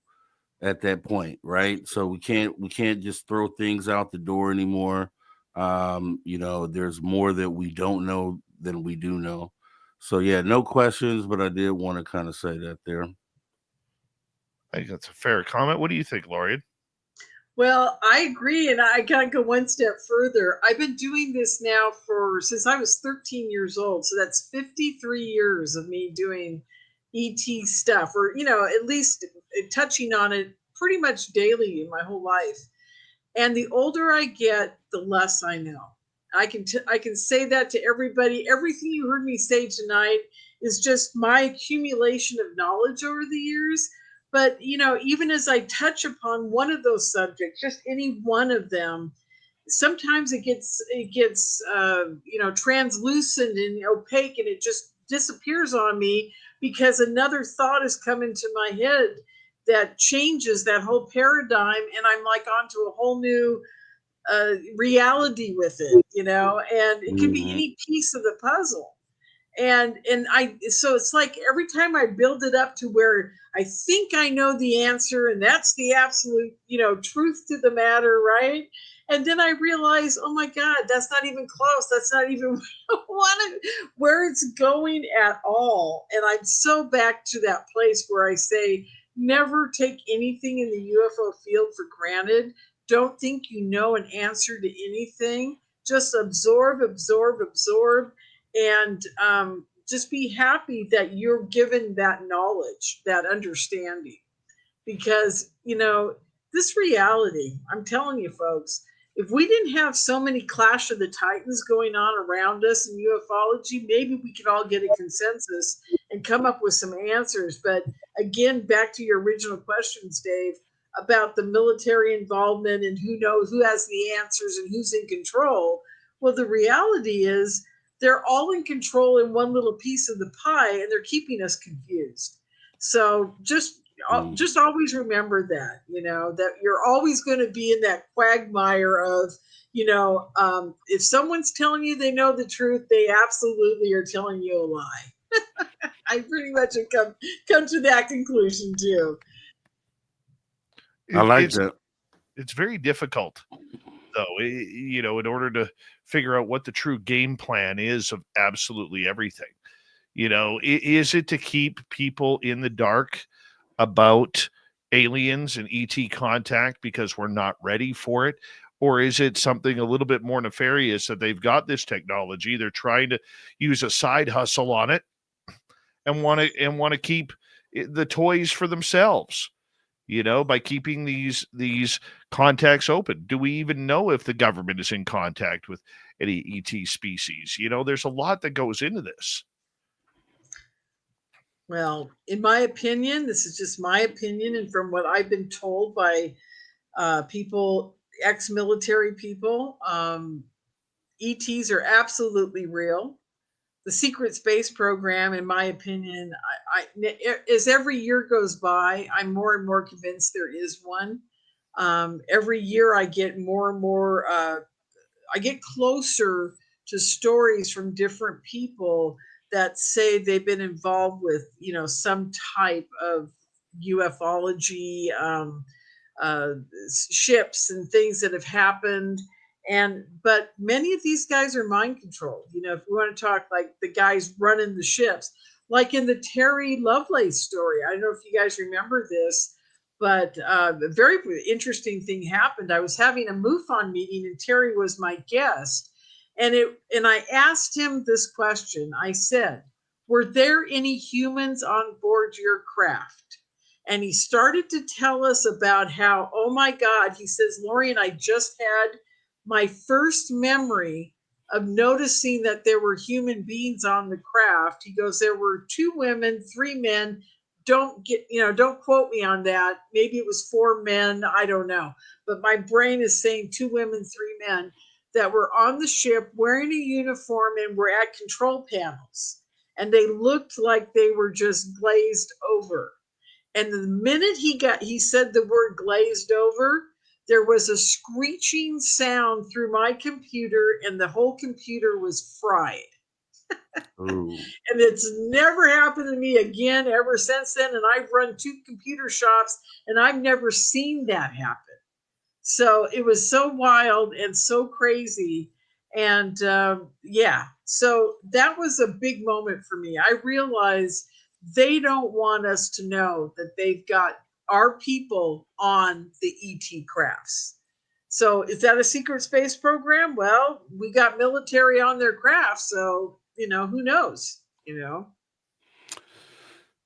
at that point, right? So we can't just throw things out the door anymore. There's more that we don't know than we do know. So yeah, no questions, but I did want to kind of say that there. I think that's a fair comment. What do you think, Lorien? Well, I agree, and I gotta go one step further. I've been doing this now since I was 13 years old, so that's 53 years of me doing ET stuff, or at least touching on it pretty much daily in my whole life. And the older I get, the less I know. I can say that to everybody. Everything you heard me say tonight is just my accumulation of knowledge over the years. But, even as I touch upon one of those subjects, just any one of them, sometimes it gets translucent and opaque, and it just disappears on me because another thought has come into my head that changes that whole paradigm, and I'm like onto a whole new reality with it, and it can be any piece of the puzzle. So it's like every time I build it up to where I think I know the answer, and that's the absolute, truth to the matter, right? And then I realize, oh my God, that's not even close. That's not even where it's going at all. And I'm so back to that place where I say, never take anything in the UFO field for granted. Don't think you know an answer to anything. Just absorb, and just be happy that you're given that knowledge, that understanding. because, this reality, I'm telling you, folks, if we didn't have so many Clash of the Titans going on around us in ufology, maybe we could all get a consensus and come up with some answers. But again, back to your original questions, Dave, about the military involvement and who knows who has the answers and who's in control. Well, the reality is they're all in control in one little piece of the pie, and they're keeping us confused. So just always remember that, that you're always going to be in that quagmire of, if someone's telling you they know the truth, they absolutely are telling you a lie. I pretty much have come to that conclusion too. I like that. It's very difficult, though, in order to figure out what the true game plan is of absolutely everything. Is it to keep people in the dark about aliens and ET contact because we're not ready for it? Or is it something a little bit more nefarious that they've got this technology, they're trying to use a side hustle on it and want to keep the toys for themselves, by keeping these contacts open? Do we even know if the government is in contact with any ET species? There's a lot that goes into this. Well, in my opinion, this is just my opinion, and from what I've been told by people, ex-military people, ETs are absolutely real. The secret space program, in my opinion, as every year goes by, I'm more and more convinced there is one. Every year I get more and more, I get closer to stories from different people that say they've been involved with, some type of ufology, ships and things that have happened. But many of these guys are mind controlled. If we want to talk like the guys running the ships, like in the Terry Lovelace story. I don't know if you guys remember this, but a very interesting thing happened. I was having a MUFON meeting and Terry was my guest. And I asked him this question. I said, were there any humans on board your craft? And he started to tell us about how, oh my God, he says, Lorien, I just had my first memory of noticing that there were human beings on the craft. He goes, there were 2 women, 3 men. Don't quote me on that. Maybe it was 4 men. I don't know. But my brain is saying 2 women, 3 men that were on the ship wearing a uniform and were at control panels. And they looked like they were just glazed over. And the minute he said the word glazed over, there was a screeching sound through my computer and the whole computer was fried. And it's never happened to me again ever since then. And I've run 2 computer shops and I've never seen that happen. So it was so wild and so crazy. And so that was a big moment for me. I realized they don't want us to know that they've got our people on the ET crafts. So is that a secret space program? Well, we got military on their craft. So, who knows,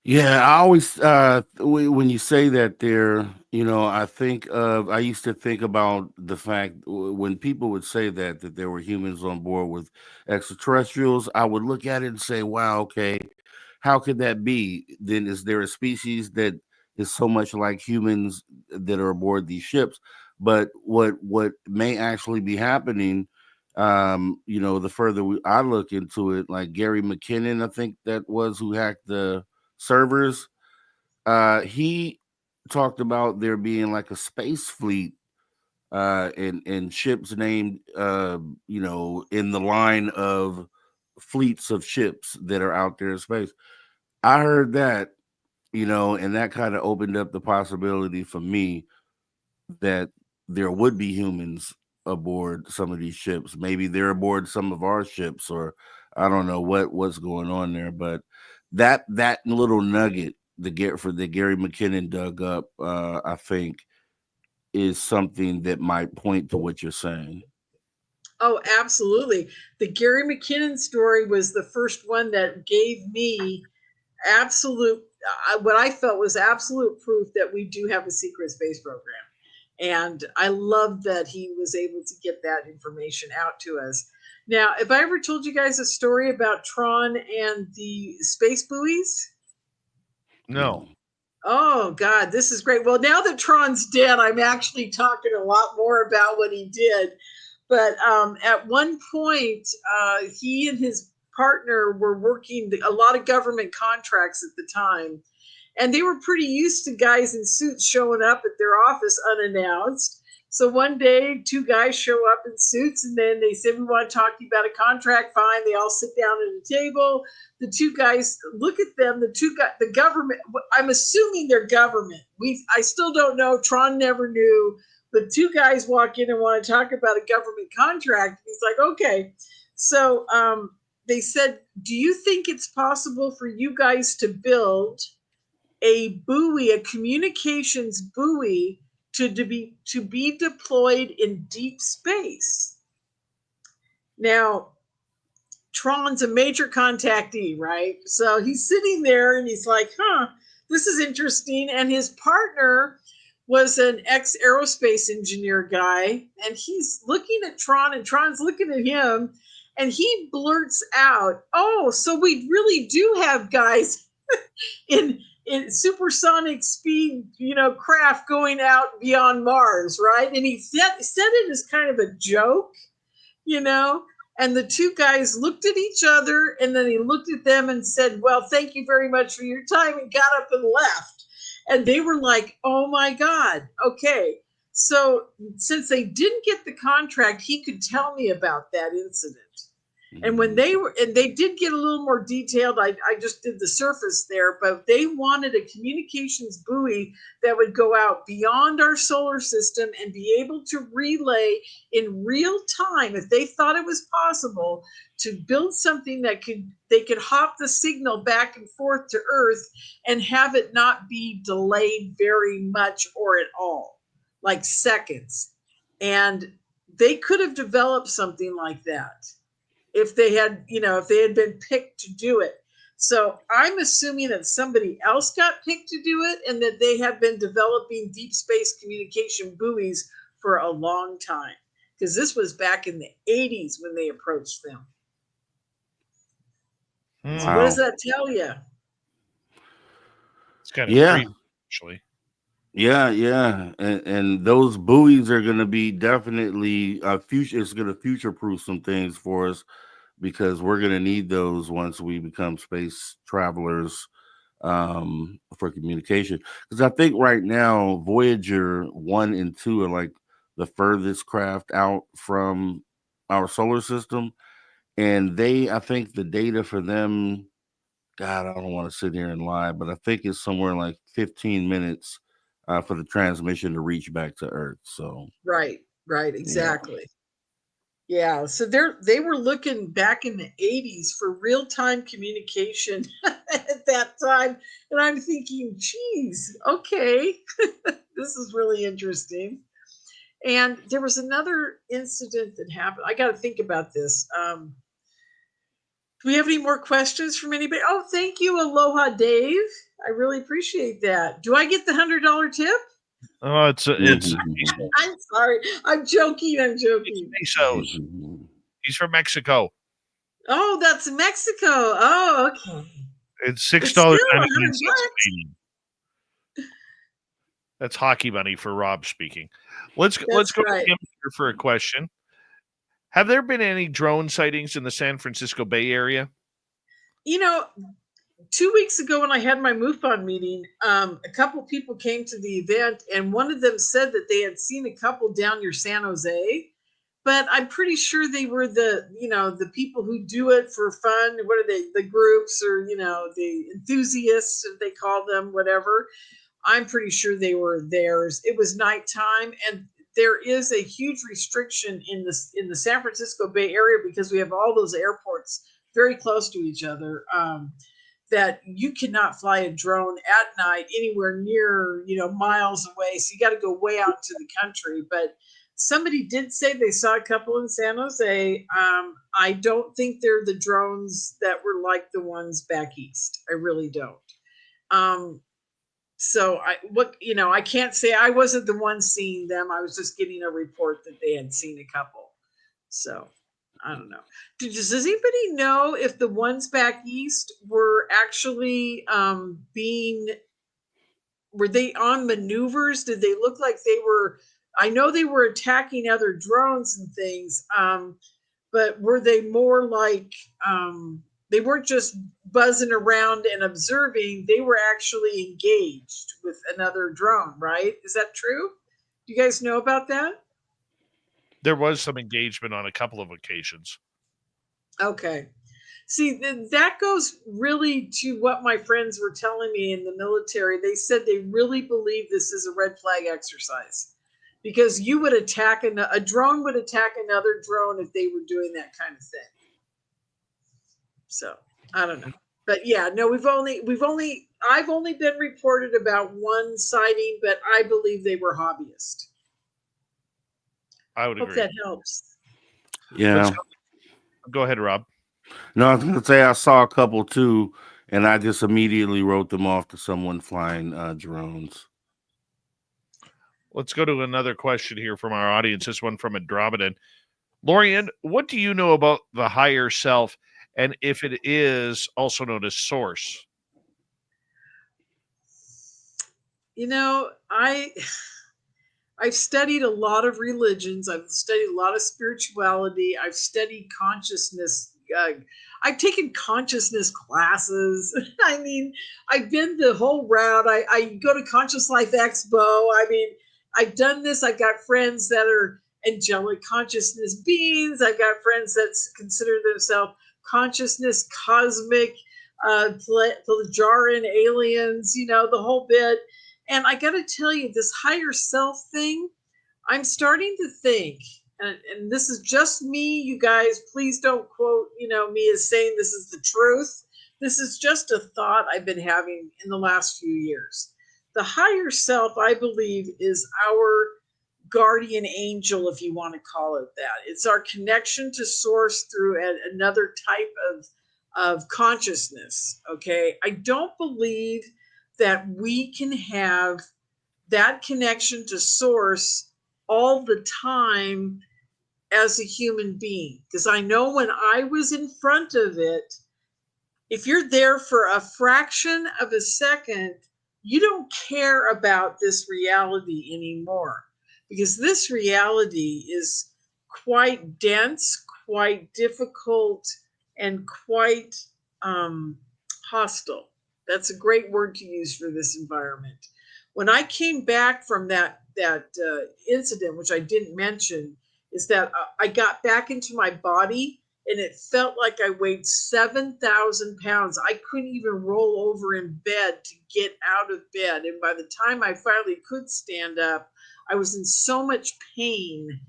Yeah, I always when you say that there, I used to think about the fact when people would say that there were humans on board with extraterrestrials, I would look at it and say, wow, okay, how could that be? Then is there a species that is so much like humans that are aboard these ships? But what may actually be happening, the further I look into it, like Gary McKinnon, I think that was who hacked the servers, he talked about there being like a space fleet and ships named in the line of fleets of ships that are out there in space. I heard that, and that kind of opened up the possibility for me that there would be humans aboard some of these ships. Maybe they're aboard some of our ships, or I don't know what's going on there, but that little nugget the Gary McKinnon dug up, I think, is something that might point to what you're saying. Oh, absolutely. The Gary McKinnon story was the first one that gave me absolute what I felt was absolute proof that we do have a secret space program. And I love that he was able to get that information out to us. Now, have I ever told you guys a story about Tron and the space buoys? No. Oh, God, this is great. Well, now that Tron's dead, I'm actually talking a lot more about what he did. But at one point, he and his partner were working a lot of government contracts at the time. And they were pretty used to guys in suits showing up at their office unannounced. So one day, two guys show up in suits, and then they said, "We want to talk to you about a contract." Fine. They all sit down at a table. The two guys look at them. The government. I'm assuming they're government. I still don't know. Tron never knew. But two guys walk in and want to talk about a government contract. He's like, "Okay." So they said, "Do you think it's possible for you guys to build a buoy, a communications buoy, to be deployed in deep space?" Now, Tron's a major contactee, right? So he's sitting there and he's like, this is interesting. And his partner was an ex-aerospace engineer guy. And he's looking at Tron and Tron's looking at him. And he blurts out, "Oh, so we really do have guys in supersonic speed, craft going out beyond Mars," right? And he said it as kind of a joke, and the two guys looked at each other, and then he looked at them and said, "Well, thank you very much for your time," and got up and left. And they were like, "Oh my God, okay." So since they didn't get the contract, he could tell me about that incident. And when they did get a little more detailed, I just did the surface there, but they wanted a communications buoy that would go out beyond our solar system and be able to relay in real time, if they thought it was possible, to build something that they could hop the signal back and forth to Earth and have it not be delayed very much or at all, like seconds. And they could have developed something like that if they had been picked to do it. So I'm assuming that somebody else got picked to do it, and that they have been developing deep space communication buoys for a long time, because this was back in the 80s when they approached them. Wow. So what does that tell you? It's kind of creepy, actually. Yeah. And those buoys are going to be definitely it's going to future-proof some things for us, because we're going to need those once we become space travelers for communication. Because I think right now, Voyager 1 and 2 are like the furthest craft out from our solar system. And I think the data for them, God, I don't want to sit here and lie, but I think it's somewhere like 15 minutes for the transmission to reach back to Earth. So right, exactly. Yeah, so they were looking back in the 80s for real-time communication at that time, and I'm thinking, geez, okay, this is really interesting. And there was another incident that happened. I got to think about this. Do we have any more questions from anybody? Oh, thank you, Aloha Dave. I really appreciate that. Do I get the $100 tip? Oh, it's I'm sorry. I'm joking. pesos. He's from Mexico. Oh, that's Mexico. Oh, okay. It's It's still $6.99. $100. That's hockey money for Rob speaking. Let's go to him here for a question. Have there been any drone sightings in the San Francisco Bay Area? 2 weeks ago when I had my MUFON meeting, a couple people came to the event, and one of them said that they had seen a couple down near San Jose, but I'm pretty sure they were the people who do it for fun. What are they? The groups, or the enthusiasts, if they call them, whatever. I'm pretty sure they were theirs. It was nighttime, and there is a huge restriction in the San Francisco Bay Area, because we have all those airports very close to each other, that you cannot fly a drone at night anywhere near, miles away. So you got to go way out into the country. But somebody did say they saw a couple in San Jose. I don't think they're the drones that were like the ones back east. I really don't. So I can't say I wasn't the one seeing them. I was just getting a report that they had seen a couple. So I don't know. Does anybody know if the ones back east were actually were they on maneuvers? Did they look like they were? I know they were attacking other drones and things, but were they more like they weren't just buzzing around and observing? They were actually engaged with another drone, right? Is that true? Do you guys know about that? There was some engagement on a couple of occasions. Okay. See, that goes really to what my friends were telling me in the military. They said they really believe this is a red flag exercise because you would attack a drone would attack another drone if they were doing that kind of thing. So I don't know, but yeah, no, I've only been reported about one sighting, but I believe they were hobbyists. I would Hope agree. that helps. Yeah. Go ahead, Rob. No, I was going to say I saw a couple too, and I just immediately wrote them off to someone flying drones. Let's go to another question here from our audience. This one from Andromedan. Lorien, what do you know about the higher self, and if it is also known as source? I've studied a lot of religions. I've studied a lot of spirituality. I've studied consciousness. I've taken consciousness classes. I mean, I've been the whole route. I go to Conscious Life Expo. I mean, I've done this. I've got friends that are angelic consciousness beings. I've got friends that consider themselves consciousness, cosmic, Plagiaran aliens, the whole bit. And I got to tell you, this higher self thing, I'm starting to think, and this is just me, you guys, please don't quote, me as saying this is the truth. This is just a thought I've been having in the last few years. The higher self, I believe, is our guardian angel, if you want to call it that. It's our connection to source through another type of consciousness, okay? I don't believe that we can have that connection to source all the time as a human being. Because I know when I was in front of it, if you're there for a fraction of a second, you don't care about this reality anymore. Because this reality is quite dense, quite difficult, and quite hostile. That's a great word to use for this environment. When I came back from that incident, which I didn't mention, is that I got back into my body and it felt like I weighed 7,000 pounds. I couldn't even roll over in bed to get out of bed. And by the time I finally could stand up, I was in so much pain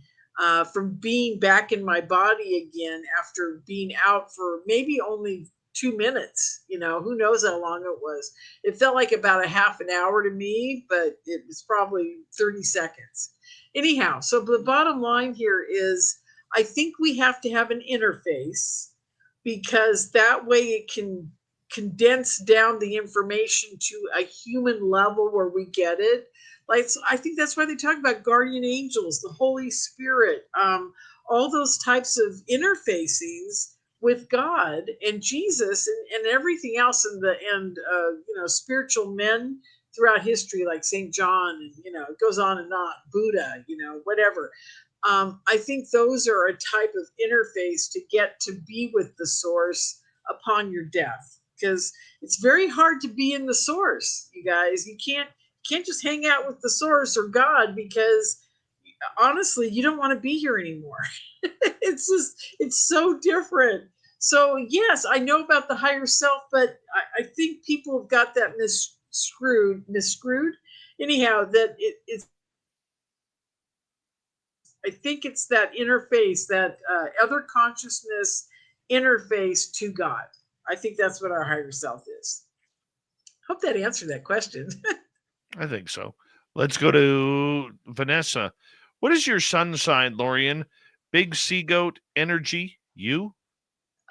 from being back in my body again after being out for maybe only 2 minutes. Who knows how long it was. It felt like about a half an hour to me, but it was probably 30 seconds. Anyhow, so the bottom line here is I think we have to have an interface because that way it can condense down the information to a human level where we get it. Like, so I think that's why they talk about guardian angels, the Holy Spirit, all those types of interfacings with God and Jesus and everything else and spiritual men throughout history, like St. John, and it goes on and on, Buddha, whatever. I think those are a type of interface to get to be with the source upon your death, because it's very hard to be in the source, you guys. You can't just hang out with the source or God, because honestly, you don't want to be here anymore. It's so different. So yes, I know about the higher self, but I think people have got that misscrewed. Anyhow, that it's. I think it's that interface, that other consciousness interface to God. I think that's what our higher self is. Hope that answered that question. I think so. Let's go to Vanessa. What is your sun sign, Lorien? Big sea goat energy, you?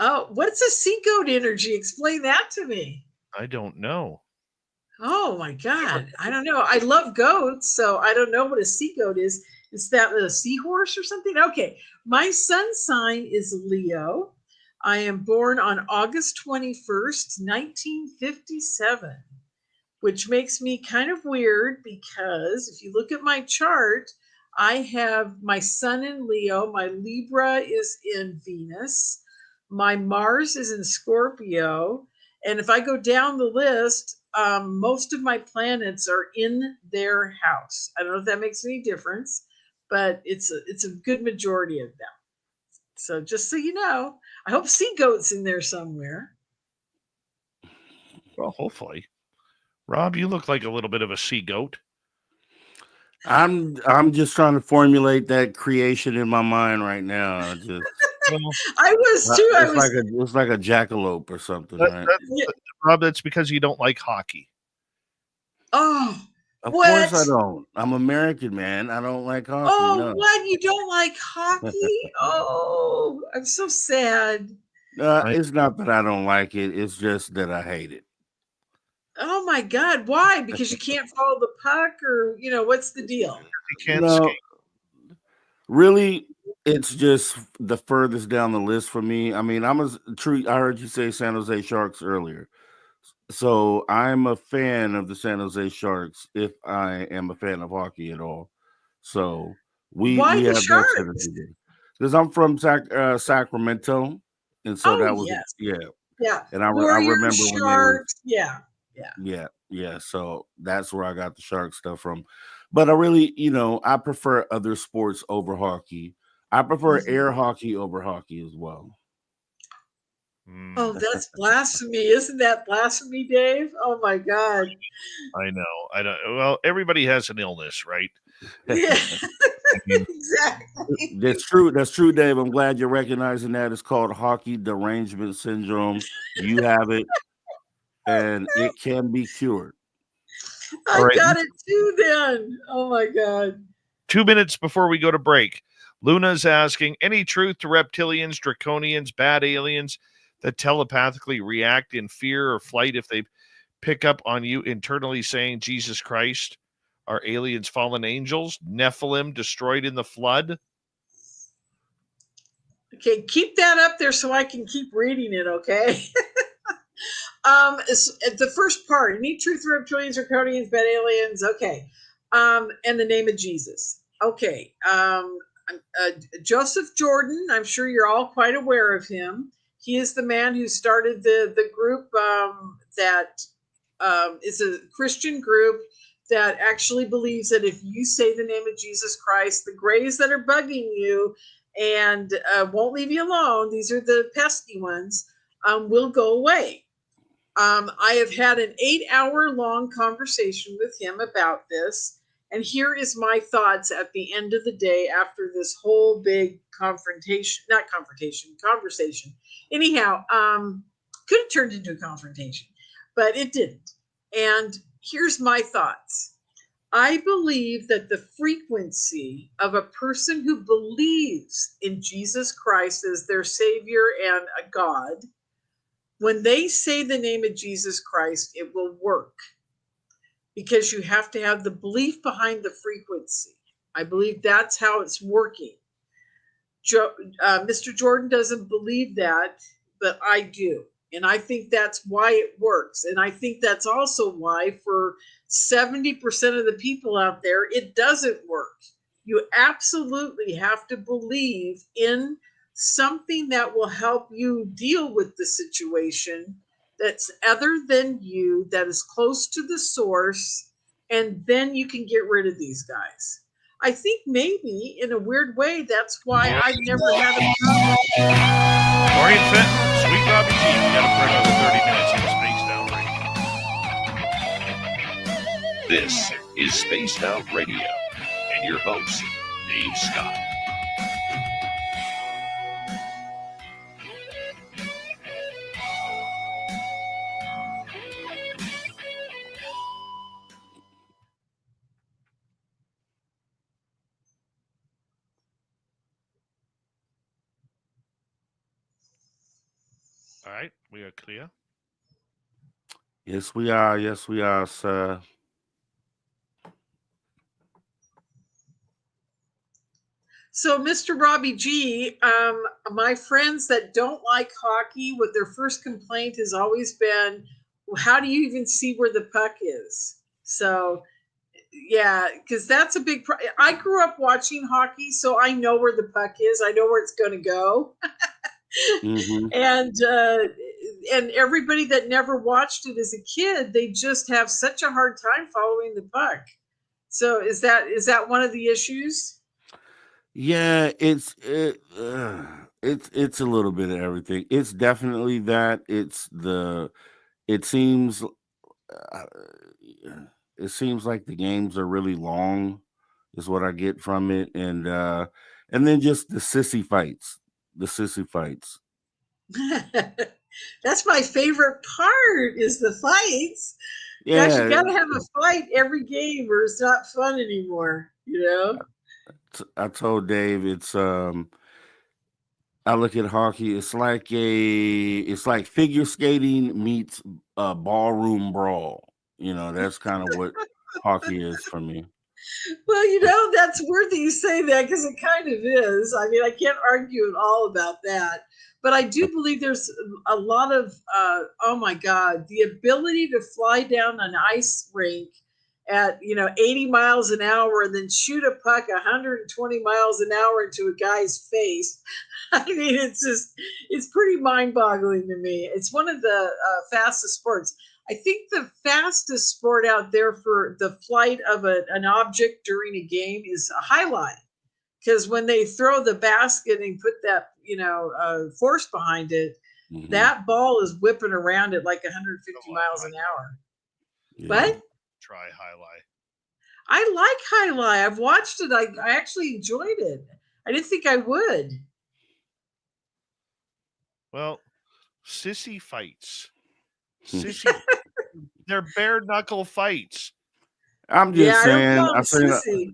Oh, what's a sea goat energy? Explain that to me. I don't know. Oh my God. I don't know. I love goats, so I don't know what a sea goat is. Is that a seahorse or something? Okay. My sun sign is Leo. I am born on August 21st, 1957, which makes me kind of weird because if you look at my chart, I have my sun in Leo, my Libra is in Venus, my Mars is in Scorpio, and if I go down the list, most of my planets are in their house. I don't know if that makes any difference, but it's a good majority of them. So just so you know, I hope sea goat's in there somewhere. Well, hopefully. Rob, you look like a little bit of a sea goat. I'm just trying to formulate that creation in my mind right now. Well, I was too. I was. It's like a jackalope or something, that, right? Yeah. Rob, that's because you don't like hockey. Oh, Of what? course I don't. I'm American, man. I don't like hockey. Oh, No, what? You don't like hockey? Oh, I'm so sad. I, it's not that I don't like it. It's just that I hate it. Oh my God. Why? Because you can't follow the puck, or, what's the deal? you can't No, skate. really, it's just the furthest down the list for me. I mean, I'm a true. I heard you say San Jose Sharks earlier, so I'm a fan of the San Jose Sharks. If I am a fan of hockey at all, so Why we the have that Sharks? synergy because I'm from Sacramento, and so Oh, that was yes. yeah. Yeah. And I Warriors, remember when they were Sharks. Yeah. Yeah. yeah. So that's where I got the Shark stuff from. But I really, I prefer other sports over hockey. I prefer air Mhm. hockey over hockey as well. Oh, Mm, that's blasphemy. Isn't that blasphemy, Dave? Oh my God. I know. I don't. Well, everybody has an illness, right? Yeah, I mean, exactly. That's true. That's true, Dave. I'm glad you're recognizing that. It's called hockey derangement syndrome. You have it, and it can be cured. all I right. got it too then. Oh my God. 2 minutes before we go to break, Luna's asking, any truth to reptilians, draconians, bad aliens that telepathically react in fear or flight if they pick up on you internally saying Jesus Christ? Are aliens fallen angels? Nephilim destroyed in the flood? Okay, keep that up there so I can keep reading it, okay? The first part, any truth, reptilians, draconians, bad aliens, okay. And the name of Jesus. Okay. Joseph Jordan, I'm sure you're all quite aware of him. He is the man who started the group that is a Christian group that actually believes that if you say the name of Jesus Christ, the grays that are bugging you and won't leave you alone, these are the pesky ones, will go away. I have had an 8-hour long conversation with him about this. And here is my thoughts at the end of the day after this whole big conversation. Anyhow, could have turned into a confrontation, but it didn't. And here's my thoughts. I believe that the frequency of a person who believes in Jesus Christ as their Savior and a God, when they say the name of Jesus Christ, it will work because you have to have the belief behind the frequency. I believe that's how it's working. Mr. Jordan doesn't believe that, but I do. And I think that's why it works. And I think that's also why, for 70% of the people out there, it doesn't work. You absolutely have to believe in something that will help you deal with the situation that's other than you, that is close to the source, and then you can get rid of these guys. I think maybe in a weird way, that's why I've never had a problem. Lorien Fenton, Sweet Robbie G. We got him for another 30 minutes on Spaced Out Radio. This is Spaced Out Radio, and your host, Dave Scott. All right, we are clear. Yes, we are. Yes, we are, sir. So, Mr. Robbie G, my friends that don't like hockey, what their first complaint has always been, "Well, how do you even see where the puck is?" So, yeah, because that's a big. I grew up watching hockey, so I know where the puck is. I know where it's going to go, Hmm. and everybody that never watched it as a kid, they just have such a hard time following the puck. So, is that one of the issues? Yeah, it's a little bit of everything. It's definitely that. It seems uh, it seems like the games are really long, is what I get from it, and then just the sissy fights, the sissy fights. That's my favorite part is the fights. Gosh, you Yeah, got to have a fight every game or it's not fun anymore, you know? I told Dave I look at hockey. It's like figure skating meets ballroom brawl. That's kind of what hockey is for me. Well, that's weird that you say that because it kind of is. I mean, I can't argue at all about that. But I do believe there's a lot of, oh my God, the ability to fly down an ice rink at, 80 miles an hour and then shoot a puck 120 miles an hour into a guy's face. I mean, it's pretty mind boggling to me. It's one of the fastest sports. I think the fastest sport out there for the flight of an object during a game is a highlight. Because when they throw the basket and put that, force behind it, Hmm. that ball is whipping around at like 150 miles an hour. Yeah. But Try highlight. I like highlight. I've watched it. I actually enjoyed it. I didn't think I would. Well, sissy fights. Sissy. They're bare knuckle fights. I'm Yeah, just I don't saying. call I them saying sissy.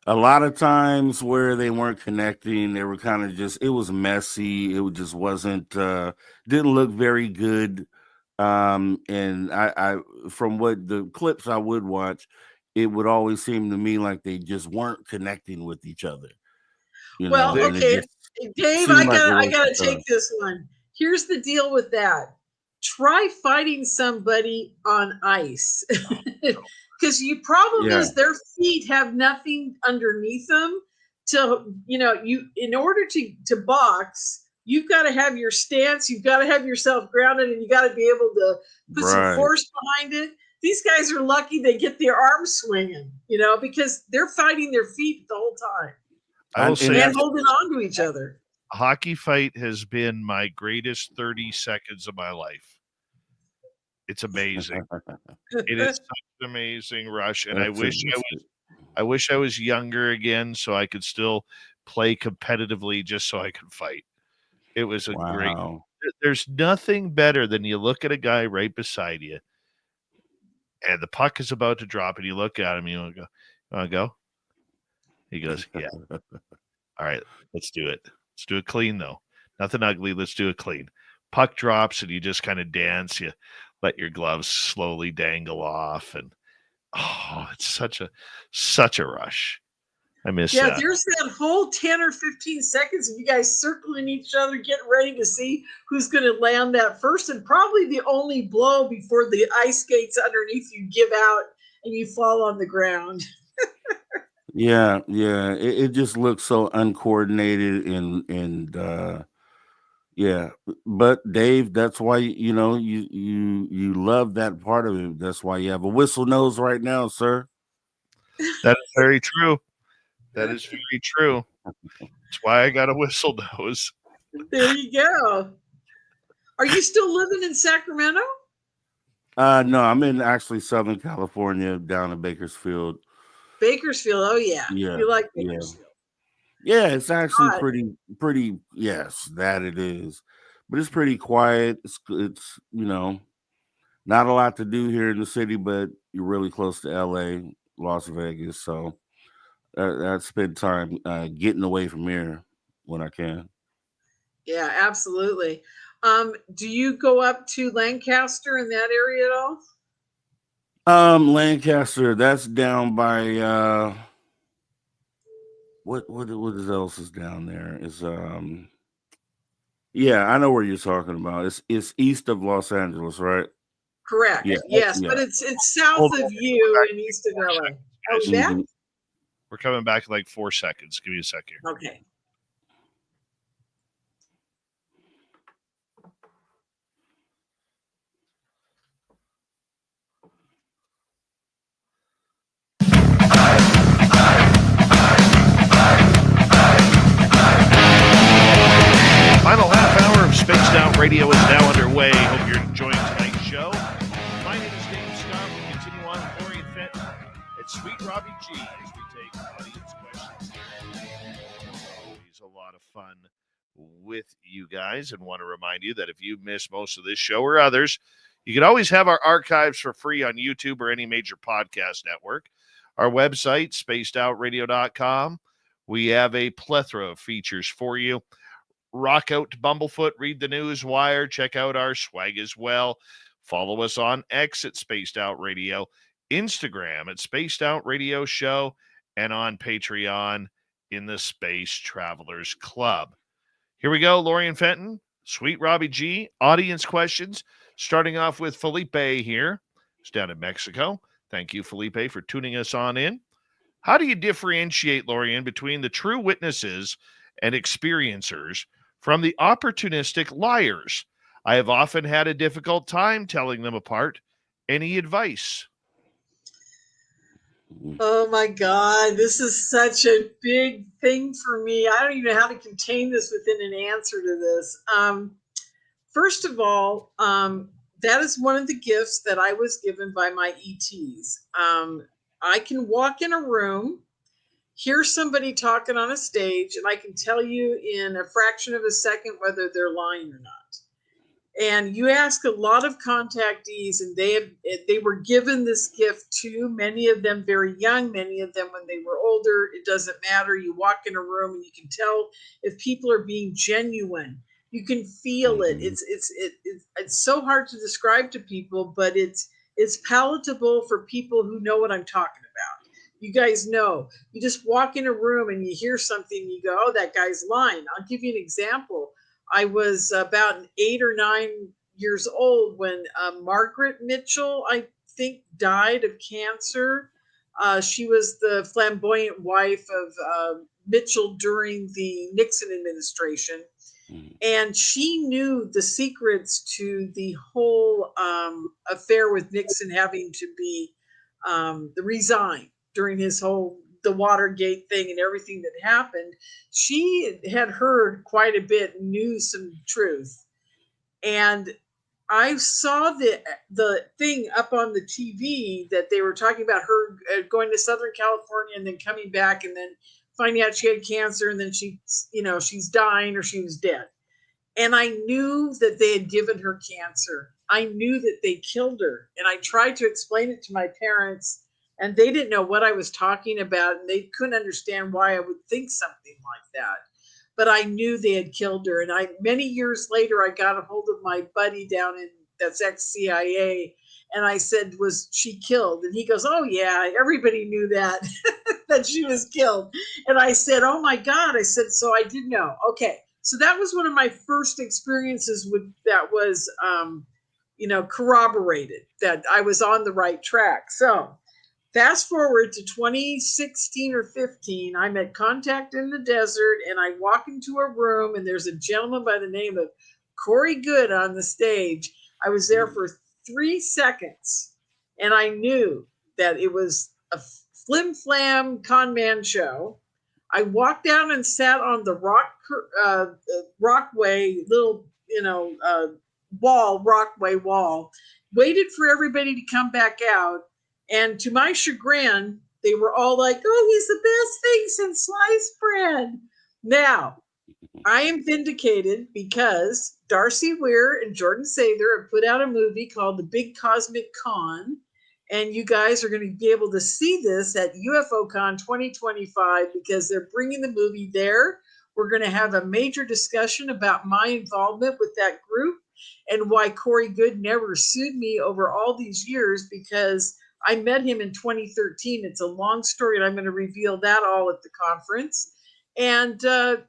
a lot of times where they weren't connecting, they were kind of just. It was messy. Just wasn't. Didn't look very good. And I from what the clips I would watch, it would always seem to me like they just weren't connecting with each other. Well, And it okay, just Dave, seemed I like a gotta I waste gotta of time. take this one. Here's the deal with that. Try fighting somebody on ice. Because you problem Yeah, is their feet have nothing underneath them to you in order to box, you've got to have your stance, you've got to have yourself grounded, and you got to be able to put some right. force behind it. These guys are lucky they get their arms swinging, because they're fighting their feet the whole time I will And say and that's holding on to each other. a hockey fight has been my greatest 30 seconds of my life. It's amazing. It is such an amazing rush, and I that's a wish I was younger again so I could still play competitively just so I could fight. It was a great. wow. There's nothing better than you look at a guy right beside you, and the puck is about to drop, and you look at him, you want to go, "You want to go?" He goes, "Yeah." All right, let's do it. Let's do it clean though. Nothing ugly. Let's do it clean. Puck drops, and you just kind of dance. You let your gloves slowly dangle off, and it's such a rush. I miss Yeah, that. there's that whole 10 or 15 seconds of you guys circling each other, getting ready to see who's going to land that first, and probably the only blow before the ice skates underneath you give out and you fall on the ground. Yeah, yeah. It just looks so uncoordinated and yeah. But Dave, that's why you love that part of it. That's why you have a whistle nose right now, sir. That is very true. That is very true. That's why I got a whistle nose. There you go. Are you still living in Sacramento? No, I'm in actually Southern California, down in Bakersfield. Bakersfield. Oh, yeah. Yeah, You like yeah. Bakersfield. Yeah, it's actually Hot. pretty. Yes, that it is, but it's pretty quiet. It's not a lot to do here in the city, but you're really close to LA, Las Vegas, so I spend time getting away from here when I can. Yeah, absolutely. Do you go up to Lancaster in that area at all? Lancaster, that's down by what else is down there? Is yeah, I know where you're talking about. It's east of Los Angeles, right? Correct. Yeah, Yes, yeah. but it's south Hold of on. you and east of LA. Are we back? Mhm. We're coming back in like 4 seconds. Give me a sec here. Okay. Final half hour of Spaced Out Radio is now underway. Hope you're enjoying tonight's show. My name is Dave Scott. We continue on with Lorien Fenton at Sweet Robbie G as we take audience questions. Always a lot of fun with you guys, and want to remind you that if you missed most of this show or others, you can always have our archives for free on YouTube or any major podcast network. Our website, spacedoutradio.com. We have a plethora of features for you. Rock out to Bumblefoot, read the news wire, check out our swag as well. Follow us on X at Spaced Out Radio, Instagram at Spaced Out Radio Show, and on Patreon in the Space Travelers Club. Here we go, Lorien Fenton, Sweet Robbie G, audience questions, starting off with Felipe here. He's down in Mexico. Thank you, Felipe, for tuning us on in. How do you differentiate, Lorien, between the true witnesses and experiencers from the opportunistic liars? I have often had a difficult time telling them apart. Any advice? Oh my God, this is such a big thing for me. I don't even know how to contain this within an answer to this. First of all, that is one of the gifts that I was given by my ETs. I can walk in a room, hear somebody talking on a stage, and I can tell you in a fraction of a second whether they're lying or not. And you ask a lot of contactees, and they were given this gift too. Many of them very young, many of them when they were older. It doesn't matter. You walk in a room and you can tell if people are being genuine. You can feel it. It's so hard to describe to people, but it's palatable for people who know what I'm talking about. You guys know. You just walk in a room and you hear something, you go, "Oh, that guy's lying." I'll give you an example. I was about 8 or 9 years old when Margaret Mitchell, I think, died of cancer. She was the flamboyant wife of Mitchell during the Nixon administration. And she knew the secrets to the whole affair with Nixon having to be resigned during the Watergate thing and everything that happened. She had heard quite a bit and knew some truth. And I saw the thing up on the TV that they were talking about her going to Southern California and then coming back and then finding out she had cancer and then she's dying or she was dead. And I knew that they had given her cancer. I knew that they killed her. And I tried to explain it to my parents, and they didn't know what I was talking about, and they couldn't understand why I would think something like that. But I knew they had killed her. And many years later, I got a hold of my buddy that's ex-CIA, and I said, "Was she killed?" And he goes, "Oh yeah, everybody knew that, that she was killed." And I said, "Oh my God." I said, "So I did know." Okay. So that was one of my first experiences that was, corroborated that I was on the right track. So fast forward to 2016 or 15, I'm at Contact in the Desert, and I walk into a room, and there's a gentleman by the name of Corey Good on the stage. I was there for 3 seconds, and I knew that it was a flim-flam con man show. I walked down and sat on the rockway, little, rockway wall, waited for everybody to come back out. And to my chagrin, they were all like, "Oh, he's the best thing since sliced bread." Now, I am vindicated because Darcy Weir and Jordan Sather have put out a movie called The Big Cosmic Con. And you guys are going to be able to see this at UFO Con 2025 because they're bringing the movie there. We're going to have a major discussion about my involvement with that group and why Corey Good never sued me over all these years, because I met him in 2013. It's a long story, and I'm going to reveal that all at the conference. And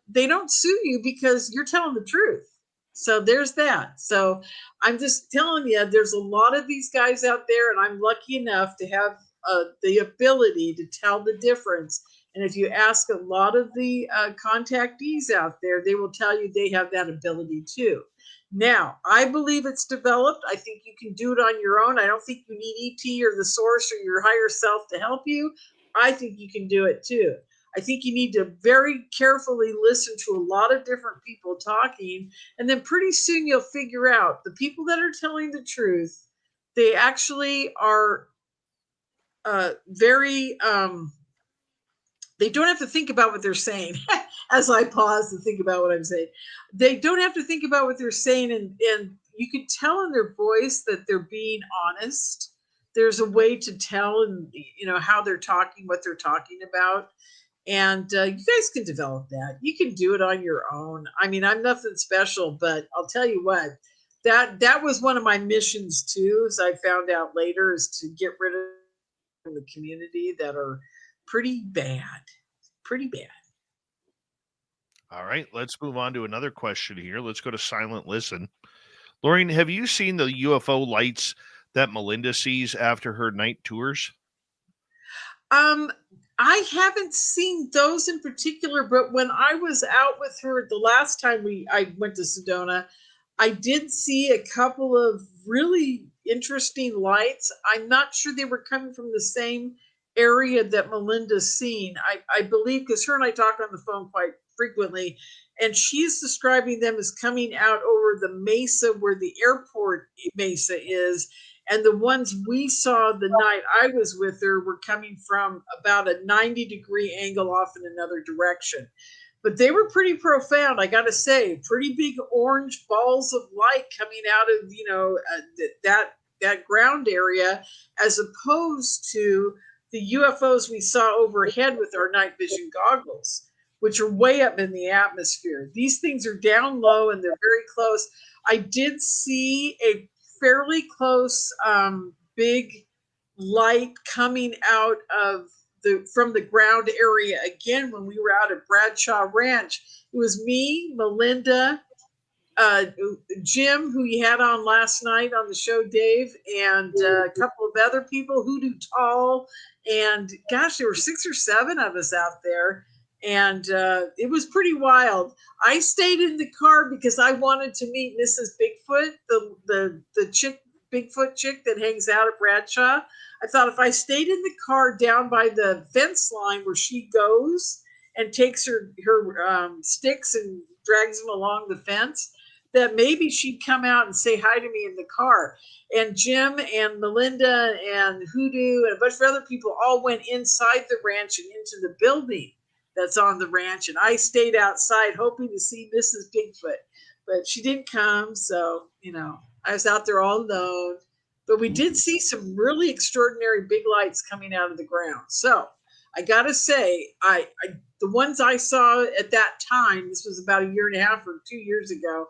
they don't sue you because you're telling the truth. So there's that. So I'm just telling you, there's a lot of these guys out there, and I'm lucky enough to have the ability to tell the difference. And if you ask a lot of the contactees out there, they will tell you they have that ability too. Now, I believe it's developed. I think you can do it on your own. I don't think you need ET or the source or your higher self to help you. I think you can do it too. I think you need to very carefully listen to a lot of different people talking, and then pretty soon you'll figure out the people that are telling the truth, they actually are very they don't have to think about what they're saying. As I pause to think about what I'm saying, they don't have to think about what they're saying, and you can tell in their voice that they're being honest. There's a way to tell, and how they're talking, what they're talking about, and you guys can develop that. You can do it on your own. I mean, I'm nothing special, but I'll tell you what, that was one of my missions too, as I found out later, is to get rid of the community that are pretty bad. All right, let's move on to another question here. Let's go to Silent Listen. Lorien, have you seen the UFO lights that Melinda sees after her night tours? I haven't seen those in particular, but when I was out with her the last time I went to Sedona, I did see a couple of really interesting lights. I'm not sure they were coming from the same area that Melinda's seen. I believe, because her and I talk on the phone quite frequently, and she's describing them as coming out over the mesa where the airport mesa is. And the ones we saw the night I was with her were coming from about a 90-degree angle off in another direction. But they were pretty profound, I got to say. Pretty big orange balls of light coming out of, that ground area, as opposed to the UFOs we saw overhead with our night vision goggles, which are way up in the atmosphere. These things are down low and they're very close. I did see a fairly close big light coming out of from the ground area again when we were out at Bradshaw Ranch. It was me, Melinda, Jim, who you had on last night on the show, Dave, and a couple of other people, Hoodoo Tall, and gosh, there were 6 or 7 of us out there, and it was pretty wild. I stayed in the car because I wanted to meet Mrs. Bigfoot, the chick, Bigfoot chick that hangs out at Bradshaw. I thought if I stayed in the car down by the fence line where she goes and takes her sticks and drags them along the fence, that maybe she'd come out and say hi to me in the car. And Jim and Melinda and Hoodoo and a bunch of other people all went inside the ranch and into the building that's on the ranch. And I stayed outside hoping to see Mrs. Bigfoot, but she didn't come. So, I was out there all alone. But we did see some really extraordinary big lights coming out of the ground. So I got to say, the ones I saw at that time, this was about 1.5 years or 2 years ago,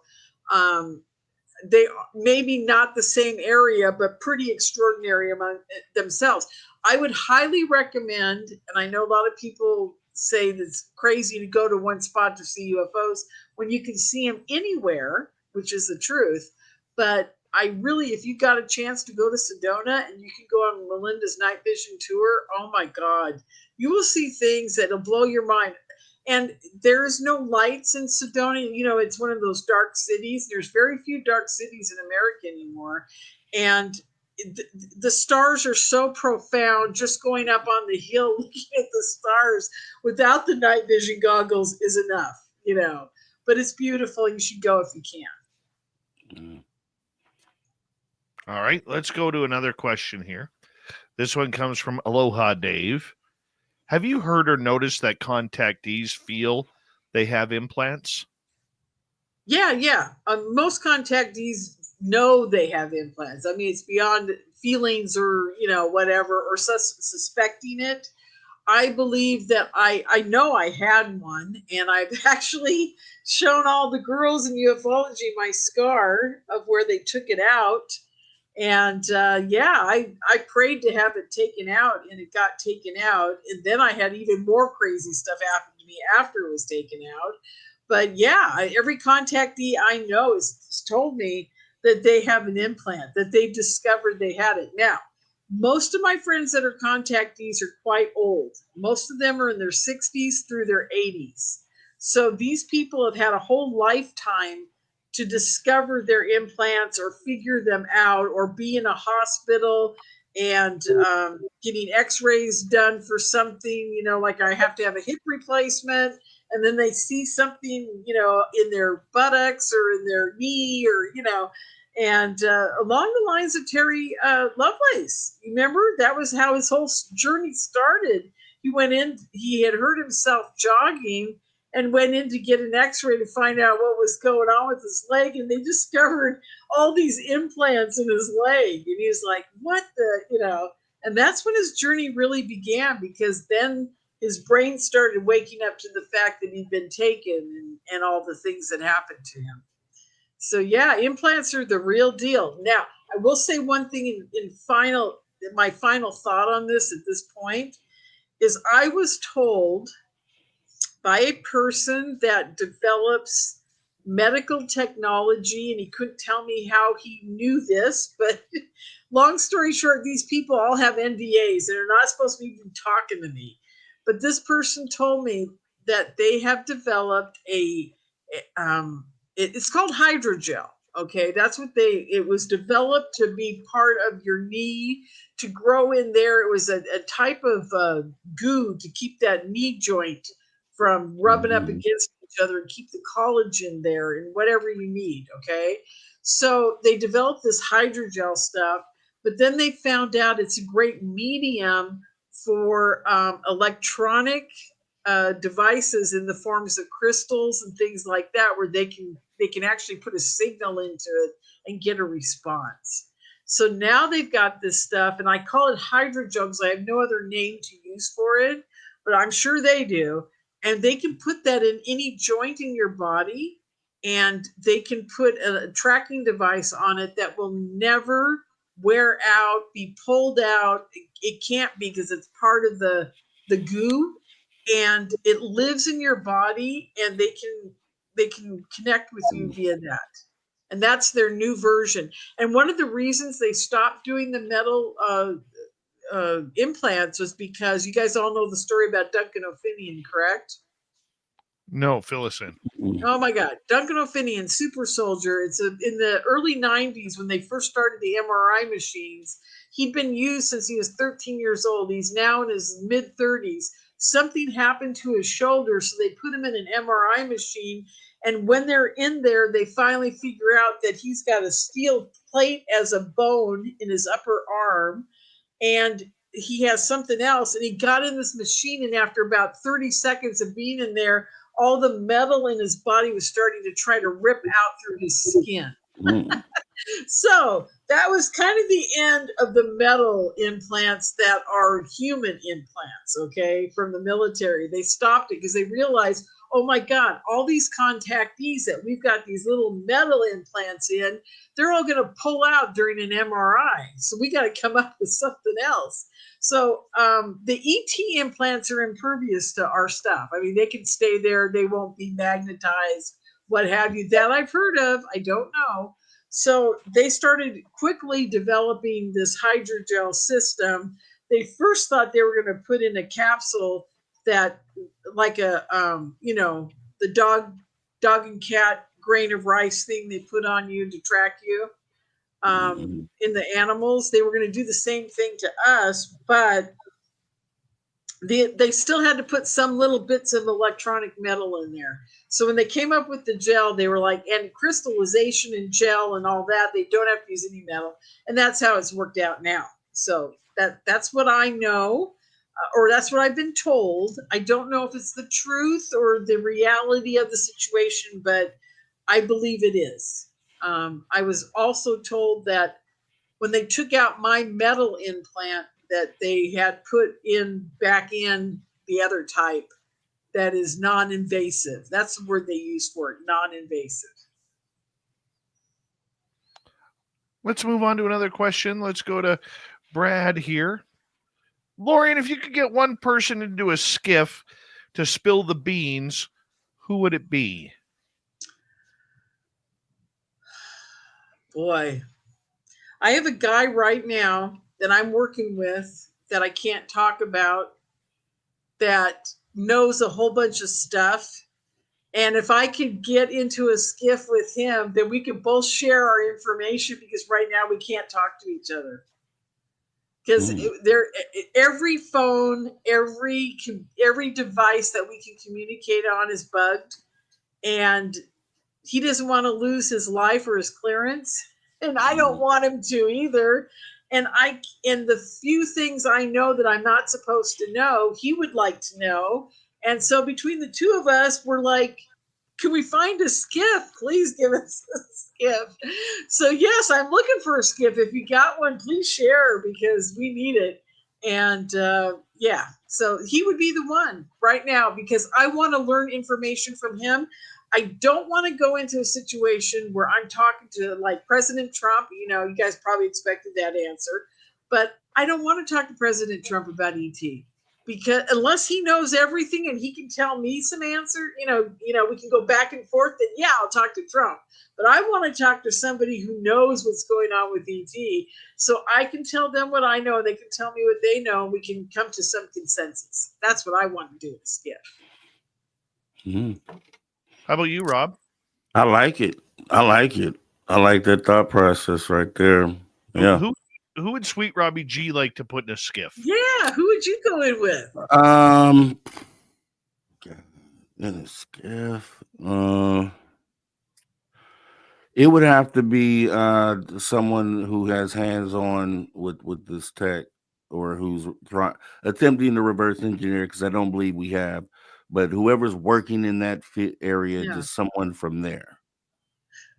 they maybe not the same area, but pretty extraordinary among themselves. I would highly recommend, and I know a lot of people say that it's crazy to go to one spot to see UFOs when you can see them anywhere, which is the truth. But I really, if you got a chance to go to Sedona and you can go on Melinda's night vision tour, oh my God, you will see things that'll blow your mind. And there is no lights in Sedona. It's one of those dark cities. There's very few dark cities in America anymore. And the stars are so profound. Just going up on the hill looking at the stars without the night vision goggles is enough, But it's beautiful. You should go if you can. All right, let's go to another question here. This one comes from Aloha Dave. Have you heard or noticed that contactees feel they have implants? Yeah. Most contactees know they have implants. I mean, it's beyond feelings or, whatever, or suspecting it. I believe that I know I had one, and I've actually shown all the girls in ufology my scar of where they took it out. And I prayed to have it taken out, and it got taken out. And then I had even more crazy stuff happen to me after it was taken out. But every contactee I know has told me that they have an implant, that they discovered they had it. Now, most of my friends that are contactees are quite old. Most of them are in their 60s through their 80s. So these people have had a whole lifetime to discover their implants or figure them out, or be in a hospital and getting x-rays done for something, like I have to have a hip replacement, and then they see something, in their buttocks or in their knee, or, and along the lines of Terry Lovelace. Remember, that was how his whole journey started. He had hurt himself jogging and went in to get an x-ray to find out what was going on with his leg, and they discovered all these implants in his leg, and he was like, what the, and that's when his journey really began, because then his brain started waking up to the fact that he'd been taken, and all the things that happened to him. So implants are the real deal. Now, I will say one thing my final thought on this at this point is, I was told by a person that develops medical technology, and he couldn't tell me how he knew this, but long story short, these people all have NDAs. They're not supposed to be even talking to me. But this person told me that they have developed it's called hydrogel. Okay, that's what it was developed to be part of your knee, to grow in there. It was a type of goo to keep that knee joint from rubbing up against each other, and keep the collagen there and whatever you need. Okay, so they developed this hydrogel stuff, but then they found out it's a great medium for electronic devices in the forms of crystals and things like that, where they can actually put a signal into it and get a response. So now they've got this stuff, and I call it hydrogel because I have no other name to use for it, but I'm sure they do. And they can put that in any joint in your body, and they can put a tracking device on it that will never wear out, be pulled out. It can't be, because it's part of the goo, and it lives in your body, and they can connect with you via that. And that's their new version. And one of the reasons they stopped doing the metal implants was because you guys all know the story about Duncan O'Finian, correct? No, fill us in. Oh my God, Duncan O'Finian, super soldier. It's in the early 90s when they first started the MRI machines. He'd been used since he was 13 years old. He's now in his mid 30s. Something happened to his shoulder, so they put him in an MRI machine. And when they're in there, they finally figure out that he's got a steel plate as a bone in his upper arm, and he has something else. And he got in this machine, and after about 30 seconds of being in there, all the metal in his body was starting to try to rip out through his skin. So that was kind of the end of the metal implants that are human implants, okay, from the military. They stopped it because they realized, oh my God, all these contactees that we've got these little metal implants in, they're all going to pull out during an MRI. So we got to come up with something else. So the ET implants are impervious to our stuff. I mean, they can stay there. They won't be magnetized, what have you. That I've heard of. I don't know. So they started quickly developing this hydrogel system. They first thought they were going to put in a capsule that, like a, the dog and cat grain of rice thing they put on you to track you in the animals. They were going to do the same thing to us, but they still had to put some little bits of electronic metal in there. So when they came up with the gel, they were like, and crystallization and gel and all that, they don't have to use any metal. And that's how it's worked out now. So that's what I know, or that's what I've been told. I don't know if it's the truth or the reality of the situation, but I believe it is. I was also told that when they took out my metal implant, that they had put back in the other type that is non-invasive. That's the word they use for it, non-invasive. Let's move on to another question. Let's go to Brad here. Lorien, if you could get one person into a skiff to spill the beans, who would it be? Boy, I have a guy right now that I'm working with that I can't talk about that knows a whole bunch of stuff. And if I could get into a skiff with him, then we could both share our information, because right now we can't talk to each other. Because every phone, every device that we can communicate on is bugged, and he doesn't want to lose his life or his clearance, and I don't want him to either. And the few things I know that I'm not supposed to know, he would like to know. And so between the two of us, we're like, can we find a skiff? Please give us a skiff. So yes, I'm looking for a skiff. If you got one, please share, because we need it. And yeah, so he would be the one right now, because I want to learn information from him. I don't want to go into a situation where I'm talking to like President Trump. You know, you guys probably expected that answer, but I don't want to talk to President Trump about ET, because unless he knows everything and he can tell me some answer, you know, we can go back and forth. Then yeah, I'll talk to Trump. But I want to talk to somebody who knows what's going on with ET, so I can tell them what I know, and they can tell me what they know, and we can come to some consensus. That's what I want to do with Skip. How about you, Rob? I like it. I like that thought process right there. Yeah. Who would Sweet Robbie G like to put in a skiff? Yeah, who would you go in with? In a skiff. It would have to be someone who has hands-on with this tech, or who's attempting to reverse engineer, because I don't believe we have. But whoever's working in that area, just someone from there.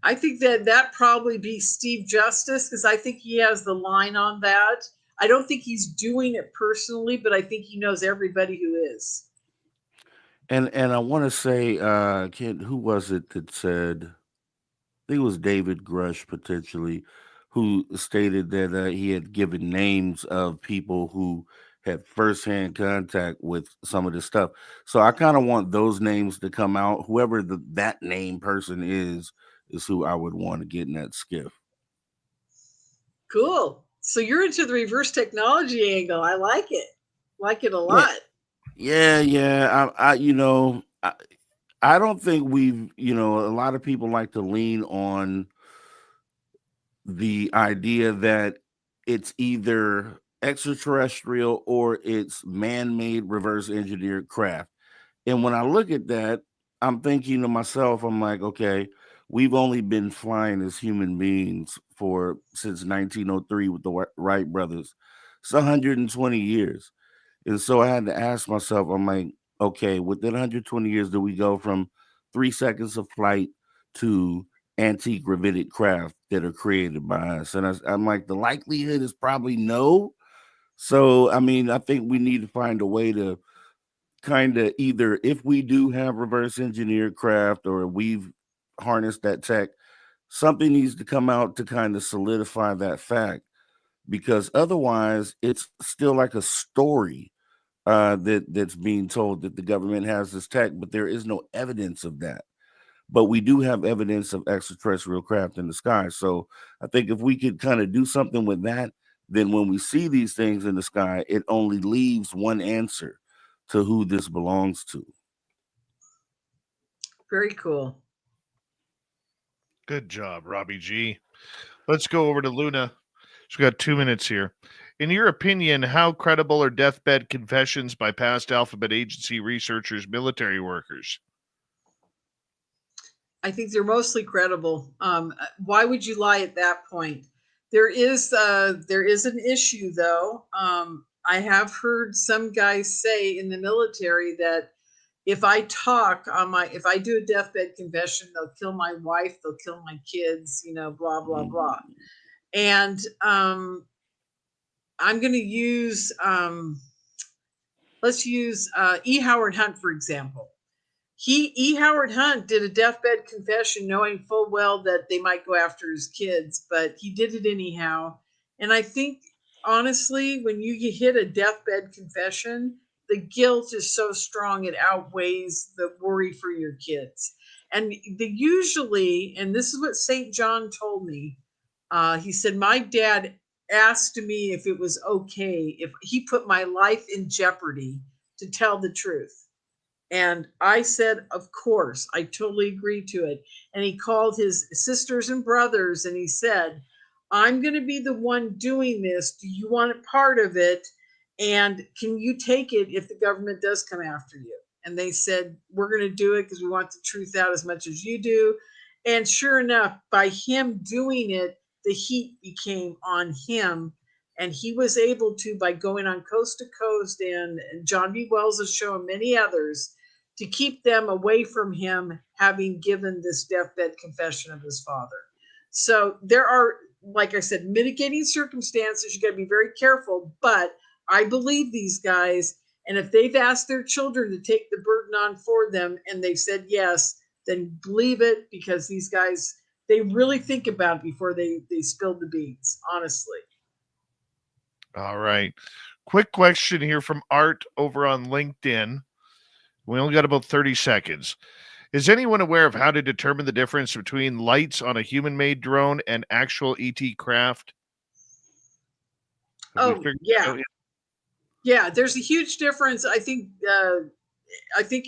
I think that probably be Steve Justice, because I think he has the line on that. I don't think he's doing it personally, but I think he knows everybody who is. And I want to say, who was it that said? I think it was David Grush potentially, who stated that he had given names of people who had firsthand contact with some of this stuff. So I kind of want those names to come out. Whoever that name person is who I would want to get in that skiff. Cool. So you're into the reverse technology angle. I like it. Like it a lot. Yeah. I don't think we've, a lot of people like to lean on the idea that it's either extraterrestrial or it's man-made reverse engineered craft. And when I look at that, I'm thinking to myself, I'm like, okay, we've only been flying as human beings since 1903 with the Wright brothers. It's 120 years. And so I had to ask myself, I'm like, okay, within 120 years, do we go from 3 seconds of flight to antique riveted craft that are created by us? And I'm like, the likelihood is probably no. So, I mean, I think we need to find a way to kind of either, if we do have reverse engineered craft or we've harnessed that tech, something needs to come out to kind of solidify that fact, because otherwise it's still like a story that's being told that the government has this tech, but there is no evidence of that. But we do have evidence of extraterrestrial craft in the sky. So I think if we could kind of do something with that, then when we see these things in the sky, it only leaves one answer to who this belongs to. Very cool. Good job, Robbie G. Let's go over to Luna. She's got 2 minutes here. In your opinion, how credible are deathbed confessions by past Alphabet Agency researchers, military workers? I think they're mostly credible. Why would you lie at that point? There is an issue, though. I have heard some guys say in the military that if I if I do a deathbed confession, they'll kill my wife, they'll kill my kids, blah, blah, blah. And I'm going to use, let's use E. Howard Hunt, for example. E. Howard Hunt did a deathbed confession knowing full well that they might go after his kids, but he did it anyhow. And I think, honestly, when you hit a deathbed confession, the guilt is so strong it outweighs the worry for your kids. And usually, and this is what St. John told me, he said, my dad asked me if it was okay if he put my life in jeopardy to tell the truth. And I said, of course, I totally agree to it. And he called his sisters and brothers and he said, I'm going to be the one doing this. Do you want a part of it? And can you take it if the government does come after you? And they said, we're going to do it because we want the truth out as much as you do. And sure enough, by him doing it, the heat became on him. And he was able to, by going on Coast to Coast and John B. Wells' show and many others, to keep them away from him having given this deathbed confession of his father. So there are, like I said, mitigating circumstances. You got to be very careful, but I believe these guys. And if they've asked their children to take the burden on for them and they've said yes, then believe it, because these guys, they really think about it before they spill the beans, honestly. All right. Quick question here from Art over on LinkedIn. We only got about 30 seconds. Is anyone aware of how to determine the difference between lights on a human-made drone and actual ET craft? Oh, yeah. Yeah, there's a huge difference. I think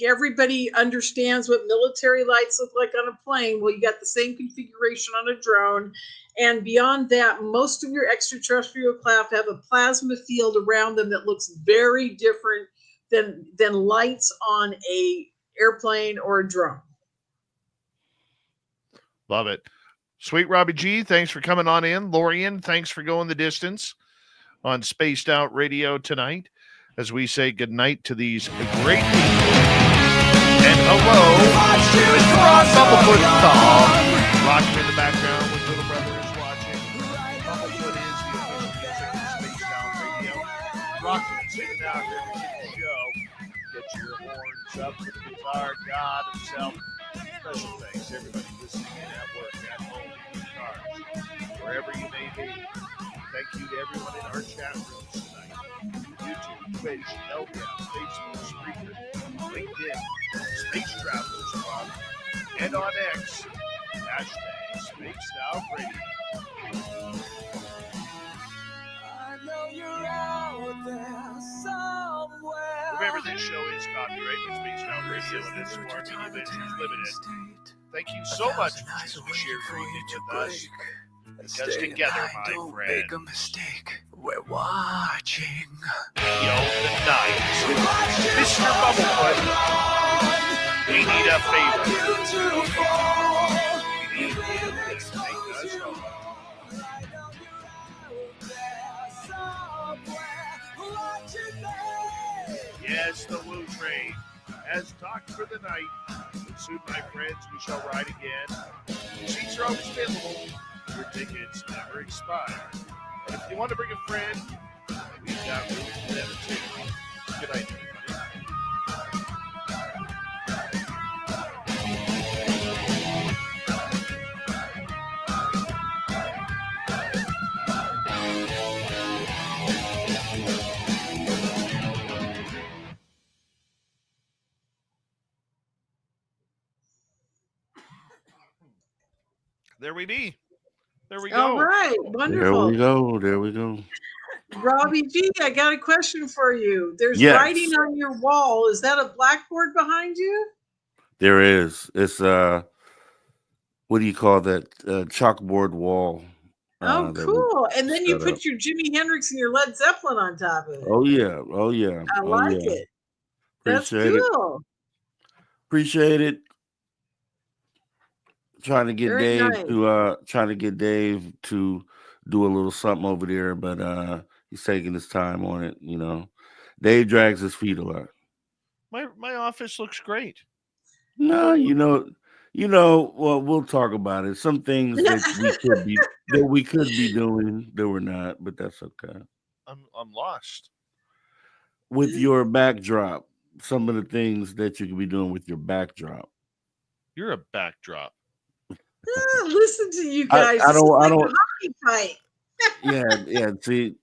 everybody understands what military lights look like on a plane. Well, you got the same configuration on a drone. And beyond that, most of your extraterrestrial craft have a plasma field around them that looks very different than lights on a airplane or a drone. Love it. Sweet Robbie G, thanks for coming on in. Lorien, thanks for going the distance on Spaced Out Radio tonight as we say goodnight to these great people. And hello, Mr. Ron Bumblefoot Thal. Rocking in the background with Little Brother is watching. Bumblefoot is the official music of Spaced Out Radio. Rocking and singing out here to the show. Get your horns up to the guitar god himself. Special thanks to everybody listening in at work, at home, in your cars, wherever you may be. Thank you to everyone in our chat rooms tonight. YouTube, Twitch, LDAP, Facebook, Spreaker, LinkedIn, Space Travelers Club, and on X, hashtag Spaced Out Radio. I know you're out there somewhere. Remember, this show is copyright for Spaced Out Radio and its Warming Adventures Limited. Thank you so much for choosing to share your evening with us. Because together, my friend, make a mistake. We're watching. Yo, the night. Mr. Bumblefoot, we need a favor. We need you to make us home. Yes, the Woo Train has docked for the night. And soon, my friends, we shall ride again. Seats are always available. Your tickets never expire. And if you want to bring a friend, we've got room for them too. Good night, everybody. There we be. There we go. All right, wonderful. There we go. Robbie G, I got a question for you. There's Yes. writing on your wall. Is that a blackboard behind you? There is. It's what do you call that? Chalkboard wall. Oh, that cool. And then you set put up. your Jimi Hendrix and your Led Zeppelin on top of it. Oh yeah. Oh yeah. I like it. That's Appreciate cool. it. Appreciate it. Trying to get Very Dave to do a little something over there, but he's taking his time on it. You know, Dave drags his feet a lot. My office looks great. No, you know. Well, we'll talk about it. Some things that we could be doing that we're not, but that's okay. I'm lost. With your backdrop, some of the things that you could be doing with your backdrop. You're a backdrop. Listen to you I, guys. I This is don't, I like a don't, hockey fight. yeah, see,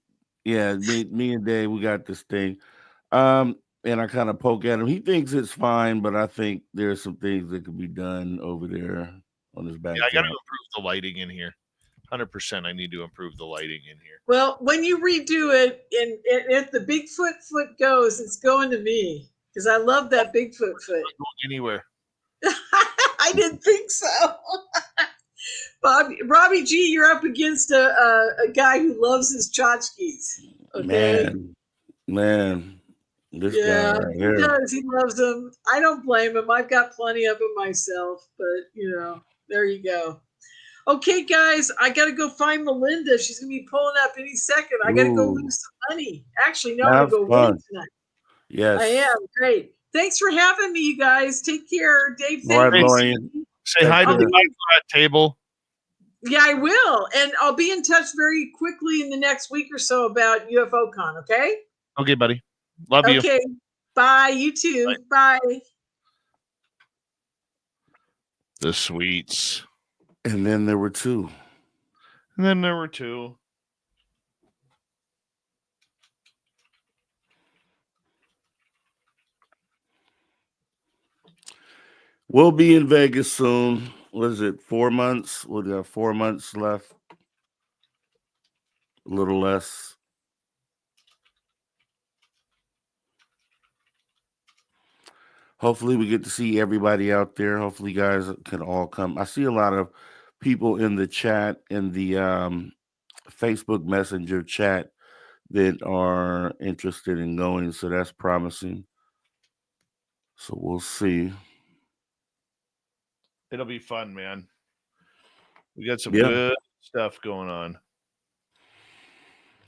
me and Dave, we got this thing. And I kind of poke at him. He thinks it's fine, but I think there's some things that could be done over there on his Yeah, I got to backdrop. improve the lighting in here. 100%. I need to improve the lighting in here. Well, when you redo it, and if the Bigfoot foot goes, it's going to me because I love that Bigfoot foot. Not going anywhere. I didn't think so. Robbie G, you're up against a guy who loves his tchotchkes. Okay. Man, this Yeah, guy right he here. does. He loves them. I don't blame him. I've got plenty of them myself, but there you go. Okay, guys, I got to go find Melinda. She's going to be pulling up any second. I got to go Ooh, lose some money. Actually, no, I'm have going to go fun. win tonight. Yes. I am. Great. Thanks for having me, you guys. Take care. Dave, All right, thank you. Lorien. Say hi to Take the care. guy at that table. Yeah, I will. And I'll be in touch very quickly in the next week or so about UFO Con, okay? Okay, buddy. Love you. Okay. Bye. You too. Bye. The sweets. And then there were two. And then there were two. We'll be in Vegas soon. What is it? 4 months? We got 4 months left. A little less. Hopefully we get to see everybody out there. Hopefully you guys can all come. I see a lot of people in the chat, in the Facebook Messenger chat, that are interested in going. So that's promising. So we'll see. It'll be fun, man. We got some Yeah. good stuff going on.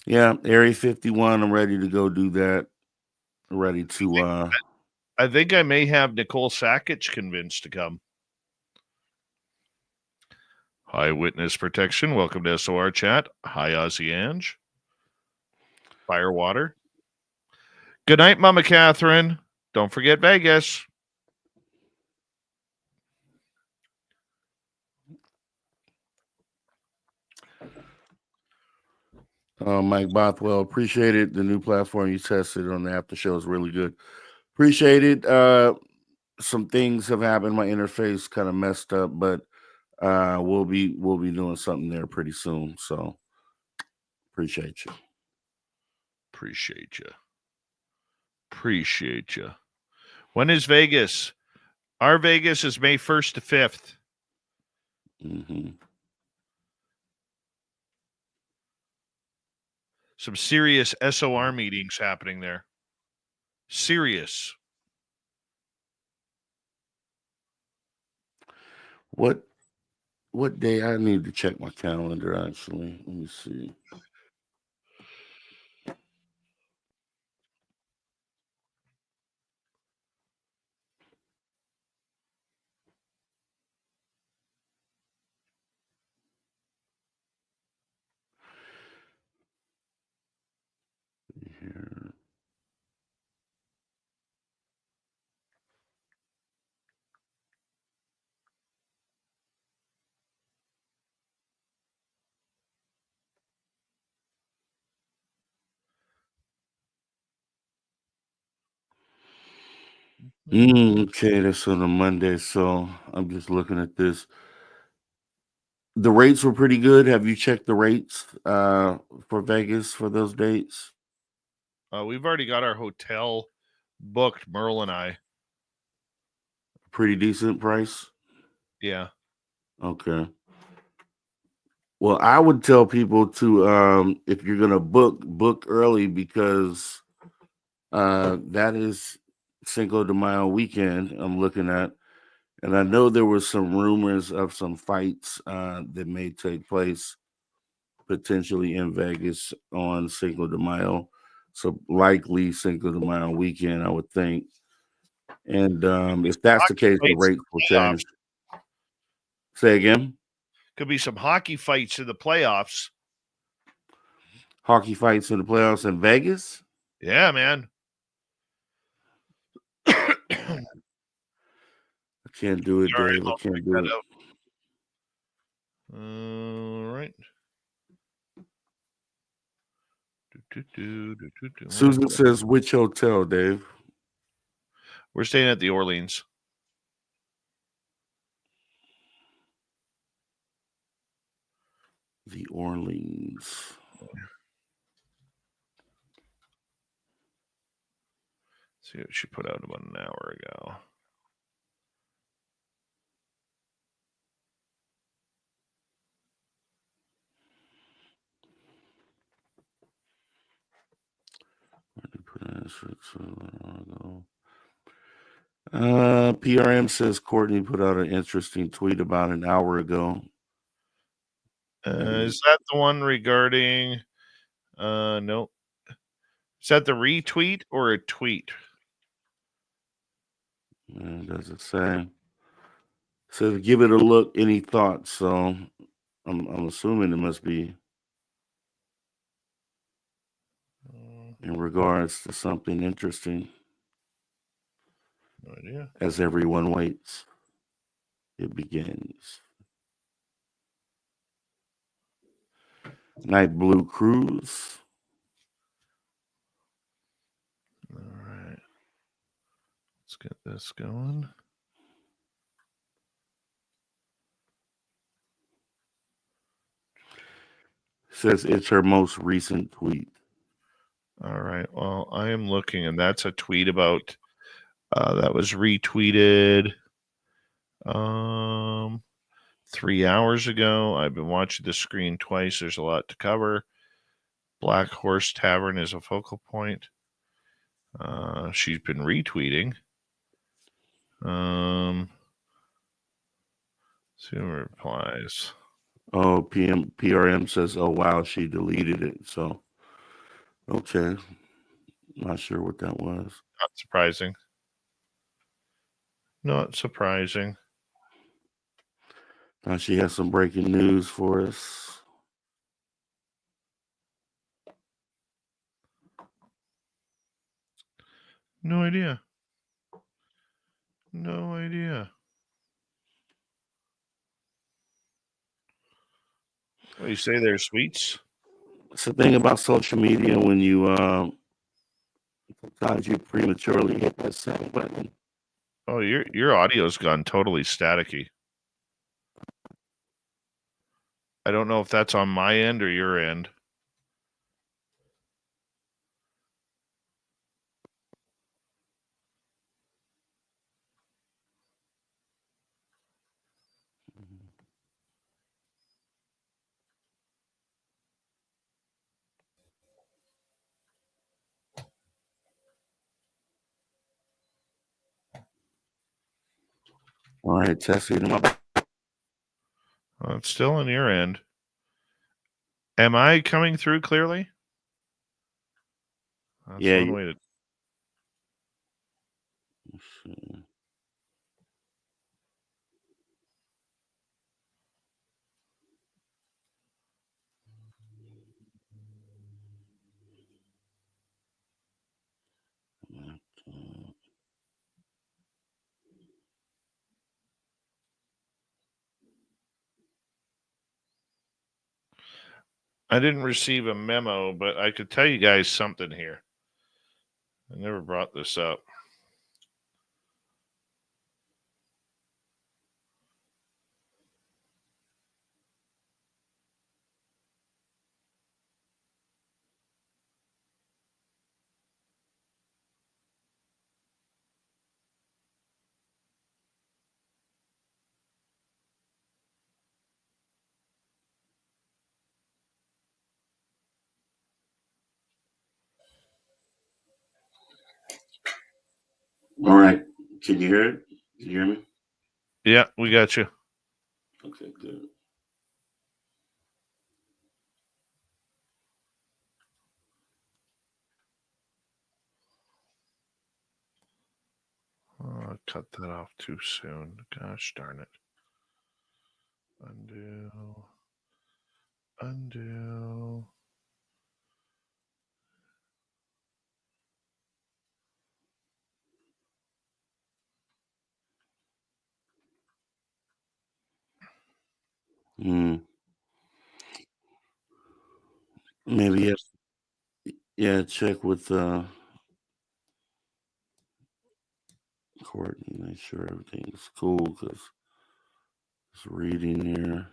Yeah, Area 51. I'm ready to go do that. Ready to I think I may have Nicole Sackich convinced to come. Hi, Witness Protection. Welcome to SOR Chat. Hi, Ozzy Ange. Firewater. Good night, Mama Catherine. Don't forget Vegas. Mike Bothwell, appreciate it. The new platform you tested on the after show is really good. Appreciate it. Some things have happened. My interface kind of messed up, but we'll be doing something there pretty soon. So appreciate you. Appreciate you. Appreciate you. When is Vegas? Our Vegas is May 1st to 5th. Mm-hmm. Some serious SOR meetings happening there. Serious. What day? I need to check my calendar, actually. Let me see. Here. Okay, that's on a Monday. So I'm just looking at this. The rates were pretty good. Have you checked the rates for Vegas for those dates? We've already got our hotel booked, Merle and I. Pretty decent price. Yeah. Okay. Well, I would tell people to if you're gonna book early, because that is Cinco de Mayo weekend I'm looking at. And I know there were some rumors of some fights that may take place potentially in Vegas on Cinco de Mayo. So likely Cinco de Mayo weekend, I would think. And if that's the case, the rates will change. Say again? Could be some hockey fights in the playoffs. Hockey fights in the playoffs in Vegas? Yeah, man. can't do it, All right, Dave. I I'll can't check do that it. out. All right. Susan says, which hotel, Dave? We're staying at the Orleans. The Orleans. See what she put out about an hour ago. PRM says Courtney put out an interesting tweet about an hour ago. Is that the one regarding? No. Is that the retweet or a tweet? Does it say? Says give it a look. Any thoughts? So I'm assuming it must be in regards to something interesting. No idea. As everyone waits, it begins. Night Blue Cruise. All right. Let's get this going. Says it's her most recent tweet. All right. Well, I am looking, and that's a tweet about that was retweeted 3 hours ago. I've been watching the screen twice. There's a lot to cover. Black Horse Tavern is a focal point. She's been retweeting. See who replies. Oh, PRM says, oh, wow, she deleted it. So, okay. Not sure what that was. Not surprising. Not surprising. Now she has some breaking news for us. No idea. No idea. What do you say there, sweets? It's the thing about social media when you sometimes you prematurely hit that send button. Oh, your audio's gone totally staticky. I don't know if that's on my end or your end. All right, testing them up. Well, it's still on your end. Am I coming through clearly? That's Yeah, one way to. I didn't receive a memo, but I could tell you guys something here. I never brought this up. All right. Can you hear it? Can you hear me? Yeah, we got you. Okay, good. Oh, I cut that off too soon. Gosh darn it. Undo. Undo. Mm. Maybe yeah, check with Courtney, make sure everything's cool because it's reading here.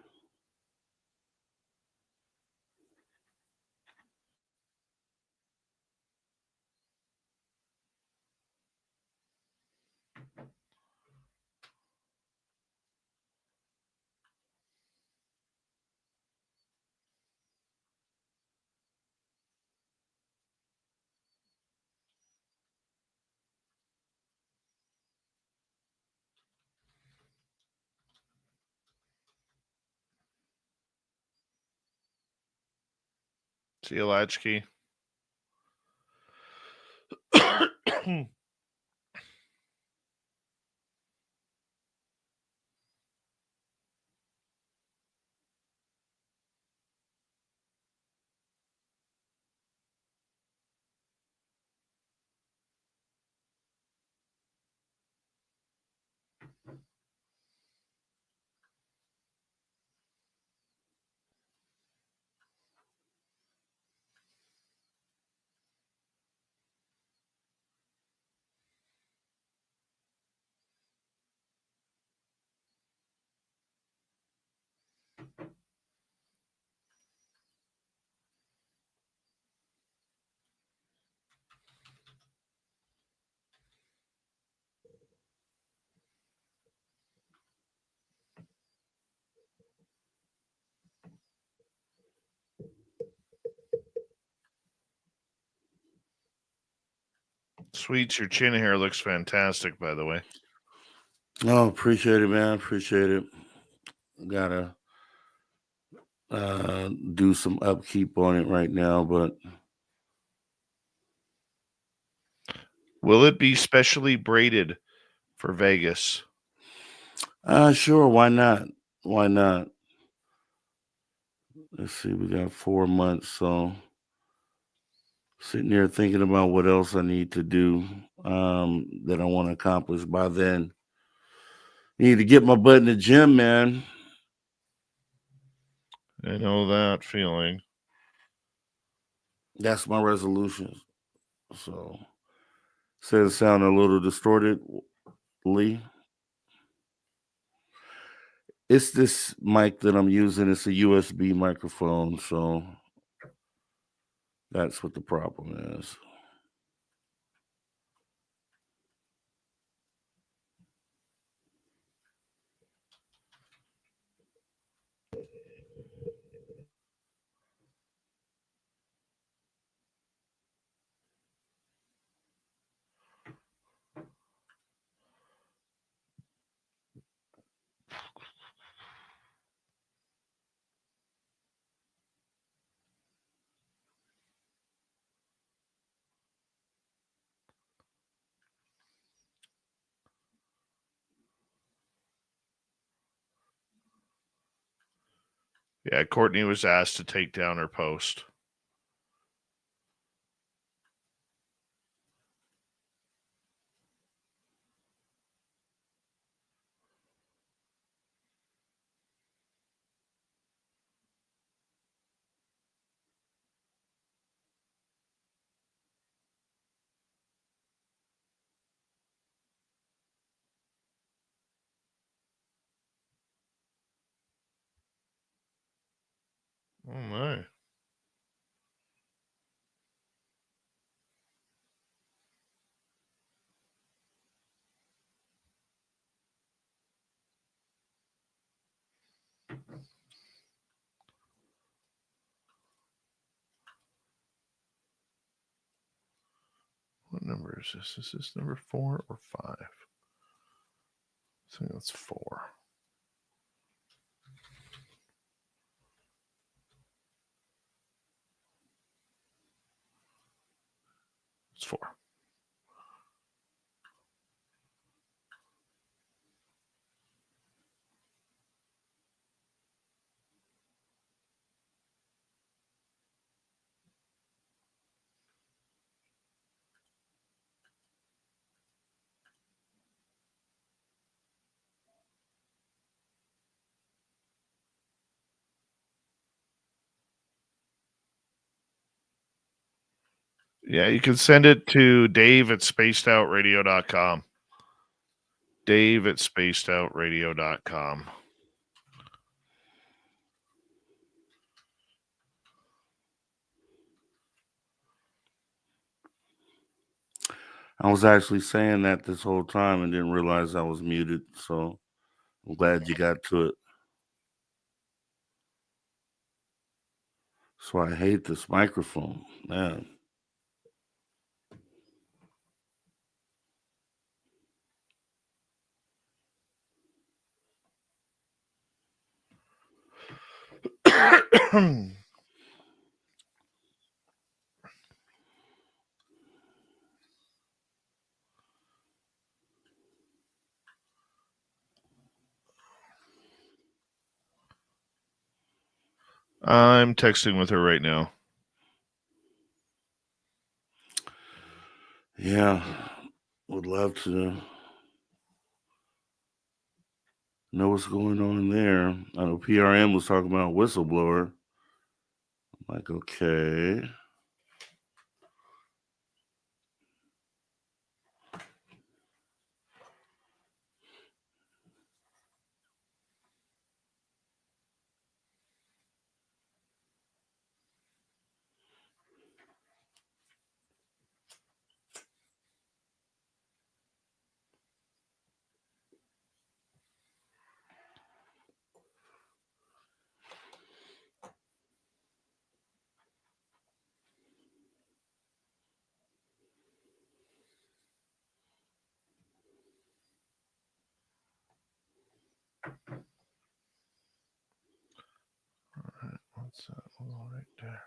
See you, Latchkey. Sweets, your chin hair looks fantastic, by the way. Oh, appreciate it, man. Appreciate it. Gotta do some upkeep on it right now, but Will it be specially braided for Vegas? sure, why not? Why not? Let's see, we got 4 months, so sitting there thinking about what else I need to do that I want to accomplish by then. Need to get my butt in the gym, man. I know that feeling. That's my resolution. So, says it sounded a little distorted, Lee. It's this mic that I'm using. It's a USB microphone, so that's what the problem is. Yeah, Courtney was asked to take down her post. Oh my. What number is this? Is this number 4 or 5? I think that's 4. It's 4. Yeah, you can send it to Dave at spacedoutradio.com. Dave at spacedoutradio.com. I was actually saying that this whole time and didn't realize I was muted. So I'm glad you got to it. So I hate this microphone, man. I'm texting with her right now. Yeah, would love to know what's going on there. I know PRM was talking about whistleblower. I'm like, okay. What's that little right there?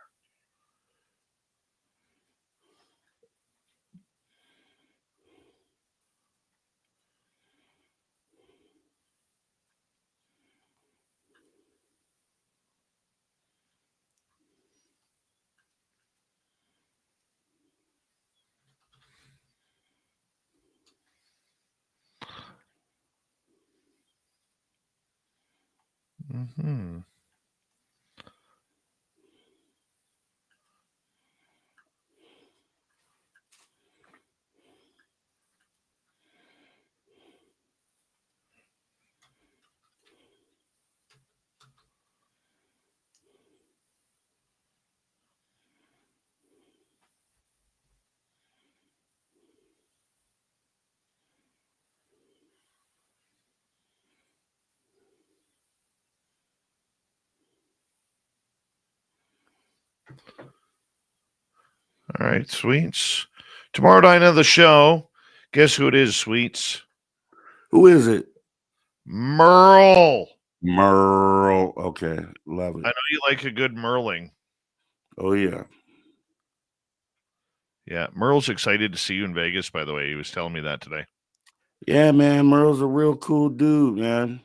Mm-hmm. All right, Sweets. Tomorrow night on the show, guess who it is, Sweets? Who is it? Merle. Merle. Okay, love I it. know you like a good Merling. Oh, yeah. Yeah, Merle's excited to see you in Vegas, by the way. He was telling me that today. Yeah, man, Merle's a real cool dude, man.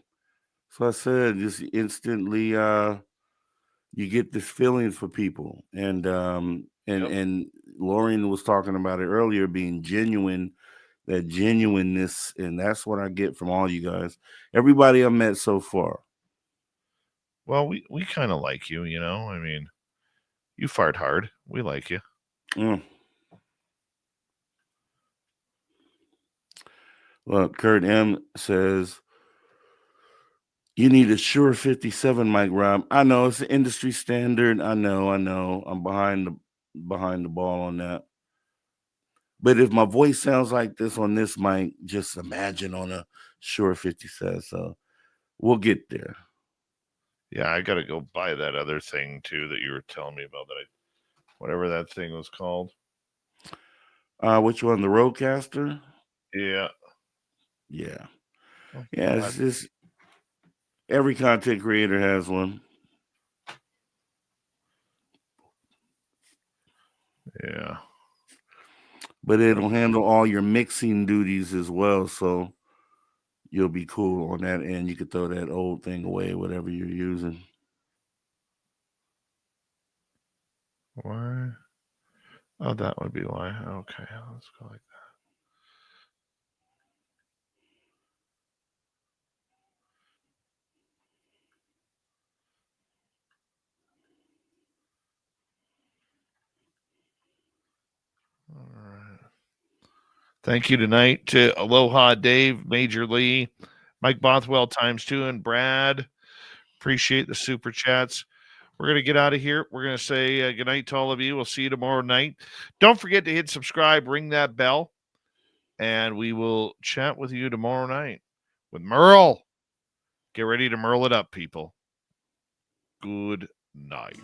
So I said, just instantly, you get this feeling for people, and Lorien was talking about it earlier, being genuine, that genuineness, and that's what I get from all you guys, everybody I've met so far. Well, we kind of like you, you know. I mean, you fart hard. We like you. Mm. Well, Kurt M says, you need a Shure 57 mic, Rob. I know it's the industry standard. I know. I'm behind the ball on that. But if my voice sounds like this on this mic, just imagine on a Shure 57. So we'll get there. Yeah, I got to go buy that other thing too that you were telling me about. Whatever that thing was called. Which one? The Rodecaster? Yeah. Yeah. Oh, Yeah. It's just every content creator has one. Yeah. But it'll handle all your mixing duties as well. So you'll be cool on that end. You could throw that old thing away, whatever you're using. Why? Oh, that would be why. Okay, let's go like Thank you tonight to Aloha Dave, Major Lee, Mike Bothwell ×2, and Brad. Appreciate the super chats. We're going to get out of here. We're going to say good night to all of you. We'll see you tomorrow night. Don't forget to hit subscribe, ring that bell, and we will chat with you tomorrow night with Merle. Get ready to Merle it up, people. Good night.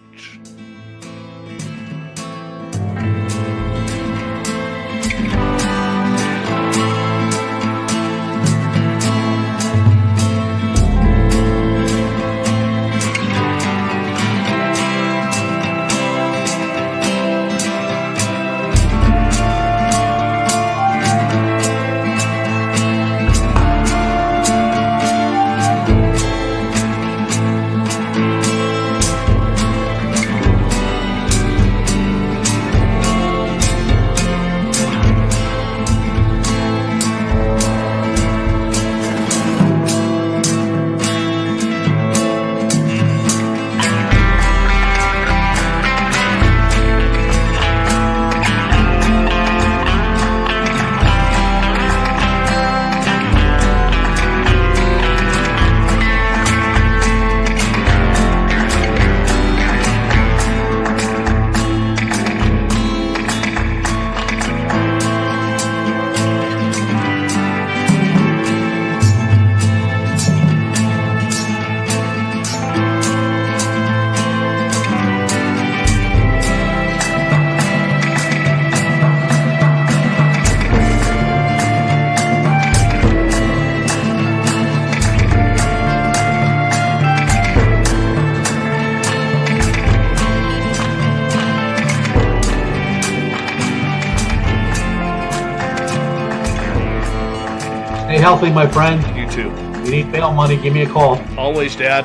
Stay healthy, my friend. You too. If you need bail money, give me a call. Always, Dad.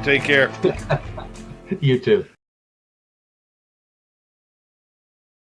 Take care. You too.